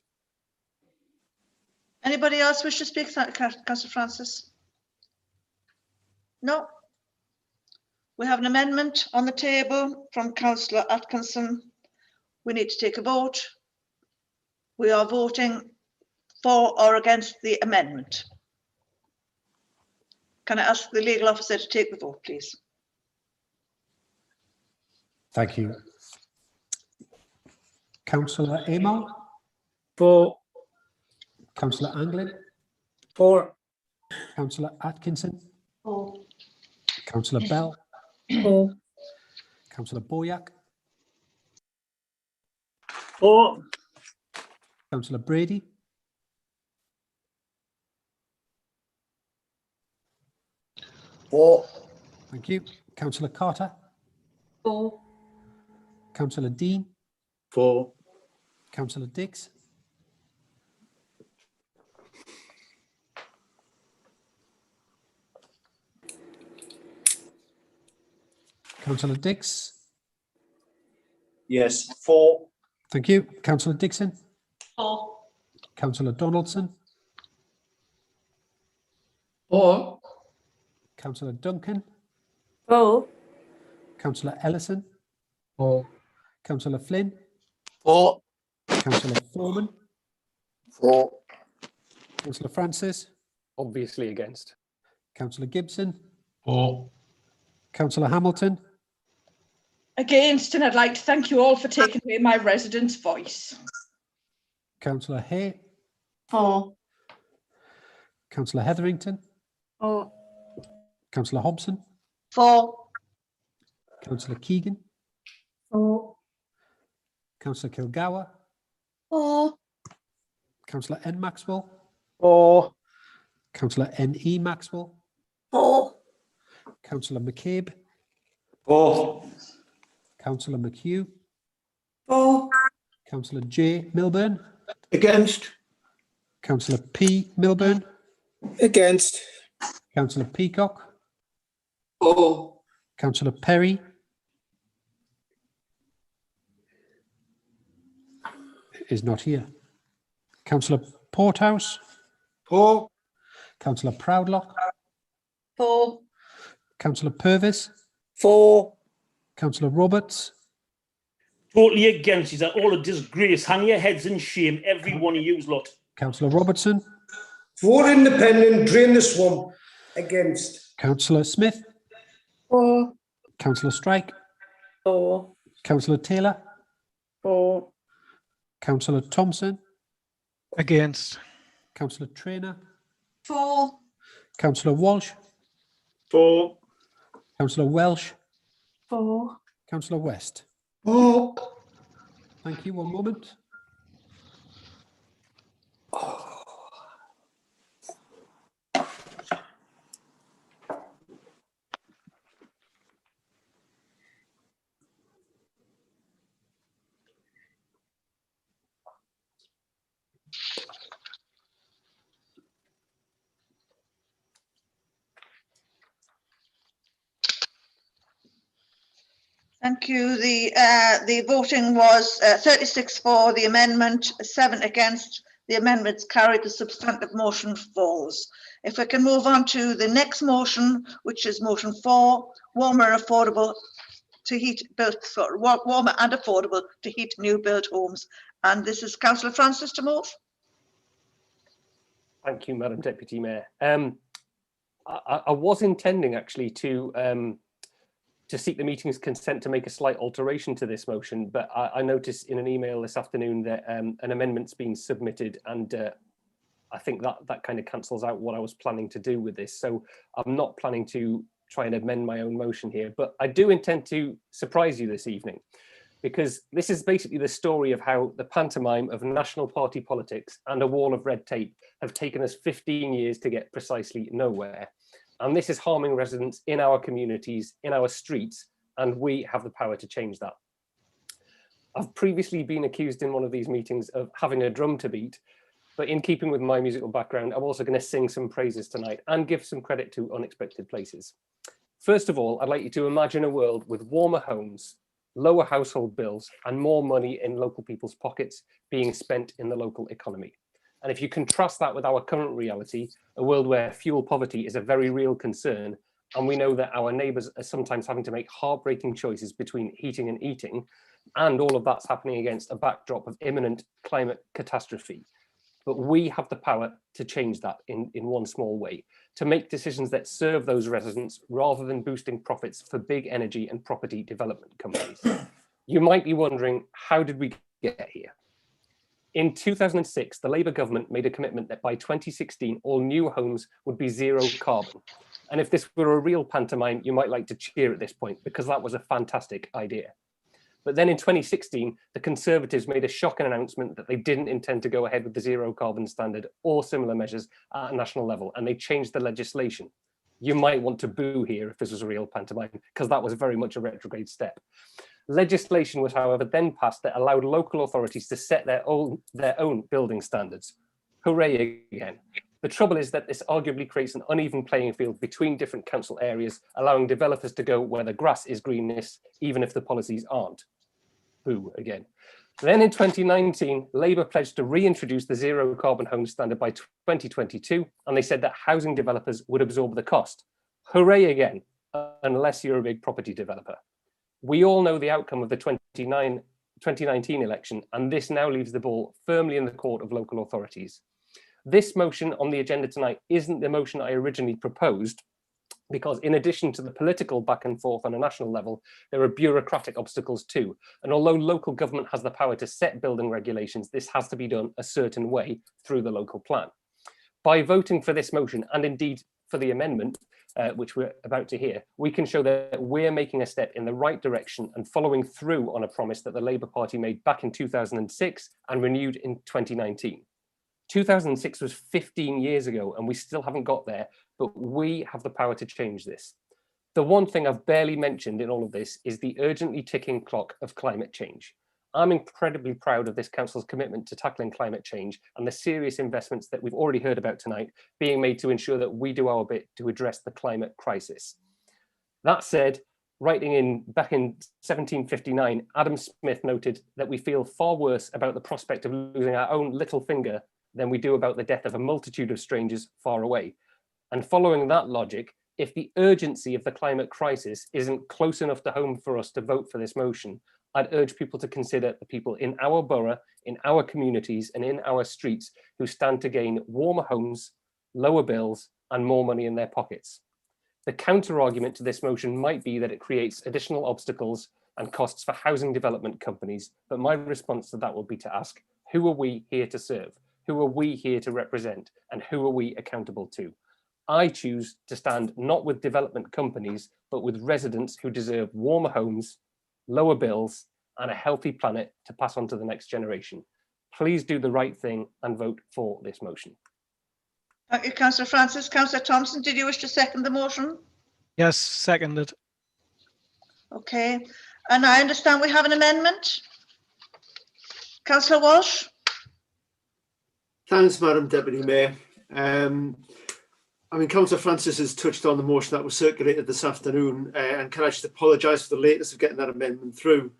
Anybody else wish to speak? Councillor Francis? No? We have an amendment on the table from Councillor Atkinson. We need to take a vote. We are voting for or against the amendment. Can I ask the legal officer to take the vote, please? Thank you. Councillor Amon? For. Councillor Anglin? For. Councillor Atkinson? For. Councillor Bell? For. Councillor Boyack? For. Councillor Brady? For. Thank you. Councillor Carter? For. Councillor Dean? For. Councillor Dix? Councillor Dix? Yes, for. Thank you. Councillor Dixon? For. Councillor Donaldson? For. Councillor Duncan? For. Councillor Ellison? For. Councillor Flynn? For. Councillor Foreman? For. Councillor Francis? Obviously against. Councillor Gibson? For. Councillor Hamilton? Against, and I'd like to thank you all for taking away my residents' voice. Councillor Hay? For. Councillor Hetherington? For. Councillor Hobson? For. Councillor Keegan? For. Councillor Kilgour? For. Councillor N. Maxwell? For. Councillor N.E. Maxwell? For. Councillor McCabe? For. Councillor McHugh? For. Councillor J. Milburn? Against. Councillor P. Milburn? Against. Councillor Peacock? For. Councillor Perry? Is not here. Councillor Porthouse? For. Councillor Proudlock? For. Councillor Purvis? For. Councillor Roberts? Totally against. Is that all a disgrace? Hang your heads in shame, every one of you lot. Councillor Robertson? Vote independent, drain the swamp. Against. Councillor Smith? For. Councillor Strike? For. Councillor Taylor? For. Councillor Thompson? Against. Councillor Traynor? For. Councillor Walsh? For. Councillor Welsh? For. Councillor West? For. Thank you. One moment. Thank you. The voting was 36 for the amendment, 7 against. The amendment's carried. The substantive motion falls. If we can move on to the next motion, which is motion 4, warmer and affordable to heat built, warmer and affordable to heat new build homes. And this is Councillor Francis to move. Thank you, Madam Deputy Mayor. I was intending actually to seek the meeting's consent to make a slight alteration to this motion, but I noticed in an email this afternoon that an amendment's been submitted, and I think that kind of cancels out what I was planning to do with this. So I'm not planning to try and amend my own motion here, but I do intend to surprise you this evening, because this is basically the story of how the pantomime of national party politics and a wall of red tape have taken us 15 years to get precisely nowhere. And this is harming residents in our communities, in our streets, and we have the power to change that. I've previously been accused in one of these meetings of having a drum to beat, but in keeping with my musical background, I'm also going to sing some praises tonight and give some credit to Unexpected Places. First of all, I'd like you to imagine a world with warmer homes, lower household bills, and more money in local people's pockets being spent in the local economy. And if you contrast that with our current reality, a world where fuel poverty is a very real concern, and we know that our neighbours are sometimes having to make heartbreaking choices between heating and eating, and all of that's happening against a backdrop of imminent climate catastrophe. But we have the power to change that in one small way, to make decisions that serve those residents rather than boosting profits for big energy and property development companies. You might be wondering, how did we get here? In 2006, the Labour government made a commitment that by 2016, all new homes would be zero carbon. And if this were a real pantomime, you might like to cheer at this point, because that was a fantastic idea. But then in 2016, the Conservatives made a shocking announcement that they didn't intend to go ahead with the zero carbon standard or similar measures at a national level, and they changed the legislation. You might want to boo here if this was a real pantomime, because that was very much a retrograde step. Legislation was, however, then passed that allowed local authorities to set their own building standards. Hooray again. The trouble is that this arguably creates an uneven playing field between different council areas, allowing developers to go where the grass is greenest, even if the policies aren't. Boo again. Then in 2019, Labour pledged to reintroduce the zero carbon home standard by 2022, and they said that housing developers would absorb the cost. Hooray again, unless you're a big property developer. We all know the outcome of the 2019 election, and this now leaves the ball firmly in the court of local authorities. This motion on the agenda tonight isn't the motion I originally proposed, because in addition to the political back and forth on a national level, there are bureaucratic obstacles too. And although local government has the power to set building regulations, this has to be done a certain way through the local plan. By voting for this motion, and indeed for the amendment, which we're about to hear, we can show that we're making a step in the right direction and following through on a promise that the Labour Party made back in 2006 and renewed in 2019. 2006 was 15 years ago and we still haven't got there, but we have the power to change this. The one thing I've barely mentioned in all of this is the urgently ticking clock of climate change. I'm incredibly proud of this council's commitment to tackling climate change and the serious investments that we've already heard about tonight being made to ensure that we do our bit to address the climate crisis. That said, writing back in 1759, Adam Smith noted that we feel far worse about the prospect of losing our own little finger than we do about the death of a multitude of strangers far away. And following that logic, if the urgency of the climate crisis isn't close enough to home for us to vote for this motion, I'd urge people to consider the people in our borough, in our communities, and in our streets who stand to gain warmer homes, lower bills, and more money in their pockets. The counter argument to this motion might be that it creates additional obstacles and costs for housing development companies, but my response to that will be to ask, who are we here to serve? Who are we here to represent? And who are we accountable to? I choose to stand not with development companies, but with residents who deserve warmer homes, lower bills, and a healthy planet to pass on to the next generation. Please do the right thing and vote for this motion. Thank you, Councillor Francis. Councillor Thompson, did you wish to second the motion? Yes, seconded. Okay, and I understand we have an amendment. Councillor Walsh. Thanks, Madam Deputy Mayor. I mean, Councillor Francis has touched on the motion that was circulated this afternoon, and can I just apologise for the lateness of getting that amendment through.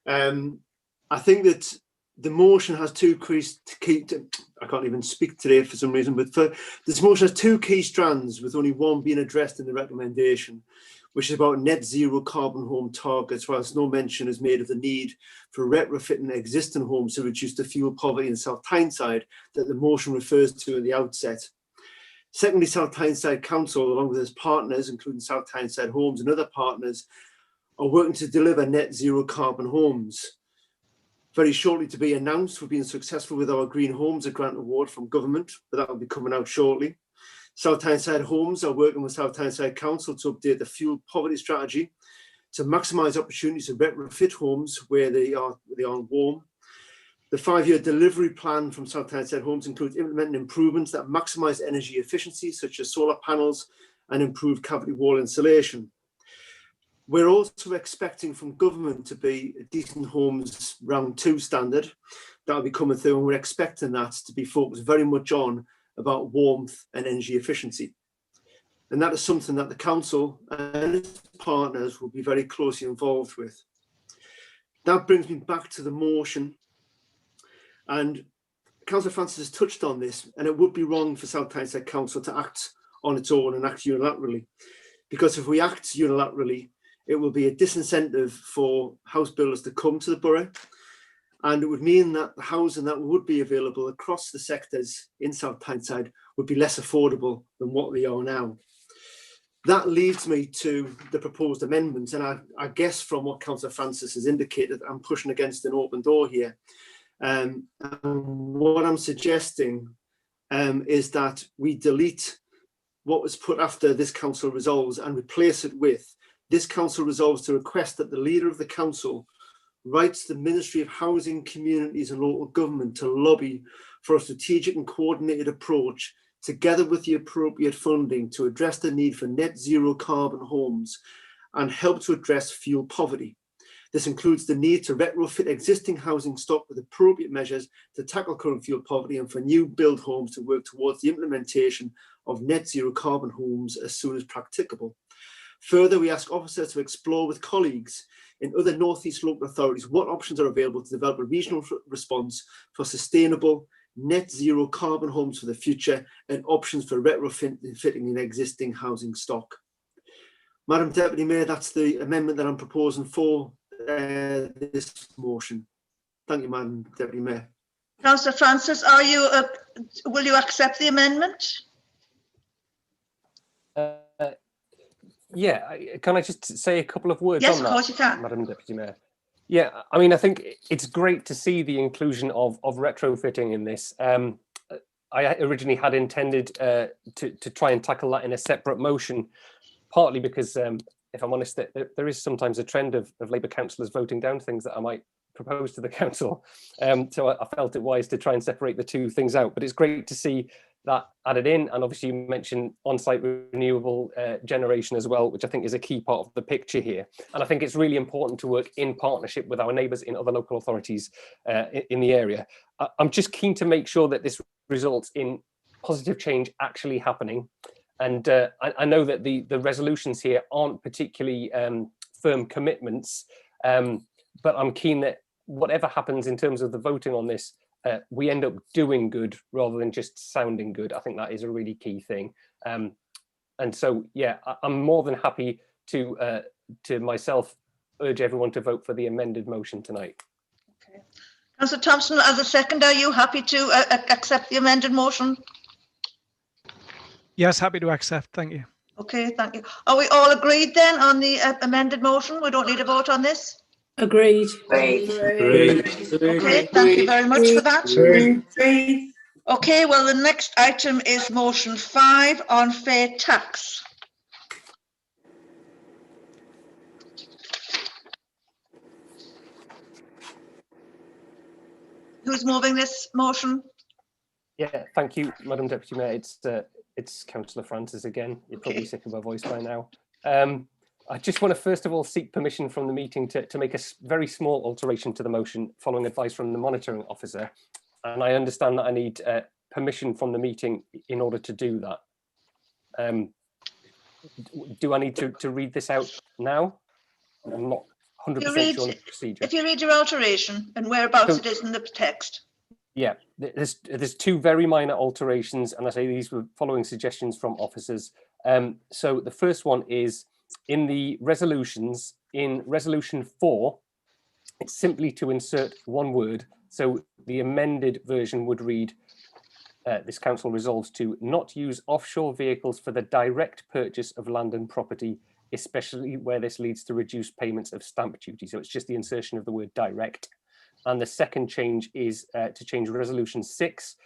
I think that the motion has two I can't even speak today for some reason, but this motion has two key strands, with only one being addressed in the recommendation, which is about net zero carbon home targets, whilst no mention is made of the need for retrofitting existing homes to reduce the fuel poverty in South Tyneside that the motion refers to at the outset. Secondly, South Tyneside Council, along with its partners, including South Tyneside Homes and other partners, are working to deliver net zero carbon homes. Very shortly to be announced, we've been successful with our Green Homes, a grant award from government, but that will be coming out shortly. South Tyneside Homes are working with South Tyneside Council to update the fuel poverty strategy. to maximise opportunities to retrofit homes where they are warm. The 5-year delivery plan from South Tyneside Homes includes implementing improvements that maximise energy efficiency, such as solar panels and improved cavity wall insulation. We're also expecting from government to be a Decent Homes Round 2 standard that will be coming through, and we're expecting that to be focused very much on about warmth and energy efficiency. And that is something that the council and its partners will be very closely involved with. That brings me back to the motion. And Councillor Francis has touched on this, and it would be wrong for South Tyneside Council to act on its own and act unilaterally. Because if we act unilaterally, it will be a disincentive for house builders to come to the borough. And it would mean that the housing that would be available across the sectors in South Tyneside would be less affordable than what they are now. That leads me to the proposed amendments. And I guess from what Councillor Francis has indicated, I'm pushing against an open door here. And what I'm suggesting is that we delete what was put after this council resolves and replace it with this council resolves to request that the leader of the council writes the Ministry of Housing, Communities and Local Government to lobby for a strategic and coordinated approach, together with the appropriate funding, to address the need for net zero carbon homes and help to address fuel poverty. This includes the need to retrofit existing housing stock with appropriate measures to tackle current fuel poverty, and for new build homes to work towards the implementation of net zero carbon homes as soon as practicable. Further, we ask officers to explore with colleagues in other North East local authorities what options are available to develop a regional response for sustainable net zero carbon homes for the future, and options for retrofitting in existing housing stock. Madam Deputy Mayor, that's the amendment that I'm proposing for this motion. Thank you, Madam Deputy Mayor. Councillor Francis, will you accept the amendment? Yeah, can I just say a couple of words Yes, on that? Yes, of course you can. Madam Deputy Mayor. Yeah, I mean, I think it's great to see the inclusion of retrofitting in this. I originally had intended to try and tackle that in a separate motion, partly because, if I'm honest, there is sometimes a trend of Labour councillors voting down things that I might propose to the council. So I felt it wise to try and separate the two things out. But it's great to see that added in, and obviously you mentioned on-site renewable generation as well, which I think is a key part of the picture here. And I think it's really important to work in partnership with our neighbours in other local authorities in the area. I'm just keen to make sure that this results in positive change actually happening. And I know that the resolutions here aren't particularly firm commitments, but I'm keen that whatever happens in terms of the voting on this, we end up doing good rather than just sounding good. I think that is a really key thing. And so, yeah, I'm more than happy to myself urge everyone to vote for the amended motion tonight. Okay. Councillor Thompson, as a second, are you happy to accept the amended motion? Yes, happy to accept. Thank you. Okay, thank you. Are we all agreed then on the amended motion? We don't need a vote on this? Agreed. Agreed. Okay, thank you very much for that. Agreed. Okay, well, the next item is motion 5 on fair tax. Who's moving this motion? Yeah, thank you, Madam Deputy Mayor. It's Councillor Francis again. You're probably sick of my voice by now. I just want to first of all seek permission from the meeting to make a very small alteration to the motion following advice from the monitoring officer. And I understand that I need permission from the meeting in order to do that. Do I need to read this out now? I'm not 100% sure on the procedure. If you read your alteration and whereabouts it is in the text. Yeah, there's two very minor alterations, and I say these were following suggestions from officers. So the first one is in the resolutions, in resolution 4, it's simply to insert one word. So the amended version would read, this council resolves to not use offshore vehicles for the direct purchase of land and property, especially where this leads to reduced payments of stamp duty. So it's just the insertion of the word direct. And the second change is to change resolution 6.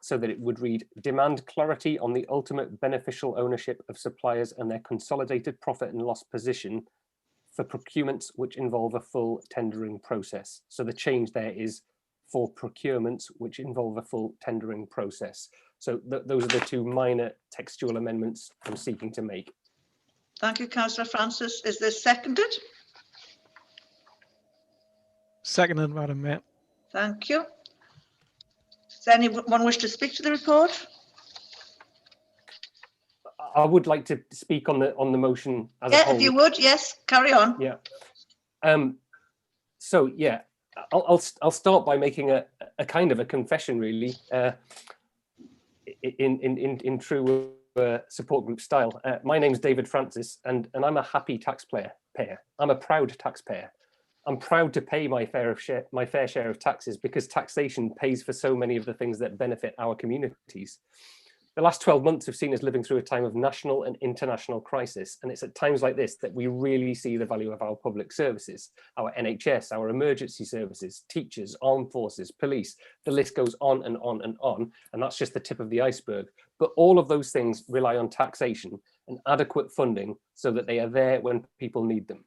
so that it would read, demand clarity on the ultimate beneficial ownership of suppliers and their consolidated profit and loss position for procurements which involve a full tendering process. So the change there is for procurements which involve a full tendering process. So those are the two minor textual amendments I'm seeking to make. Thank you, Councillor Francis. Is this seconded? Seconded, Madam Mayor. Thank you. Does anyone wish to speak to the report? I would like to speak on the motion as a whole. If you would, yes, carry on. Yeah. So yeah, I'll start by making a kind of a confession, really, in true support group style. My name's David Francis, and I'm a happy taxpayer. I'm a proud taxpayer. I'm proud to pay my fair share of taxes, because taxation pays for so many of the things that benefit our communities. The last 12 months have seen us living through a time of national and international crisis, and it's at times like this that we really see the value of our public services, our NHS, our emergency services, teachers, armed forces, police. The list goes on and on and on, and that's just the tip of the iceberg. But all of those things rely on taxation and adequate funding so that they are there when people need them.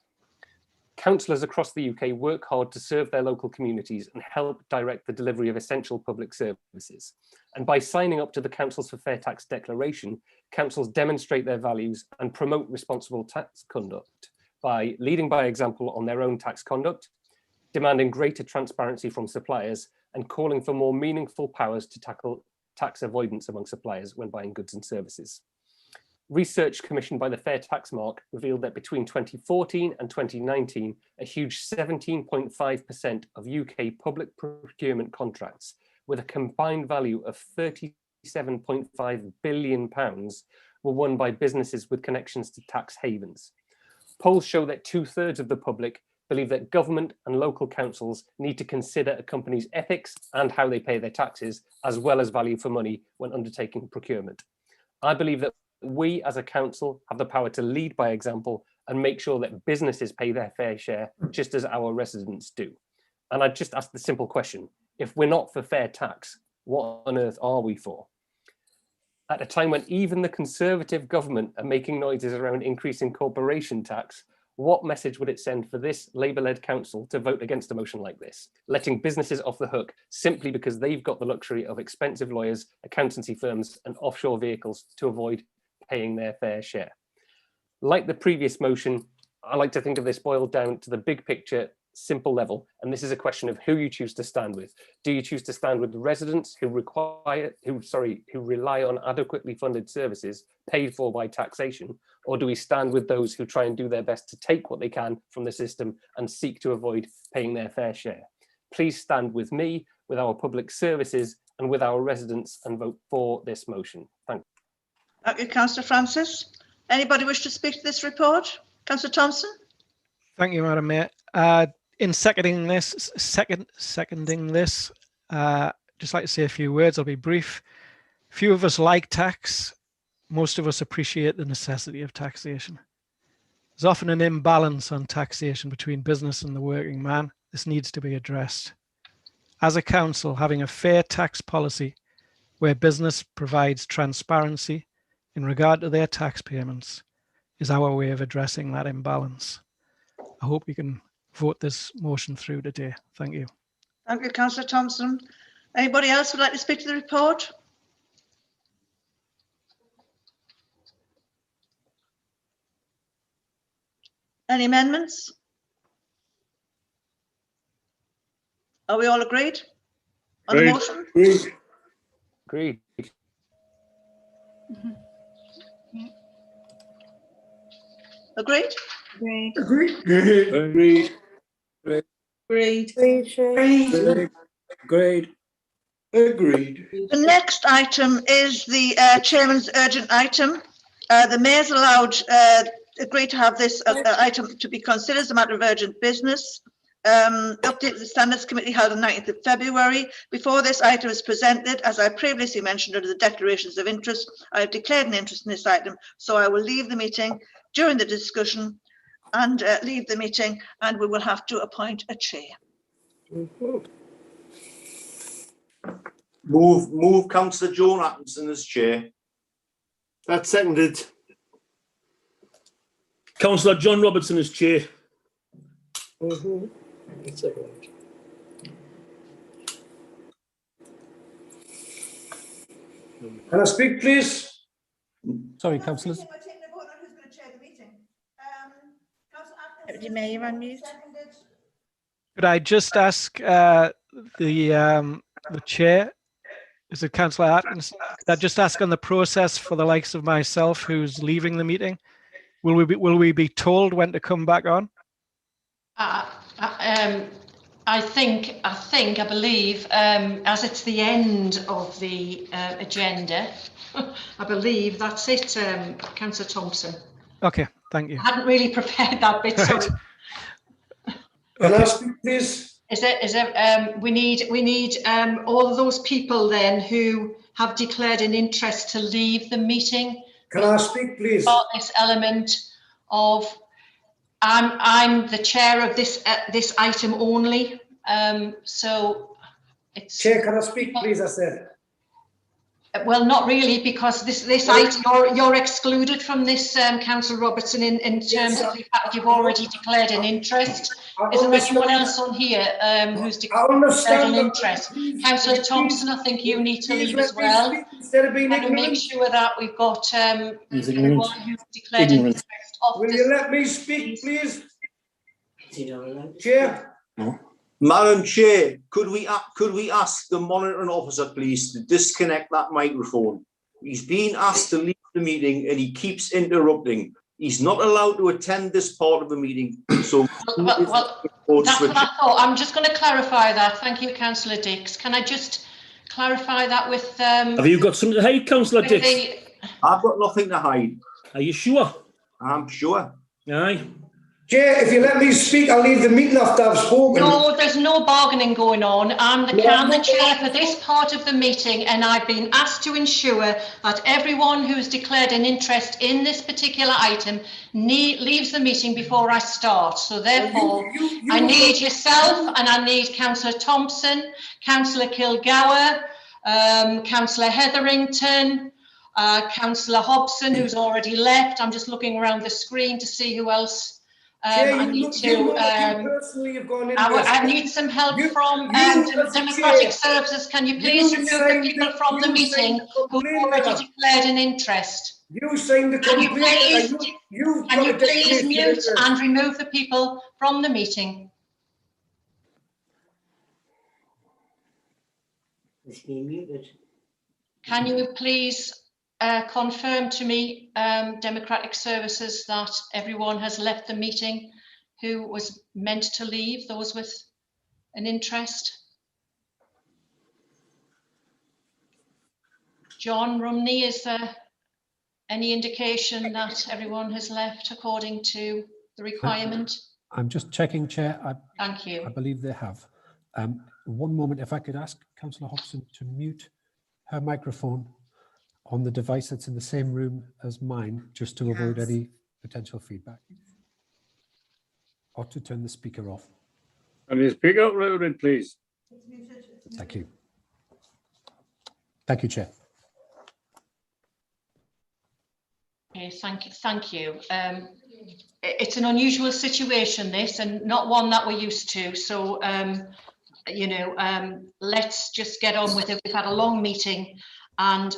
Councillors across the UK work hard to serve their local communities and help direct the delivery of essential public services. And by signing up to the Councils for Fair Tax Declaration, councils demonstrate their values and promote responsible tax conduct by leading by example on their own tax conduct, demanding greater transparency from suppliers, and calling for more meaningful powers to tackle tax avoidance among suppliers when buying goods and services. Research commissioned by the Fair Tax Mark revealed that between 2014 and 2019, a huge 17.5% of UK public procurement contracts with a combined value of £37.5 billion were won by businesses with connections to tax havens. Polls show that 2/3 of the public believe that government and local councils need to consider a company's ethics and how they pay their taxes, as well as value for money when undertaking procurement. I believe that we as a council have the power to lead by example and make sure that businesses pay their fair share, just as our residents do. And I just ask the simple question, if we're not for fair tax, what on earth are we for? At a time when even the Conservative government are making noises around increasing corporation tax, what message would it send for this Labour-led council to vote against a motion like this, letting businesses off the hook simply because they've got the luxury of expensive lawyers, accountancy firms and offshore vehicles to avoid paying their fair share? Like the previous motion, I like to think of this boiled down to the big picture, simple level, and this is a question of who you choose to stand with. Do you choose to stand with the residents who rely on adequately funded services paid for by taxation, or do we stand with those who try and do their best to take what they can from the system and seek to avoid paying their fair share? Please stand with me, with our public services and with our residents, and vote for this motion. Thank you. Thank you, Councillor Francis. Anybody wish to speak to this report? Councillor Thompson? Thank you, Madam Mayor. In seconding this, just like to say a few words. I'll be brief. Few of us like tax. Most of us appreciate the necessity of taxation. There's often an imbalance on taxation between business and the working man. This needs to be addressed. As a council, having a fair tax policy where business provides transparency in regard to their tax payments is our way of addressing that imbalance. I hope we can vote this motion through today. Thank you. Thank you, Councillor Thompson. Anybody else would like to speak to the report? Any amendments? Are we all agreed on the motion? Agreed. Agreed? Agreed. Agreed. Agreed. Agreed. Agreed. The next item is the Chairman's urgent item. The Mayor's agreed to have this item to be considered as a matter of urgent business. Update of the Standards Committee held on 19th of February. Before this item is presented, as I previously mentioned under the declarations of interest, I have declared an interest in this item, so I will leave the meeting during the discussion and we will have to appoint a chair. Move Councillor Joan Atkinson as chair. That's seconded. Councillor John Robertson as chair. That's all right. Can I speak, please? Sorry, councillors. Deputy Mayor, you're on mute. Could I just ask the chair, is it Councillor Atkins? Could I just ask on the process for the likes of myself who's leaving the meeting? Will we be told when to come back on? I believe, as it's the end of the agenda, I believe that's it, Councillor Thompson. Okay, thank you. I hadn't really prepared that bit, sorry. Can I speak, please? We need all of those people then who have declared an interest to leave the meeting. Can I speak, please? About this element of, I'm the chair of this item only. So it's. Chair, can I speak, please? I said. Well, not really, because this item, you're excluded from this, Councillor Robertson, in terms of the fact you've already declared an interest. Is there anyone else on here who's declared an interest? Councillor Thompson, I think you need to leave as well. Instead of being ignorant, make sure that we've got everyone who's declared an interest. Will you let me speak, please? Chair. No. Madam Chair, could we ask the monitoring officer, please, to disconnect that microphone? He's been asked to leave the meeting and he keeps interrupting. He's not allowed to attend this part of the meeting. So well, that's what I thought. I'm just going to clarify that. Thank you, Councillor Dix. Can I just clarify that with? Have you got something to hide, Councillor Dix? I've got nothing to hide. Are you sure? I'm sure. Aye. Chair, if you let me speak, I'll leave the meeting after I've spoken. No, there's no bargaining going on. I'm the chair for this part of the meeting, and I've been asked to ensure that everyone who's declared an interest in this particular item leaves the meeting before I start. So therefore, I need yourself, and I need Councillor Thompson, Councillor Kilgour, Councillor Hetherington, Councillor Hobson, who's already left. I'm just looking around the screen to see who else. I need some help from Democratic Services. Can you please remove the people from the meeting who've already declared an interest? You signed the complaint. Can you please mute and remove the people from the meeting? Can you please confirm to me, Democratic Services, that everyone has left the meeting who was meant to leave, those with an interest? John Rumney, is there any indication that everyone has left according to the requirement? I'm just checking, Chair. Thank you. I believe they have. One moment, if I could ask Councillor Hobson to mute her microphone on the device that's in the same room as mine, just to avoid any potential feedback. Or to turn the speaker off. Can you speak up, Reverend, please? Thank you. Thank you, Chair. Okay, thank you. It's an unusual situation, this, and not one that we're used to. So, let's just get on with it. We've had a long meeting. And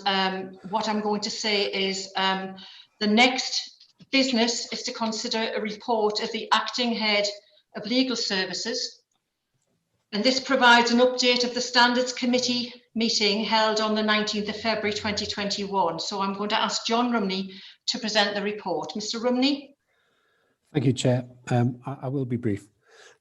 what I'm going to say is the next business is to consider a report of the acting head of legal services. And this provides an update of the Standards Committee meeting held on the 19th of February 2021. So I'm going to ask John Rumney to present the report. Mr. Rumney. Thank you, Chair. I will be brief.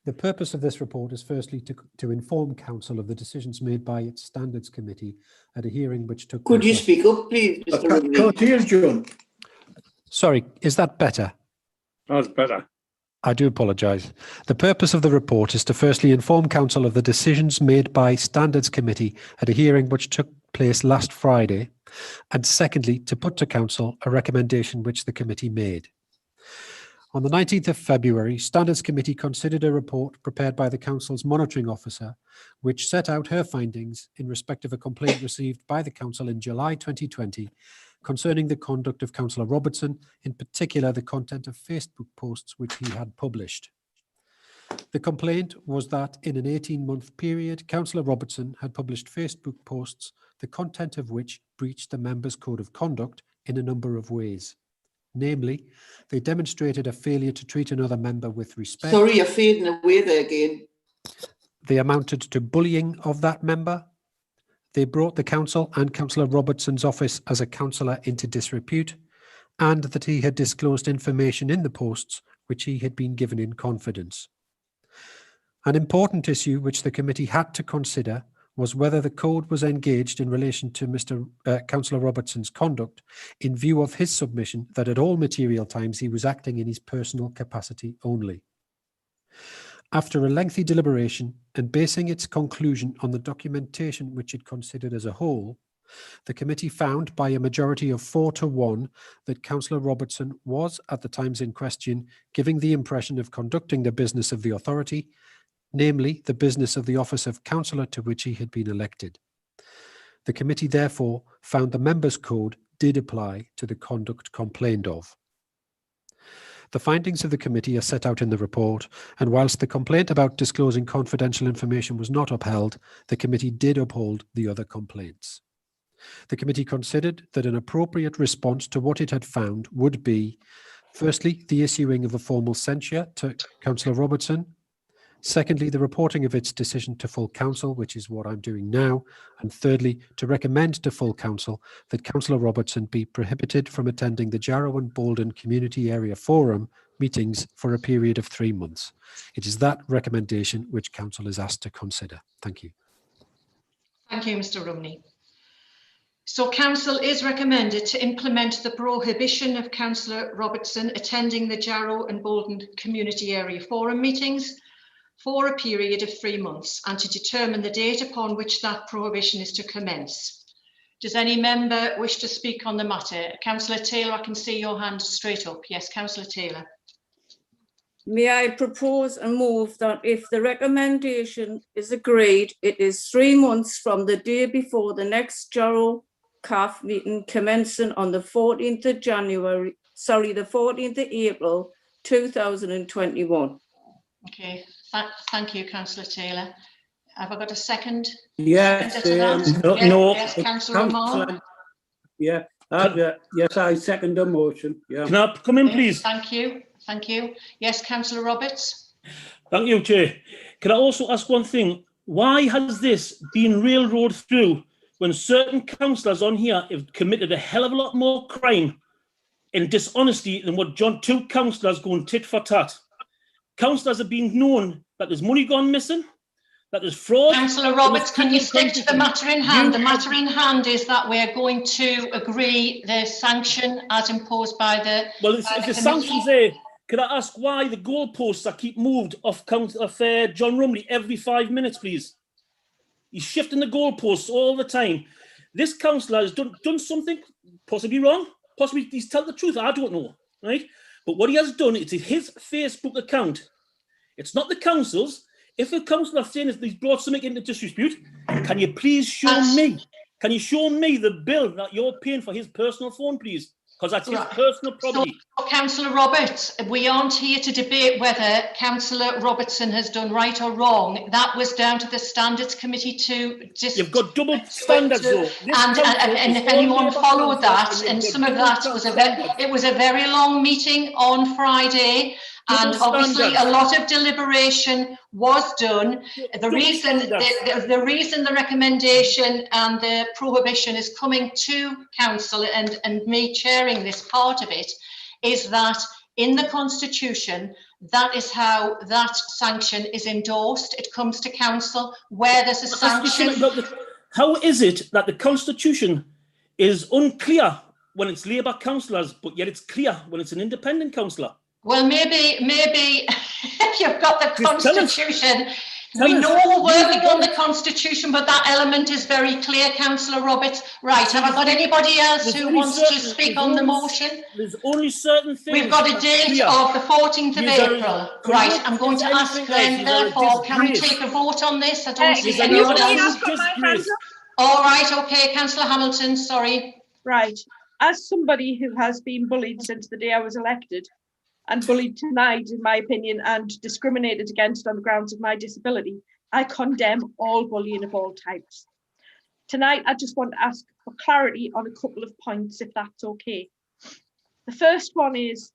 The purpose of this report is firstly to inform Council of the decisions made by its Standards Committee at a hearing which took place. Could you speak up, please, Mr. Rumney? Can't hear, John. Sorry, is that better? That's better. I do apologise. The purpose of the report is to firstly inform Council of the decisions made by Standards Committee at a hearing which took place last Friday, and secondly, to put to Council a recommendation which the committee made. On the 19th of February, Standards Committee considered a report prepared by the Council's monitoring officer, which set out her findings in respect of a complaint received by the Council in July 2020 concerning the conduct of Councillor Robertson, in particular the content of Facebook posts which he had published. The complaint was that in an 18-month period, Councillor Robertson had published Facebook posts, the content of which breached the members' code of conduct in a number of ways. Namely, they demonstrated a failure to treat another member with respect. Sorry, you're fading away there again. They amounted to bullying of that member. They brought the council and Councillor Robertson's office as a councillor into disrepute, and that he had disclosed information in the posts which he had been given in confidence. An important issue which the committee had to consider was whether the code was engaged in relation to Councillor Robertson's conduct in view of his submission that at all material times he was acting in his personal capacity only. After a lengthy deliberation and basing its conclusion on the documentation which it considered as a whole, the committee found by a majority of 4-1 that Councillor Robertson was, at the times in question, giving the impression of conducting the business of the authority, namely the business of the office of councillor to which he had been elected. The committee therefore found the members' code did apply to the conduct complained of. The findings of the committee are set out in the report, and whilst the complaint about disclosing confidential information was not upheld, the committee did uphold the other complaints. The committee considered that an appropriate response to what it had found would be, firstly, the issuing of a formal censure to Councillor Robertson, secondly, the reporting of its decision to full council, which is what I'm doing now, and thirdly, to recommend to full council that Councillor Robertson be prohibited from attending the Jarrow and Bolden Community Area Forum meetings for a period of 3 months. It is that recommendation which council is asked to consider. Thank you. Thank you, Mr. Rumney. So council is recommended to implement the prohibition of Councillor Robertson attending the Jarrow and Bolden Community Area Forum meetings for a period of 3 months, and to determine the date upon which that prohibition is to commence. Does any member wish to speak on the matter? Councillor Taylor, I can see your hand straight up. Yes, Councillor Taylor. May I propose and move that if the recommendation is agreed, it is 3 months from the day before the next Jarrow CAF meeting commencing on the 14th of January, sorry, the 14th of April 2021. Okay, thank you, Councillor Taylor. Have I got a second? Yes, Yes, Councillor Rahman. Yeah, yes, I second the motion. Yeah. Can I come in, please? Thank you. Thank you. Yes, Councillor Roberts. Thank you, Chair. Can I also ask one thing? Why has this been railroaded through when certain councillors on here have committed a hell of a lot more crime and dishonesty than what two councillors going tit for tat? Councillors have been known that there's money gone missing, that there's fraud. Councillor Roberts, can you stick to the matter in hand? The matter in hand is that we're going to agree the sanction as imposed by the. Well, if the sanction's there, can I ask why the goalposts are keep moved off John Rumley every 5 minutes, please? He's shifting the goalposts all the time. This councillor has done something possibly wrong, possibly he's telling the truth. I don't know, right? But what he has done, it's his Facebook account. It's not the council's. If a councillor is saying that he's brought something into disrepute, can you please show me? Can you show me the bill that you're paying for his personal phone, please? Because that's his personal property. So, Councillor Roberts, we aren't here to debate whether Councillor Robertson has done right or wrong. That was down to the Standards Committee to just. You've got double standards, though. And if anyone followed that, and some of that was it was a very long meeting on Friday. And obviously a lot of deliberation was done. The reason the recommendation and the prohibition is coming to council and me chairing this part of it is that in the Constitution, that is how that sanction is endorsed. It comes to council where there's a sanction. How is it that the Constitution is unclear when it's Labour councillors, but yet it's clear when it's an independent councillor? Well, maybe you've got the Constitution We know we're working on the constitution, but that element is very clear, Councillor Roberts. Right, have I got anybody else who wants to speak on the motion? There's only certain things. We've got a date of the 14th of April. Right, I'm going to ask then, therefore, can we take a vote on this? I don't see anyone else. All right, okay, Councillor Hamilton, sorry. Right, as somebody who has been bullied since the day I was elected, and bullied tonight, in my opinion, and discriminated against on the grounds of my disability, I condemn all bullying of all types. Tonight, I just want to ask for clarity on a couple of points, if that's okay. The first one is,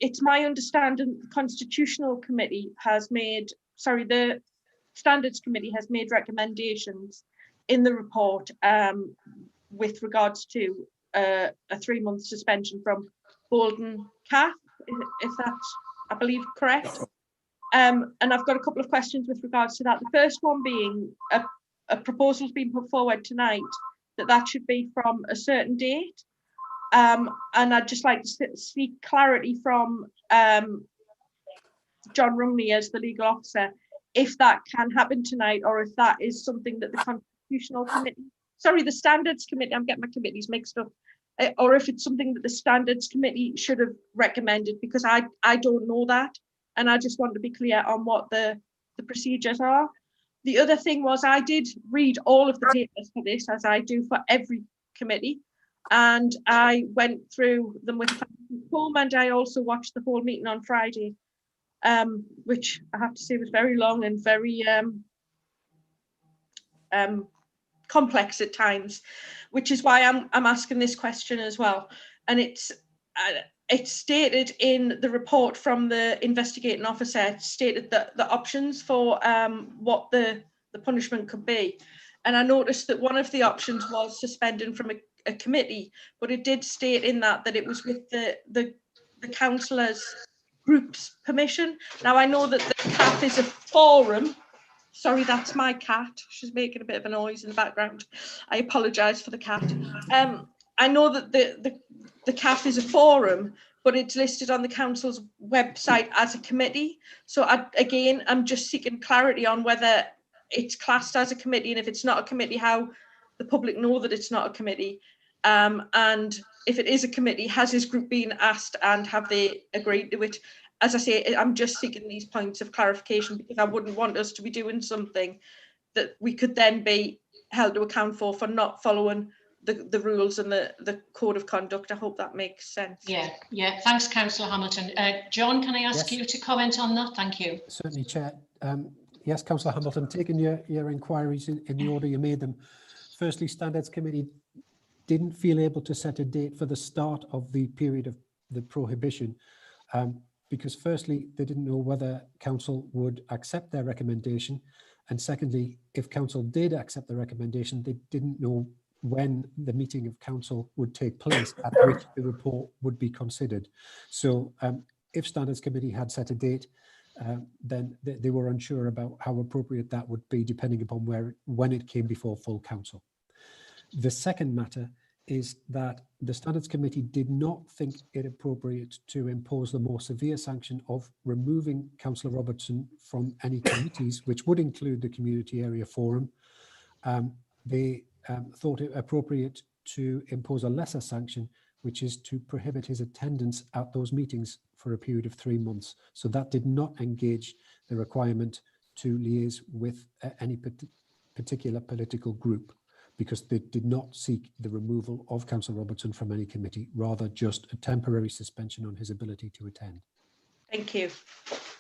it's my understanding the Constitutional Committee has made, sorry, the Standards Committee has made recommendations in the report with regards to a 3-month suspension from Bolton Cath, if that's, I believe, correct. And I've got a couple of questions with regards to that. The first one being a proposal's been put forward tonight that should be from a certain date. And I'd just like to seek clarity from John Rumney as the legal officer, if that can happen tonight, or if that is something that the Constitutional Committee, sorry, the Standards Committee, I'm getting my committees mixed up, or if it's something that the Standards Committee should have recommended, because I don't know that, and I just want to be clear on what the procedures are. The other thing was, I did read all of the papers for this, as I do for every committee, and I went through them with home, and I also watched the whole meeting on Friday, which I have to say was very long and very complex at times, which is why I'm asking this question as well. And it's stated in the report from the investigating officer, it stated that the options for what the punishment could be. And I noticed that one of the options was suspending from a committee, but it did state in that it was with the councillors' group's permission. Now, I know that the CAF is a forum. Sorry, that's my cat. She's making a bit of a noise in the background. I apologise for the cat. I know that the CAF is a forum, but it's listed on the council's website as a committee. So again, I'm just seeking clarity on whether it's classed as a committee, and if it's not a committee, how the public know that it's not a committee. And if it is a committee, has his group been asked and have they agreed to it? As I say, I'm just seeking these points of clarification, because I wouldn't want us to be doing something that we could then be held to account for not following the rules and the code of conduct. I hope that makes sense. Yeah. Thanks, Councillor Hamilton. John, can I ask you to comment on that? Thank you. Certainly, Chair. Yes, Councillor Hamilton, taking your inquiries in the order you made them. Firstly, Standards Committee didn't feel able to set a date for the start of the period of the prohibition, because firstly, they didn't know whether Council would accept their recommendation. And secondly, if Council did accept the recommendation, they didn't know when the meeting of Council would take place at which the report would be considered. So if Standards Committee had set a date, then they were unsure about how appropriate that would be, depending upon when it came before full Council. The second matter is that the Standards Committee did not think it appropriate to impose the more severe sanction of removing Councillor Robertson from any committees, which would include the Community Area Forum. They thought it appropriate to impose a lesser sanction, which is to prohibit his attendance at those meetings for a period of 3 months. So that did not engage the requirement to liaise with any particular political group, because they did not seek the removal of Councillor Robertson from any committee, rather just a temporary suspension on his ability to attend. Thank you.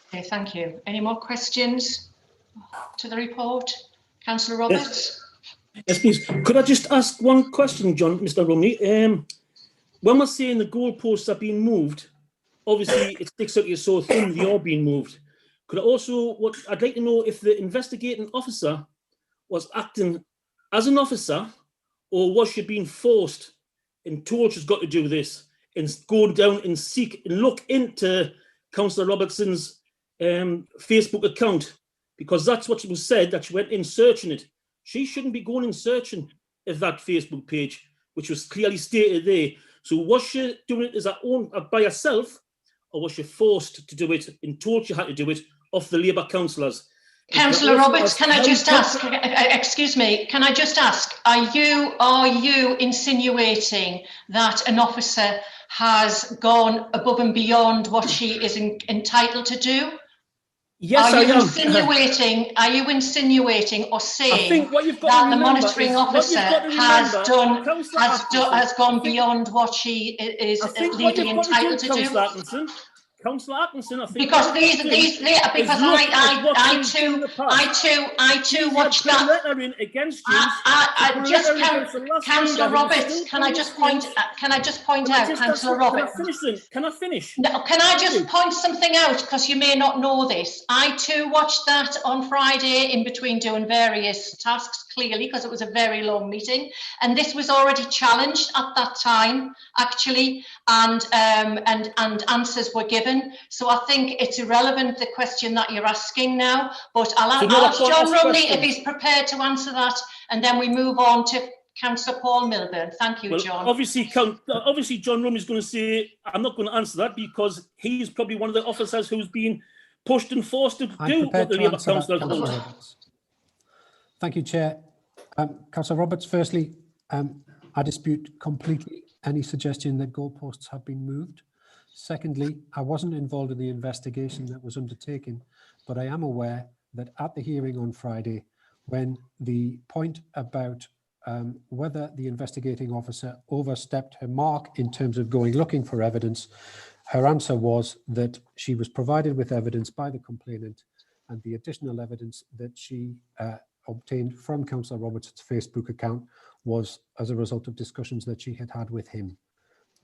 Okay, thank you. Any more questions to the report? Councillor Roberts? Yes, please. Could I just ask one question, John, Mr. Rumney? When we're saying the goalposts are being moved, obviously it sticks out to your sore thumb, they are being moved. Could I also, I'd like to know if the investigating officer was acting as an officer, or was she being forced and told she's got to do this, and go down and seek and look into Councillor Robertson's Facebook account? Because that's what was said, that she went in searching it. She shouldn't be going in searching of that Facebook page, which was clearly stated there. So was she doing it as her own, by herself, or was she forced to do it and told she had to do it off the Labour councillors? Councillor Roberts, can I just ask, excuse me, can I just ask, are you insinuating that an officer has gone above and beyond what she is entitled to do? Yes, are you I am. insinuating or saying think what you've got that to the remember monitoring is- officer what you've got to has remember, done Councillor Atkinson, has gone beyond what she is I think what legally you've got entitled to to do, do? Councillor Atkinson, I think Because what you've got to do is look at what she's done in the past. I too watched that. Lettering against you. Councillor Roberts, can I just point out, Councillor Roberts? Can I finish? No, can I just point something out, because you may not know this. I too watched that on Friday in between doing various tasks, clearly, because it was a very long meeting. And this was already challenged at that time, actually, and answers were given. So I think it's irrelevant, the question that you're asking now, but I'll ask John Rumney if he's prepared to answer that, and then we move on to Councillor Paul Milburn. Thank you, John. Obviously, John Rumney is going to say, I'm not going to answer that because he's probably one of the officers who's been pushed and forced to do what the Labour Council does. Thank you, Chair. Councillor Roberts, firstly, I dispute completely any suggestion that goalposts have been moved. Secondly, I wasn't involved in the investigation that was undertaken, but I am aware that at the hearing on Friday, when the point about whether the investigating officer overstepped her mark in terms of going looking for evidence, her answer was that she was provided with evidence by the complainant, and the additional evidence that she obtained from Councillor Roberts' Facebook account was as a result of discussions that she had had with him.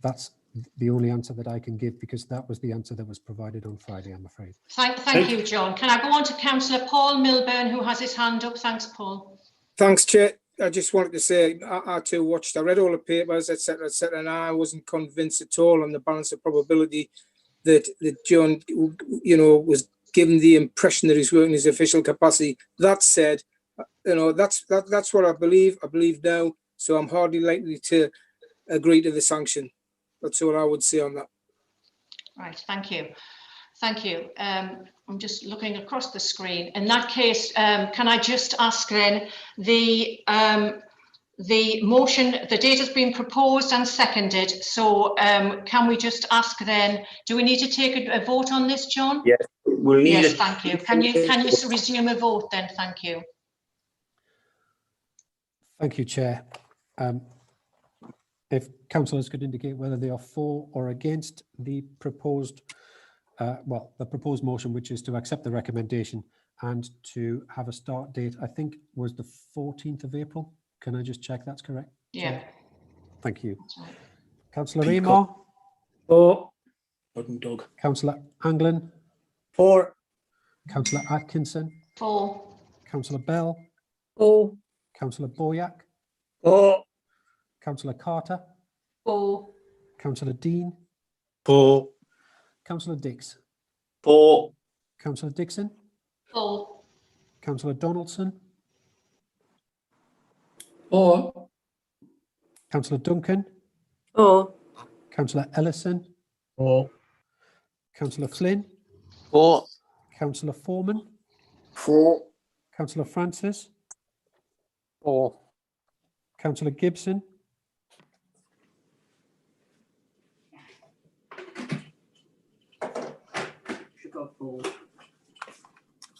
That's the only answer that I can give, because that was the answer that was provided on Friday, I'm afraid. Thank you, John. Can I go on to Councillor Paul Milburn, who has his hand up? Thanks, Paul. Thanks, Chair. I just wanted to say, I too watched, I read all the papers, etc., and I wasn't convinced at all on the balance of probability that John, was given the impression that he's working in his official capacity. That said, that's what I believe. I believe now, so I'm hardly likely to agree to the sanction. That's all I would say on that. Right, thank you. Thank you. I'm just looking across the screen. In that case, can I just ask then, the motion, the date has been proposed and seconded. So can we just ask then, do we need to take a vote on this, John? Yes, we'll need Yes, it. thank you. Can you resume a vote then? Thank you. Thank you, Chair. If councillors could indicate whether they are for or against the proposed, the proposed motion, which is to accept the recommendation and to have a start date, I think was the 14th of April. Can I just check that's correct? Yeah. Chair? Thank you. Councillor Amor? For. Dog. Councillor Anglin? For. Councillor Atkinson? For. Councillor Bell? For. Councillor Boyack? For. Councillor Carter? For. Councillor Dean? For. Councillor Dix? For. Councillor Dixon? For. Councillor Donaldson? For. Councillor Duncan? For. Councillor Ellison? For. Councillor Flynn? For. Councillor Foreman? For. Councillor Francis? For. Councillor Gibson?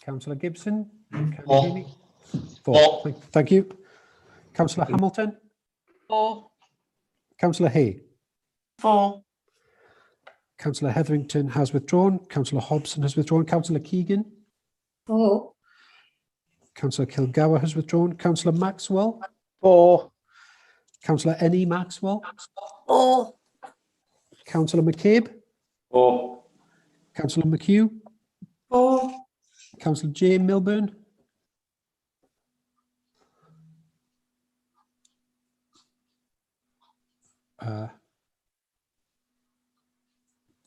Councillor Gibson? Can you hear me? For. Thank you. Councillor Hamilton? For. Councillor Hay? For. Councillor Hetherington has withdrawn. Councillor Hobson has withdrawn. Councillor Keegan? For. Councillor Kilgour has withdrawn. Councillor Maxwell? For. Councillor N.E. Maxwell? For. Councillor McCabe? For. Councillor McHugh? For. Councillor J. Milburn?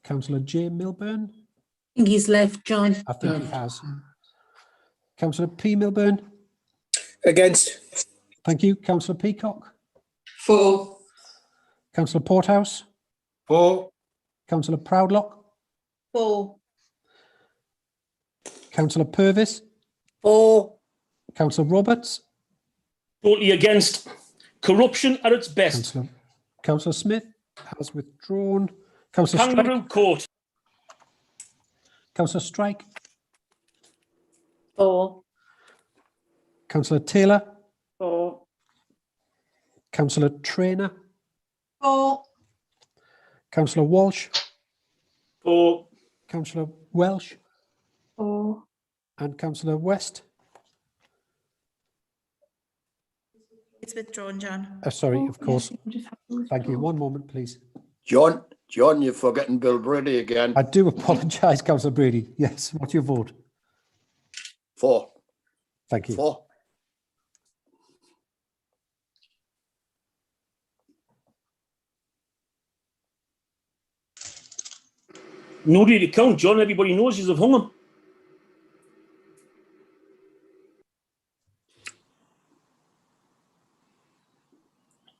Councillor J. Milburn? I think he's left, John. I think he has. Councillor P. Milburn? Against. Thank you. Councillor Peacock? For. Councillor Porthouse? For. Councillor Proudlock? For. Councillor Purvis? For. Councillor Roberts. Totally against. Corruption at its best. Councillor Smith has withdrawn. Councillor Kangaroo Strike. court. Councillor Strike. For. Councillor Taylor. For. Councillor Traynor. For. Councillor Walsh. For. Councillor Welsh. For. And Councillor West. It's withdrawn, John. Sorry, of course. Thank you. One moment, please. John, you're forgetting Bill Brady again. I do apologise, Councillor Brady. Yes, what's your vote? For. Thank you. For. No really count, John. Everybody knows you've hung him.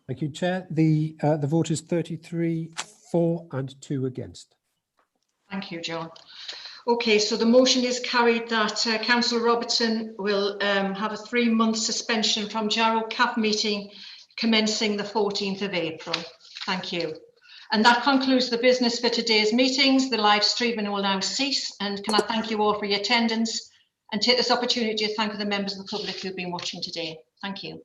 Thank you, Chair. The vote is 33 for and 2 against. Thank you, John. Okay, so the motion is carried that Councillor Robertson will have a 3-month suspension from Jarrow CAF meeting commencing the 14th of April. Thank you. And that concludes the business for today's meetings. The live streaming will now cease. And can I thank you all for your attendance and take this opportunity to thank the members of the public who've been watching today. Thank you.